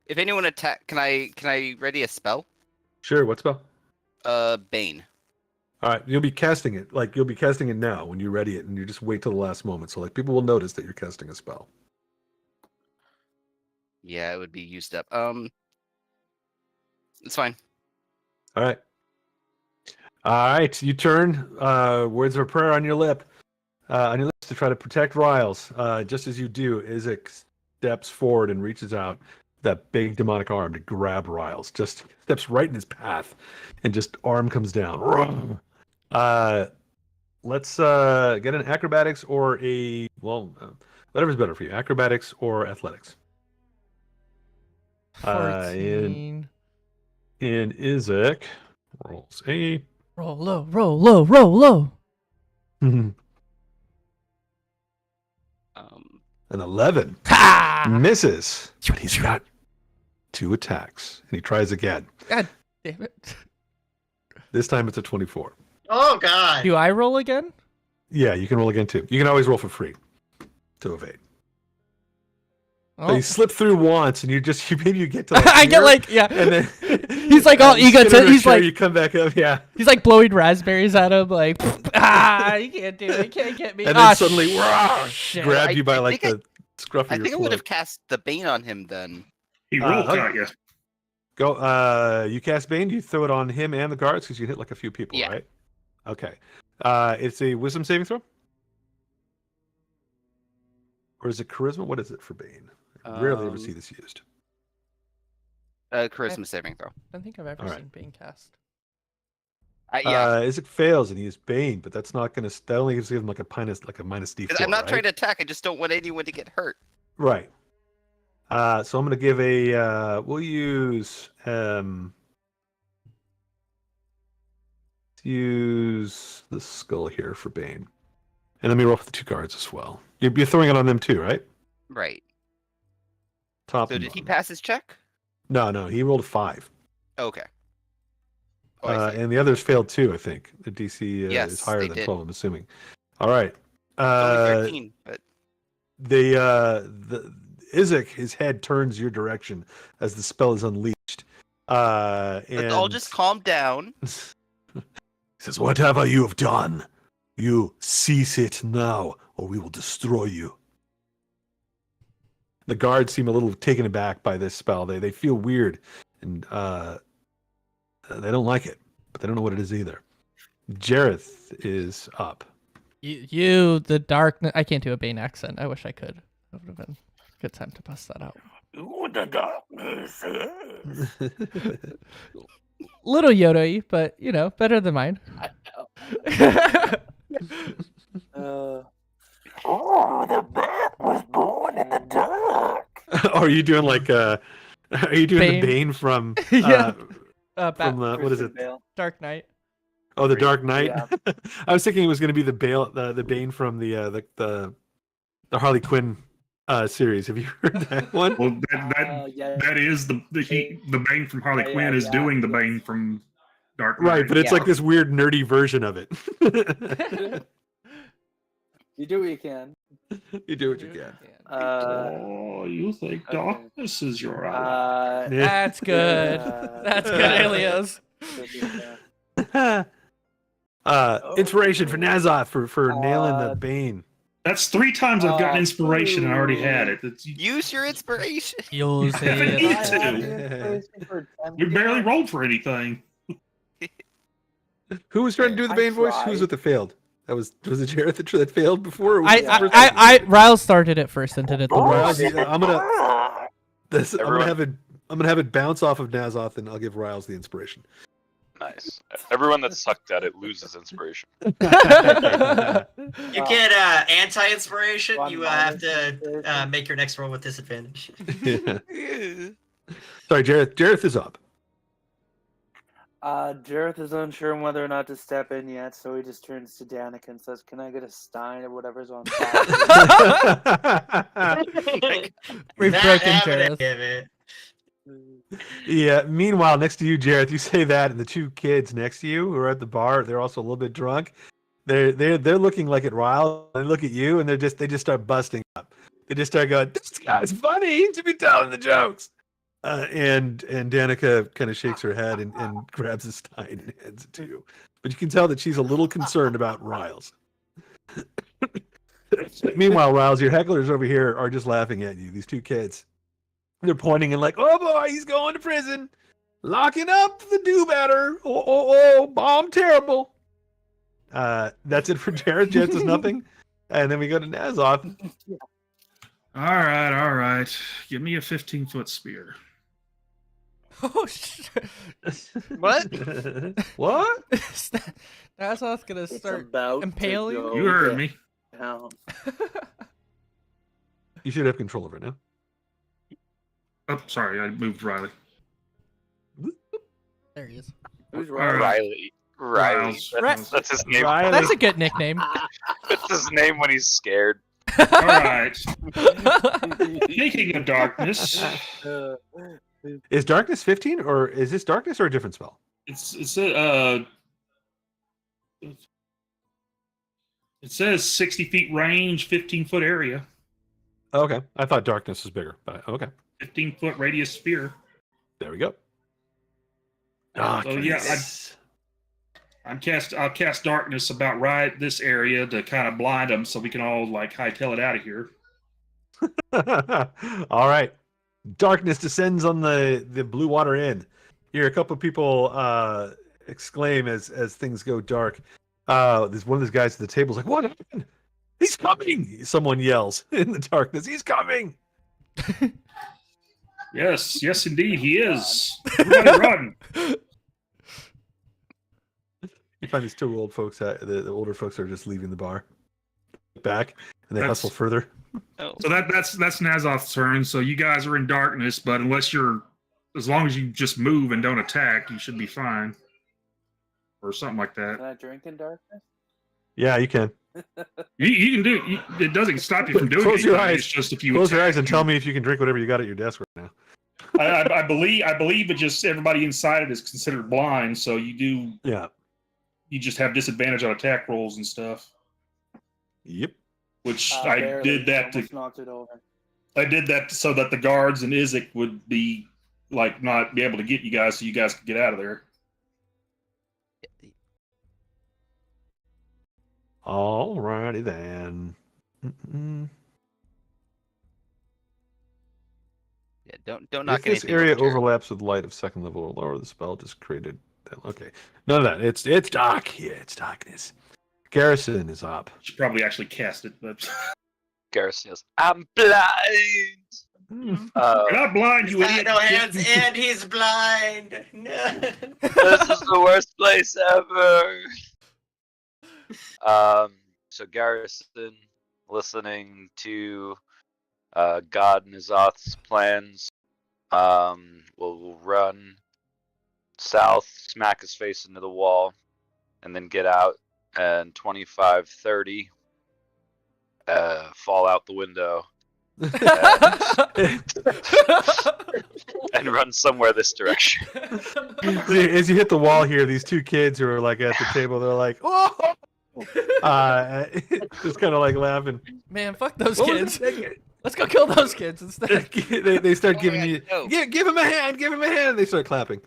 If anyone attack, can I ready a spell? Sure. What spell? Bane. All right, you'll be casting it. Like you'll be casting it now when you ready it, and you just wait till the last moment. So like people will notice that you're casting a spell. Yeah, it would be used up. It's fine. All right. All right. You turn. Words of a prayer on your lips to try to protect Riles. Just as you do, Isaac steps forward and reaches out that big demonic arm to grab Riles. Just steps right in his path, and just arm comes down. Let's get an acrobatics or a whatever's better for you. Acrobatics or athletics. 14. And Isaac rolls a Roll low, roll low, roll low. an 11. Ha! Misses, but he's got 2 attacks, and he tries again. God damn it. This time it's a 24. Oh God. Do I roll again? Yeah, you can roll again too. You can always roll for free to evade. Oh. So you slip through once, and maybe you get to like I get here, like, yeah. and then He's like all you sit egotistic. under a He's chair, like, you come back up, yeah, he's like blowing raspberries at him, like, you can't do it, you can't get me. and then suddenly shit. grab I- you by I like think the scruff of I your think I would have cloak. cast the Bane on him then. He rolled okay. at you. Go. You cast Bane. You throw it on him and the guards because you hit like a few people, Yeah. right? Okay. It's a Wisdom saving throw, or is it Charisma? What is it for Bane? I rarely ever see this used. Charisma saving throw. I don't think I've ever All right. seen Bane cast. Yeah. Isaac fails and he is Bane, but that's not gonna. That only gives him like a minus D4. I'm not right? trying to attack. I just don't want anyone to get hurt. Right. So I'm gonna give a. We'll use. Use the skull here for Bane, and let me roll for the 2 cards as well. You're throwing it on them too, right? Right. Top. So and did he bottom. pass his check? No, he rolled a 5. Okay. Oh, I see. And the others failed too, I think. The DC Yes, is higher they than did. 12, I'm assuming. All right. It's only 13, but The Isaac, his head turns your direction as the spell is unleashed. And let's all just calm down. he says, "Whatever you have done, you cease it now, or we will destroy you." The guards seem a little taken aback by this spell. They feel weird, and they don't like it, but they don't know what it is either. Jareth is up. You, the darkness. I can't do a Bane accent. I wish I could. That would have been a good time to bust that out. The darkness is. Little Yoda-y, but better than mine. I know. The man was born in the dark. Are you doing like are you doing Bane. the Bane from Yeah. from what is it? Bale. Dark Knight. Oh, the Dark Knight. Yeah. I was thinking it was going to be the Bane from the Harley Quinn series. Have you heard that one? Well, Yeah. that is the Bane from Harley Yeah, Quinn yeah, is yeah, doing the yes. Bane from Dark Knight. Right, but it's Yeah. like this weird nerdy version of it. You do what you can. You do what you can. Oh, you think okay. darkness is your ally? That's good. That's good, Alias. Inspiration for Nazoth for nailing the Bane. That's 3 times I've gotten inspiration and I already had it. Use your inspiration. Use Haven't it. need to. We barely rolled for anything. Who was trying to do the I Bane voice? Who was tried. it that failed? Was it Jareth that failed before? Or was I, it the I, first I, person? I, Riles started it first and did it the Riles, worst. I'm gonna Everyone- I'm gonna have it bounce off of Nazoth, and I'll give Riles the inspiration. Nice. Everyone that sucked at it loses inspiration. You get anti-inspiration. One You have minus to make your next roll with disadvantage. Yeah. Sorry, Jareth is up. Jareth is unsure on whether or not to step in yet, so he just turns to Danica and says, "Can I get a stein or whatever's on top?" We've Not broken having Jareth. any of it. Yeah. Meanwhile, next to you, Jareth, you say that, and the 2 kids next to you who are at the bar, they're also a little bit drunk. They're looking like at Ryle. They look at you, and they just start busting up. They just start going, "This guy's funny to be telling the jokes." And Danica kind of shakes her head and grabs the stein and hands it to you. But you can tell that she's a little concerned about Riles. Meanwhile, Riles, your hecklers over here are just laughing at you. These two kids. They're pointing and like, oh boy, he's going to prison. Locking up the do-better. Oh, bomb terrible. That's it for Jared. Jared does nothing. And then we go to Nazoth. All right. Give me a 15-foot spear. Oh shit! What? What? That's how it's gonna It's start about to impaling. go You heard me. down. You should have control of it now. Oh, sorry, I moved Riley. There he is. Who's All right? right. Riley. Riles. That's his name. Riley. That's a good nickname. That's his name when he's scared. All right. Speaking of darkness, Is darkness 15 or is this darkness or a different spell? it says 60 feet range, 15-foot area, Okay. I thought darkness was bigger, but okay. 15-foot radius spear. There we go. So yeah, I'll cast darkness about right this area to kind of blind them, so we can all like hightail it out of here. All right. Darkness descends on the Blue Water Inn. You hear a couple of people exclaim as things go dark. There's one of those guys at the table is like, "What happened? He's coming!" Someone yells in the darkness, "He's coming!" Yes, indeed, he is. Everybody run! You find these two old folks. The older folks are just leaving the bar, back, and they That's- hustle further. Oh. So that's Nazoth's turn. So you guys are in darkness, but as long as you just move and don't attack, you should be fine, or something like Can that. I drink in darkness? Yeah, you can. You can do. It doesn't stop you from doing Close it. your eyes. It's just if you Close your attack, eyes and tell me if you can drink whatever you got at your desk right now. I believe it just everybody inside it is considered blind, so you Yeah. just have disadvantage on attack rolls and stuff. Yep. Which Barely, I did that to almost knocked it over. I did that so that the guards and Izek would be like not be able to get you guys, so you guys could get out of there. Alrighty then. Mm-mm. Yeah, don't knock If this anything area over, Jared. overlaps with light of second level or lower, the spell just created. Okay, none of that. It's dark. Yeah, it's darkness. Garrison is up. Should probably actually cast it, but Garrison yells, "I'm blind!" Hmm. you're not blind, you He's got idiot. no hands and he's blind. No. This is the worst place ever. So Garrison, listening to God Nazoth's plans, will run south, smack his face into the wall, and then get out and 25, 30, fall out the window and run somewhere this direction. As you hit the wall here, these two kids who are like at the table, they're like, "Oh!" Just kind of like laughing. Man, fuck those What was kids. it? Let's go kill those kids instead. They start giving yeah, you, no. give him a hand, give him a hand. They start clapping.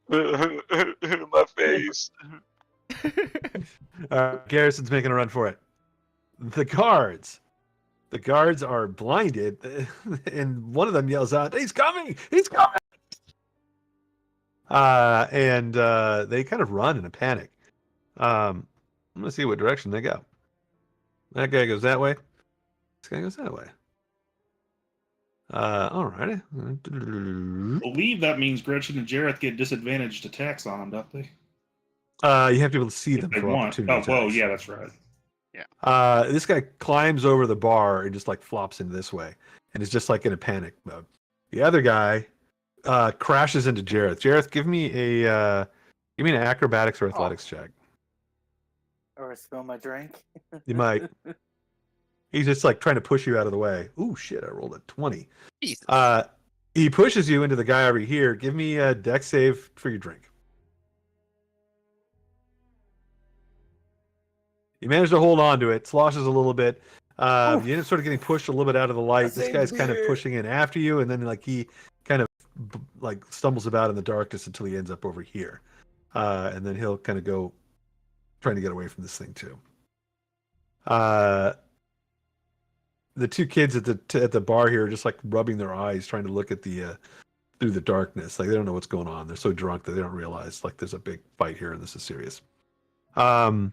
My face. Garrison's making a run for it. The guards are blinded, and one of them yells out, "He's coming! He's coming!" And they kind of run in a panic. I'm gonna see what direction they go. That guy goes that way. This guy goes that way. Alrighty. I believe that means Gretchen and Jareth get disadvantaged attacks on them, don't they? You have to be able to see If them they for want. opportunity Oh, whoa, attacks. yeah, that's right. This guy climbs over the bar and just like flops into this way, and is just like in a panic mode. The other guy crashes into Jareth. Jareth, give me an acrobatics or athletics check. Or spill my drink. You might. He's just like trying to push you out of the way. Ooh, shit! I rolled a 20. Jesus. He pushes you into the guy over here. Give me a dex save for your drink. You manage to hold on to it, sloshes a little bit, You end up sort of getting pushed a little bit out of the light. This guy's kind of pushing in after you, and then like he kind of like stumbles about in the darkness until he ends up over here, and then he'll kind of go trying to get away from this thing too. The two kids at the bar here are just like rubbing their eyes, trying to look at the through the darkness. Like they don't know what's going on. They're so drunk that they don't realize like there's a big fight here and this is serious. Alrighty.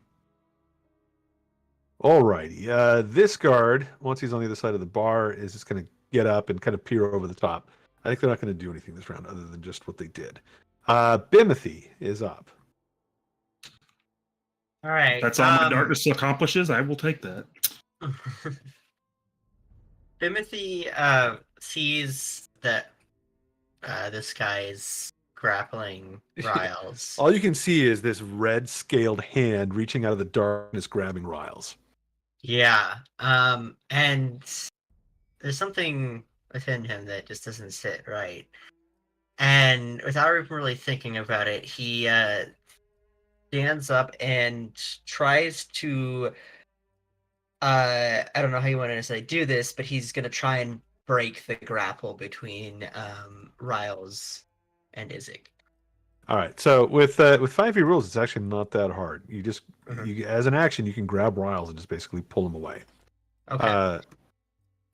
This guard, once he's on the other side of the bar, is just going to get up and kind of peer over the top. I think they're not going to do anything this round other than just what they did. Bimothy is up. All right. That's all my darkness accomplishes. I will take that. Timothy sees that this guy's grappling Riles. All you can see is this red scaled hand reaching out of the darkness grabbing Riles. Yeah. And there's something within him that just doesn't sit right. And without even really thinking about it, he stands up and tries to I don't know how you want to necessarily do this, but he's going to try and break the grapple between Riles and Izzy. All right. So with 5e rules, it's actually not that hard. You just you as an action, you can grab Riles and just basically pull him away. Okay.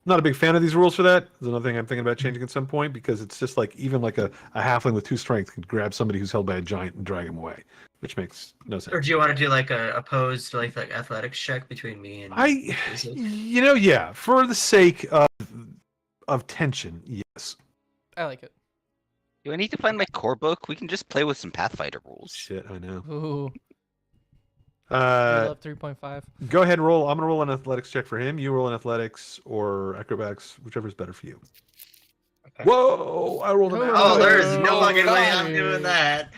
Not a big fan of these rules for that. There's another thing I'm thinking about changing at some point because it's just like even like a halfling with 2 strength can grab somebody who's held by a giant and drag him away, which makes no sense. Or do you want to do like a opposed like athletics check between me and Izzy? Yeah, for the sake of tension, yes. I like it. Do I need to find my core book? We can just play with some Pathfinder rules. Shit, I know. Ooh. I love 3.5. Go ahead and roll. I'm gonna roll an athletics check for him. You roll an athletics or acrobatics, whichever's better for you. Okay. Whoa! I rolled an. Oh, there's no Oh, fucking way I'm God. doing that.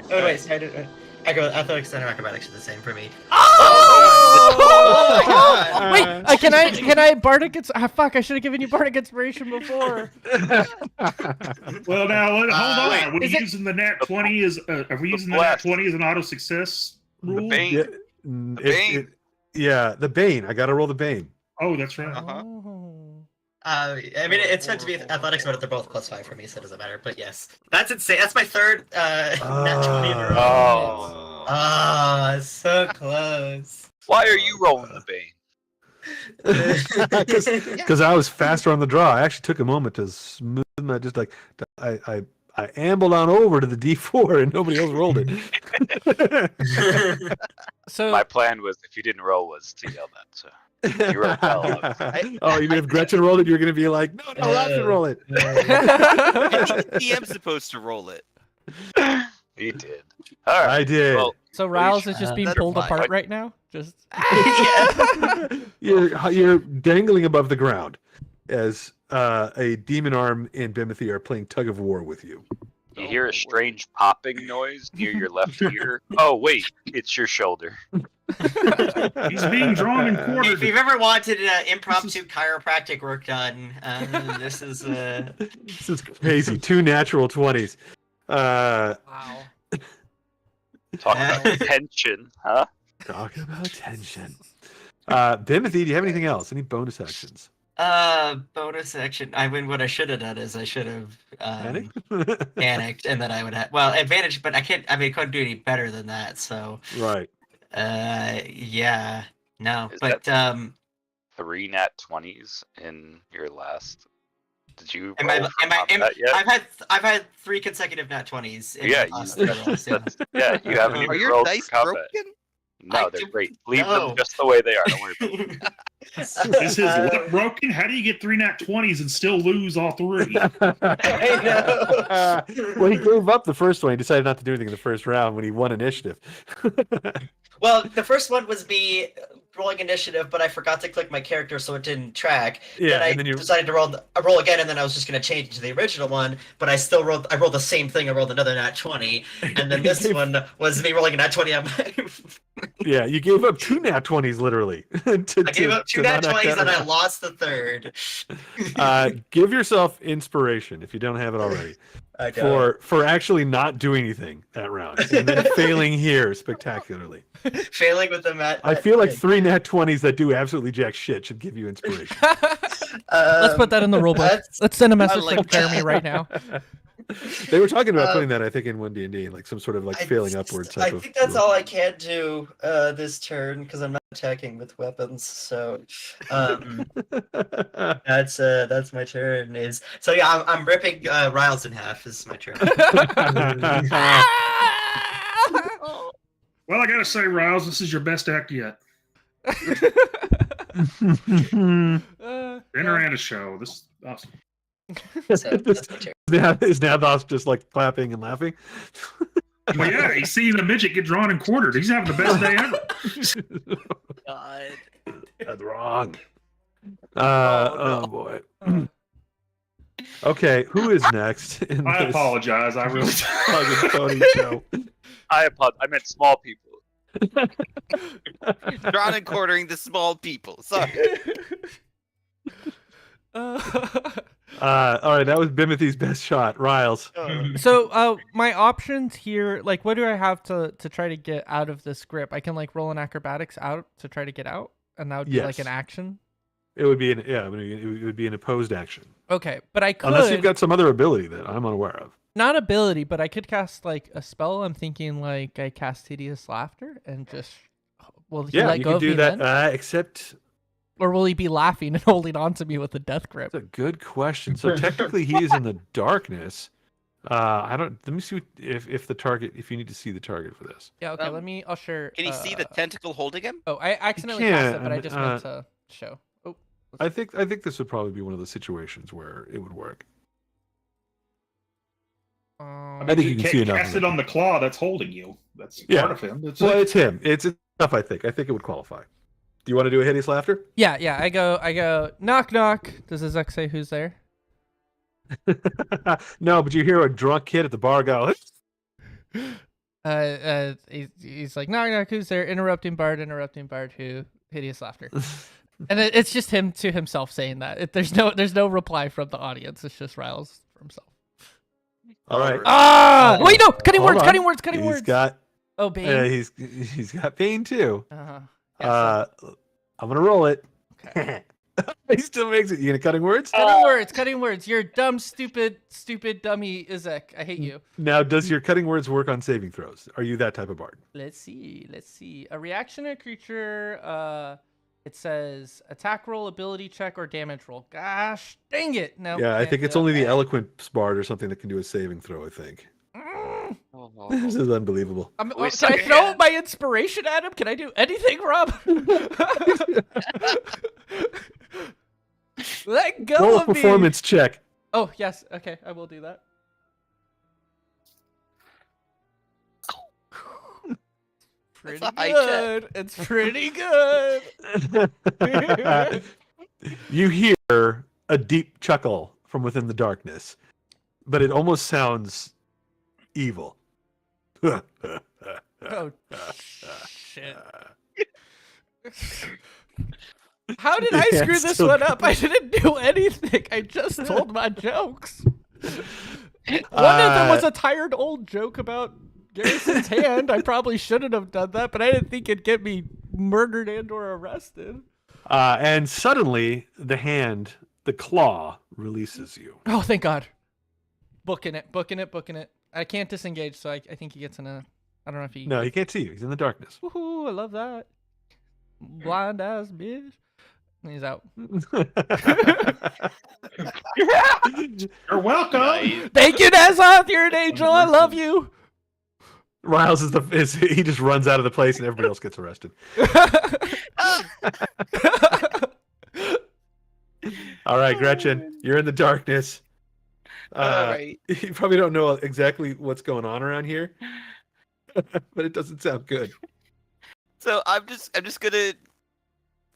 Oh wait, so I did. Athletics and acrobatics are the same for me. Oh my God. Wait, can I bardic? Fuck! I should have given you bardic inspiration before. Well, now hold on. wait, Are we using the nat 20 as are we using the nat 20 as an auto success rule? Bane. Yeah, yeah, the Bane. I gotta roll the Bane. Oh, that's right. Oh. I mean, it's meant to be athletics, but they're both +5 for me, so it doesn't matter. But yes, that's insane. That's my third nat 20 in a row. Oh, so close. Why are you rolling the Bane? Because I was faster on the draw. I actually took a moment to smooth my just like I ambled on over to the D4 and nobody else rolled it. So My plan was, if you didn't roll, was to yell that. So you rolled well. Oh, you mean if Gretchen rolled it, you're going to be like, no, Rob can roll it. I think the DM's supposed to roll it. He did. All right. I did. Well, so Riles is just being Better pulled fine. apart right now. Just You're dangling above the ground as a demon arm and Bimothy are playing tug of war with you. you hear a strange popping noise near your left ear. Oh, wait, it's your shoulder. He's being drawn and If quartered. you've ever wanted impromptu chiropractic work done, this is This is crazy. 2 natural 20s. wow. Talk about tension, huh? Talk about tension. Bimothy, do you have anything else? Any bonus actions? bonus action. What I should have done is I should have Panic? panicked, and then I would have advantage, but I can't. I mean, I couldn't do any better than that. So Right. yeah, no, Is but 3 nat 20s in your last. Did you? am I? roll for combat yet? I've had 3 consecutive nat 20s. In Yeah, my last you- 3 rolls, yeah. Yeah, you haven't Are even your rolled dice for combat. broken? No, I they're do- great. Leave no. them just the way they are. Don't worry about it. Is his luck broken? How do you get 3 nat 20s and still lose all 3? I know. Well, he gave up the first one. He decided not to do anything in the first round when he won initiative. Well, the first one was me rolling initiative, but I forgot to click my character, so it didn't track. Yeah, then I and then you decided to roll again, and then I was just going to change it to the original one, but I rolled the same thing. I rolled another nat 20, and then this one was me rolling a nat 20 on my... Yeah, you gave up 2 nat 20s literally. I gave up 2 nat 20s, and I lost the third. Give yourself inspiration if you don't have it already. I don't. for actually not doing anything that round and then failing here spectacularly. Failing with the mat. I feel like 3 nat 20s that do absolutely jack shit should give you inspiration. Let's put that in the rulebook. that's- Let's send a message like to Jeremy right now. They were talking about putting that, I think, in 1D&D, like some sort of like failing upwards type I of. think that's all I can do this turn because I'm not attacking with weapons. So that's my turn. I'm ripping Riles in half. Is my turn. Well, I gotta say, Riles, this is your best act yet. Dinner and a show. This is awesome. So that's my turn. Is Nathanos just like clapping and laughing? Well, yeah, he's seeing the midget get drawn and quartered. He's having the best day ever. God. That's wrong. Oh boy. Okay, who is next? In I this apologize. I really. Pug and Pony show? I meant small people. Drawn and quartering the small people. Sorry. All right, that was Bimothy's best shot. Riles. So, my options here, like, what do I have to try to get out of this grip? I can like roll an acrobatics out to try to get out, and that would be like Yes. an action. It would be it would be an opposed action. Okay, but I could Unless you've got some other ability that I'm unaware of. not ability, but I could cast like a spell. I'm thinking like I cast Hideous Laughter and just will he Yeah, let you go can of me do that. then? Except Or will he be laughing and holding on to me with a death grip? that's a good question. So technically, he is in the darkness. I don't. Let me see if the target. If you need to see the target for this. Yeah, okay. I'll share. Can he see the tentacle holding him? Oh, I accidentally cast it, but I can, just meant to show. Oh, I think this would probably be one of the situations where it would work. I think you can see enough Cast of it it. on the claw that's holding you. That's Yeah. part of him. It's Well, it's him. It's enough. I think it would qualify. Do you want to do a hideous laughter? yeah. I go. Knock, knock. Does Izek say who's there? No, but you hear a drunk kid at the bar go. He's like, knock, knock. Who's there? Interrupting Bard. Who? Hideous Laughter. And it's just him to himself saying that. There's no reply from the audience. It's just Riles for himself. All right. Ah! Wait, no! Cutting Hold words. on. He's He's got. Oh, Bane. He's got Bane too. Uh-huh. I'm gonna roll it. Okay. He still makes it. You gonna cutting words? Cutting words. You're dumb, stupid dummy, Izek. I hate you. Now, does your cutting words work on saving throws? Are you that type of bard? Let's see. A reaction to a creature, it says attack roll, ability check, or damage roll. Gosh, dang it. No. Yeah, I can't think do it's that. only the eloquent bard or something that can do a saving throw. I think this is unbelievable. Can We I suck throw my inspiration at him? Can I do anything, Rob? Let go Roll a of me. performance check. Oh, yes. Okay, I will do that. Pretty a high check. good. It's pretty good. You hear a deep chuckle from within the darkness, but it almost sounds evil. Oh, shit. How did I Yeah, screw it's this still one up? I didn't do anything. I just told my jokes. One of them was a tired old joke about Garrison's hand. I probably shouldn't have done that, but I didn't think it'd get me murdered and or arrested. And suddenly, the claw releases you. Oh, thank God. Booking it. I can't disengage, so I think he gets in a... I don't know if he... No, he can't see you. He's in the darkness. Woohoo, I love that. Blind ass bitch. And he's out. You're welcome. Nice. Thank you, Nazoth. You're an angel. I love you. Riles he just runs out of the place and everybody else gets arrested. All right, Gretchen, you're in the darkness. All right. You probably don't know exactly what's going on around here, but it doesn't sound good. So I'm just gonna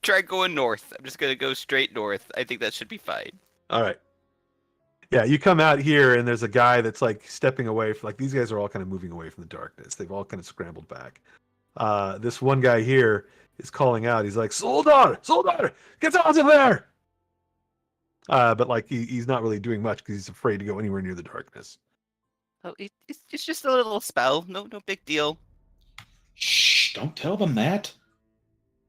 try going north. I'm just gonna go straight north. I think that should be fine. All right. Yeah, you come out here and there's a guy that's like stepping away from, like, these guys are all kind of moving away from the darkness. They've all kind of scrambled back. This one guy here is calling out. He's like, Soldier, get out of there! But like he's not really doing much because he's afraid to go anywhere near the darkness. Oh, it's just a little spell. No big deal. Shh! Don't tell them that.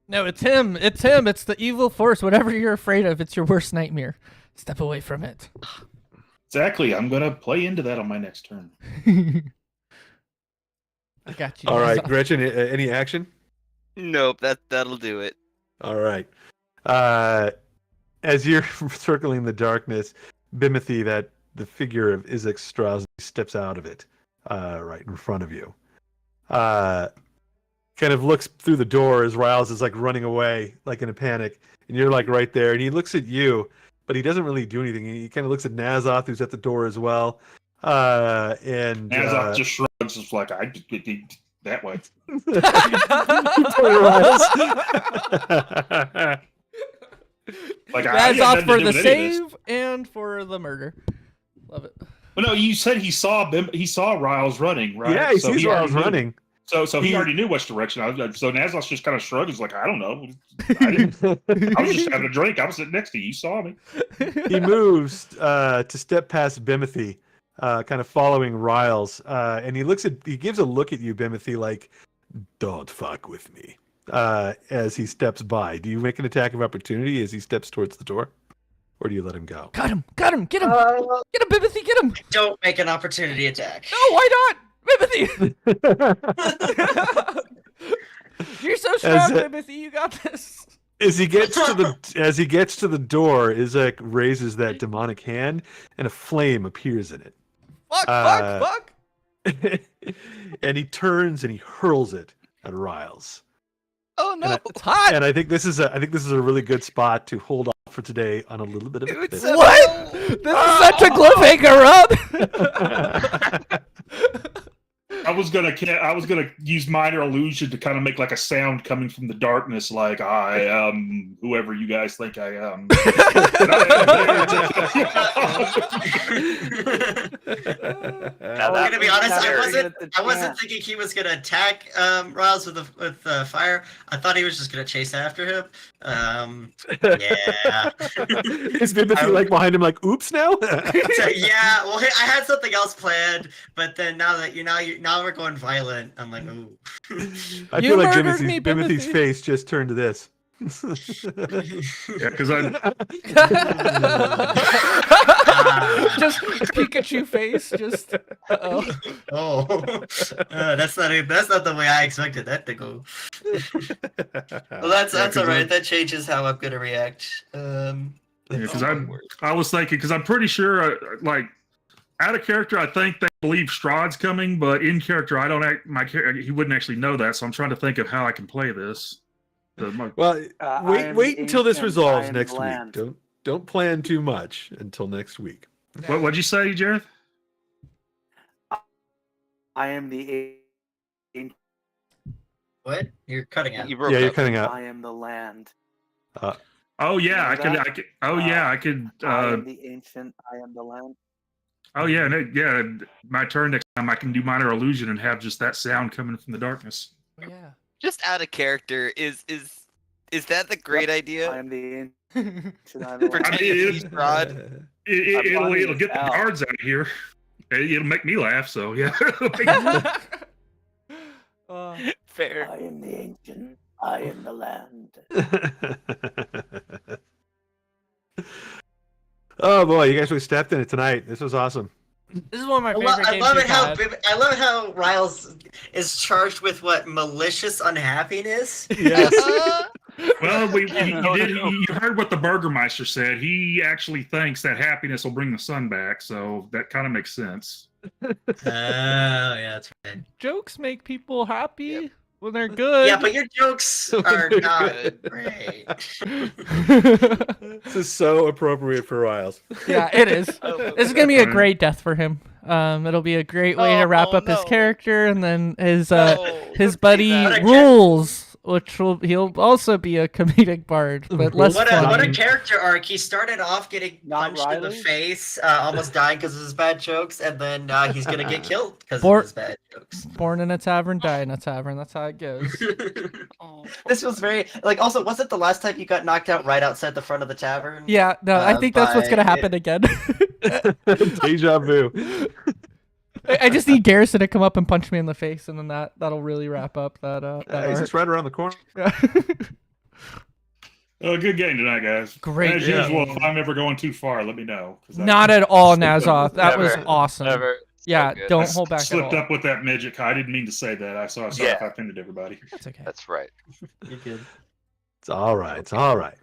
No, it's him. It's him. It's the evil force. Whatever you're afraid of, it's your worst nightmare. Step away from it. Exactly. I'm gonna play into that on my next turn. I got you. All right, Azov. Gretchen, any action? Nope, that'll do it. All right. As you're circling the darkness, Bimothy, that the figure of Izek Strauss steps out of it, right in front of you. Kind of looks through the door as Riles is like running away, like in a panic, and you're like right there, and he looks at you, but he doesn't really do anything. He kind of looks at Nazoth, who's at the door as well, and Azov just shrugs, just like I that way. Like That's had off nothing for to the do with any of this. save and for the murder. Love it. Well, no, you said he saw Riles running, right? Yeah, he So sees already Riles knew. running. So he He- already knew which direction. So Nazoth just kind of shrugged. He's like, I don't know. I was just having a drink. I was sitting next to you. You saw me. He moves to step past Bimothy, kind of following Riles, and he gives a look at you, Bimothy, like, "Don't fuck with me." As he steps by, do you make an attack of opportunity as he steps towards the door, or do you let him go? Got him. Get him. Get him, Bimothy. Get him. Don't make an opportunity attack. No, why not? Bimothy. You're so strong, Bimothy. You got this. As he gets to the door, Izek raises that demonic hand, and a flame appears in it. Fuck. And he turns and he hurls it at Riles. Oh no! It's hot. And I think this is a really good spot to hold off for today on a little bit of a It's bit. What? This is such a cliffhanger, Rob. I was gonna use minor illusion to kind of make like a sound coming from the darkness, like I am whoever you guys think I am. Now I'm that gonna be was honest. scary. I wasn't thinking he was gonna attack Riles with fire. I thought he was just gonna chase after him. Yeah. Is Bimothy like behind him, like, oops now? So, yeah. Well, I had something else planned, but then now we're going violent. I'm like, ooh. I You feel like murdered me, Bimothy's Bimothy. face just turned to this. Yeah, because I Just Pikachu face. Just. Uh-oh. That's not the way I expected that to go. Well, that's Yeah, 'cause all right. That changes how I'm gonna react. because I was thinking because I'm pretty sure like out of character I think they believe Strahd's coming, but in character I don't act he wouldn't actually know that. So I'm trying to think of how I can play this. Well, I am wait the until this ancient, resolves I am next the week. land. Don't plan too much until next week. What'd you say, Jareth? I am the ancient. What? You're cutting out. You broke Yeah, you're up. cutting out. I am the land. Oh yeah, I Hear could. that? I could. Oh yeah, I could. I am the ancient. I am the land. Oh yeah, yeah. My turn next time. I can do minor illusion and have just that sound coming from the darkness. Yeah. Just out of character. Is that the great I idea? am the ancient. I am the Pretend land. I mean, to it- be Strahd. It'll get the guards out of here. It'll make me laugh. So yeah. Fair. I am the ancient. I am the land. Oh boy, you guys really stepped in it tonight. This was awesome. This is one of my I favorite games love we've it how had. I love how Riles is charged with what malicious unhappiness. Yes. Well, you heard what the Burgermeister said. He actually thinks that happiness will bring the sun back. So that kind of makes sense. Oh yeah, that's right. Jokes make people happy when they're good. Yeah, but your jokes are They're not good. great. This is so appropriate for Riles. Yeah, it is. Oh, This is gonna be a great death for him. It'll be a great way to wrap up his no. character, and then his No, his don't buddy say that. Rules, which he'll also be a comedic bard, but less What funny. a character arc! He started off getting Not punched in the Riley? face, almost dying because of his bad jokes, and then he's gonna get killed because Bor- of his bad jokes. Born in a tavern, die in a tavern. That's how it goes. Oh, This was very like. Also, wasn't the last time you got knocked out right outside the front of the tavern? Yeah, no, I think that's what's gonna happen again. Deja vu. I just need Garrison to come up and punch me in the face, and then that'll really wrap up that. That He's arc. just right around the corner. Yeah. Good game tonight, guys. Great As game. usual, if I'm ever going too far, let me know. 'cause I Not at all, Nazoth. That was Never. awesome. Never. So Yeah, good. don't I hold back at slipped all. up with that midget. I didn't mean to say that. I saw Yeah. if I offended everybody. That's okay. That's right. You're good. It's all right. It's all right.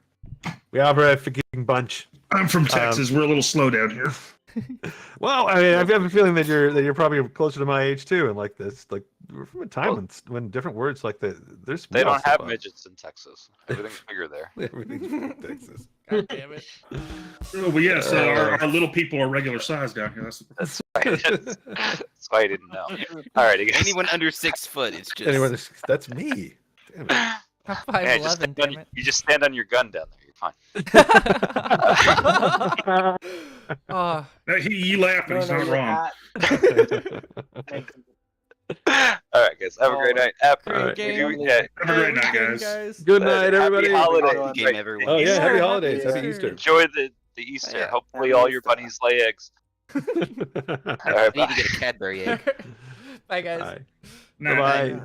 We are a very forgiving bunch. I'm from Texas. We're a little slow down here. Well, I mean, I have a feeling that you're probably closer to my age too, and like this, like we're from a time when different words like that. There's They don't have midgets in Texas. Everything's bigger there. Everything's big in Texas. God damn it. Oh, but yes, our little people are regular size down here. That's the That's right. That's why I didn't know. All right, I guess. Anyone under 6 foot is just. Anyway, that's me. Damn it. I'm Yeah, just 5'11", stand on, damn it. you just stand on your gun down there. You're fine. You laugh, but he's not you're wrong. not. Thank you. All right, guys. Have a great night. Great game. Yeah, Have a great night, guys. Good night, everybody. Happy holidays. Happy game, everyone. Oh yeah, happy Easter. holidays, Happy happy Easter. Enjoy the Easter. Yeah. Hopefully, Happy all your Easter. bunnies lay eggs. All right, I need bye. to get a Cadbury egg. Bye, guys. Bye. Night. Bye.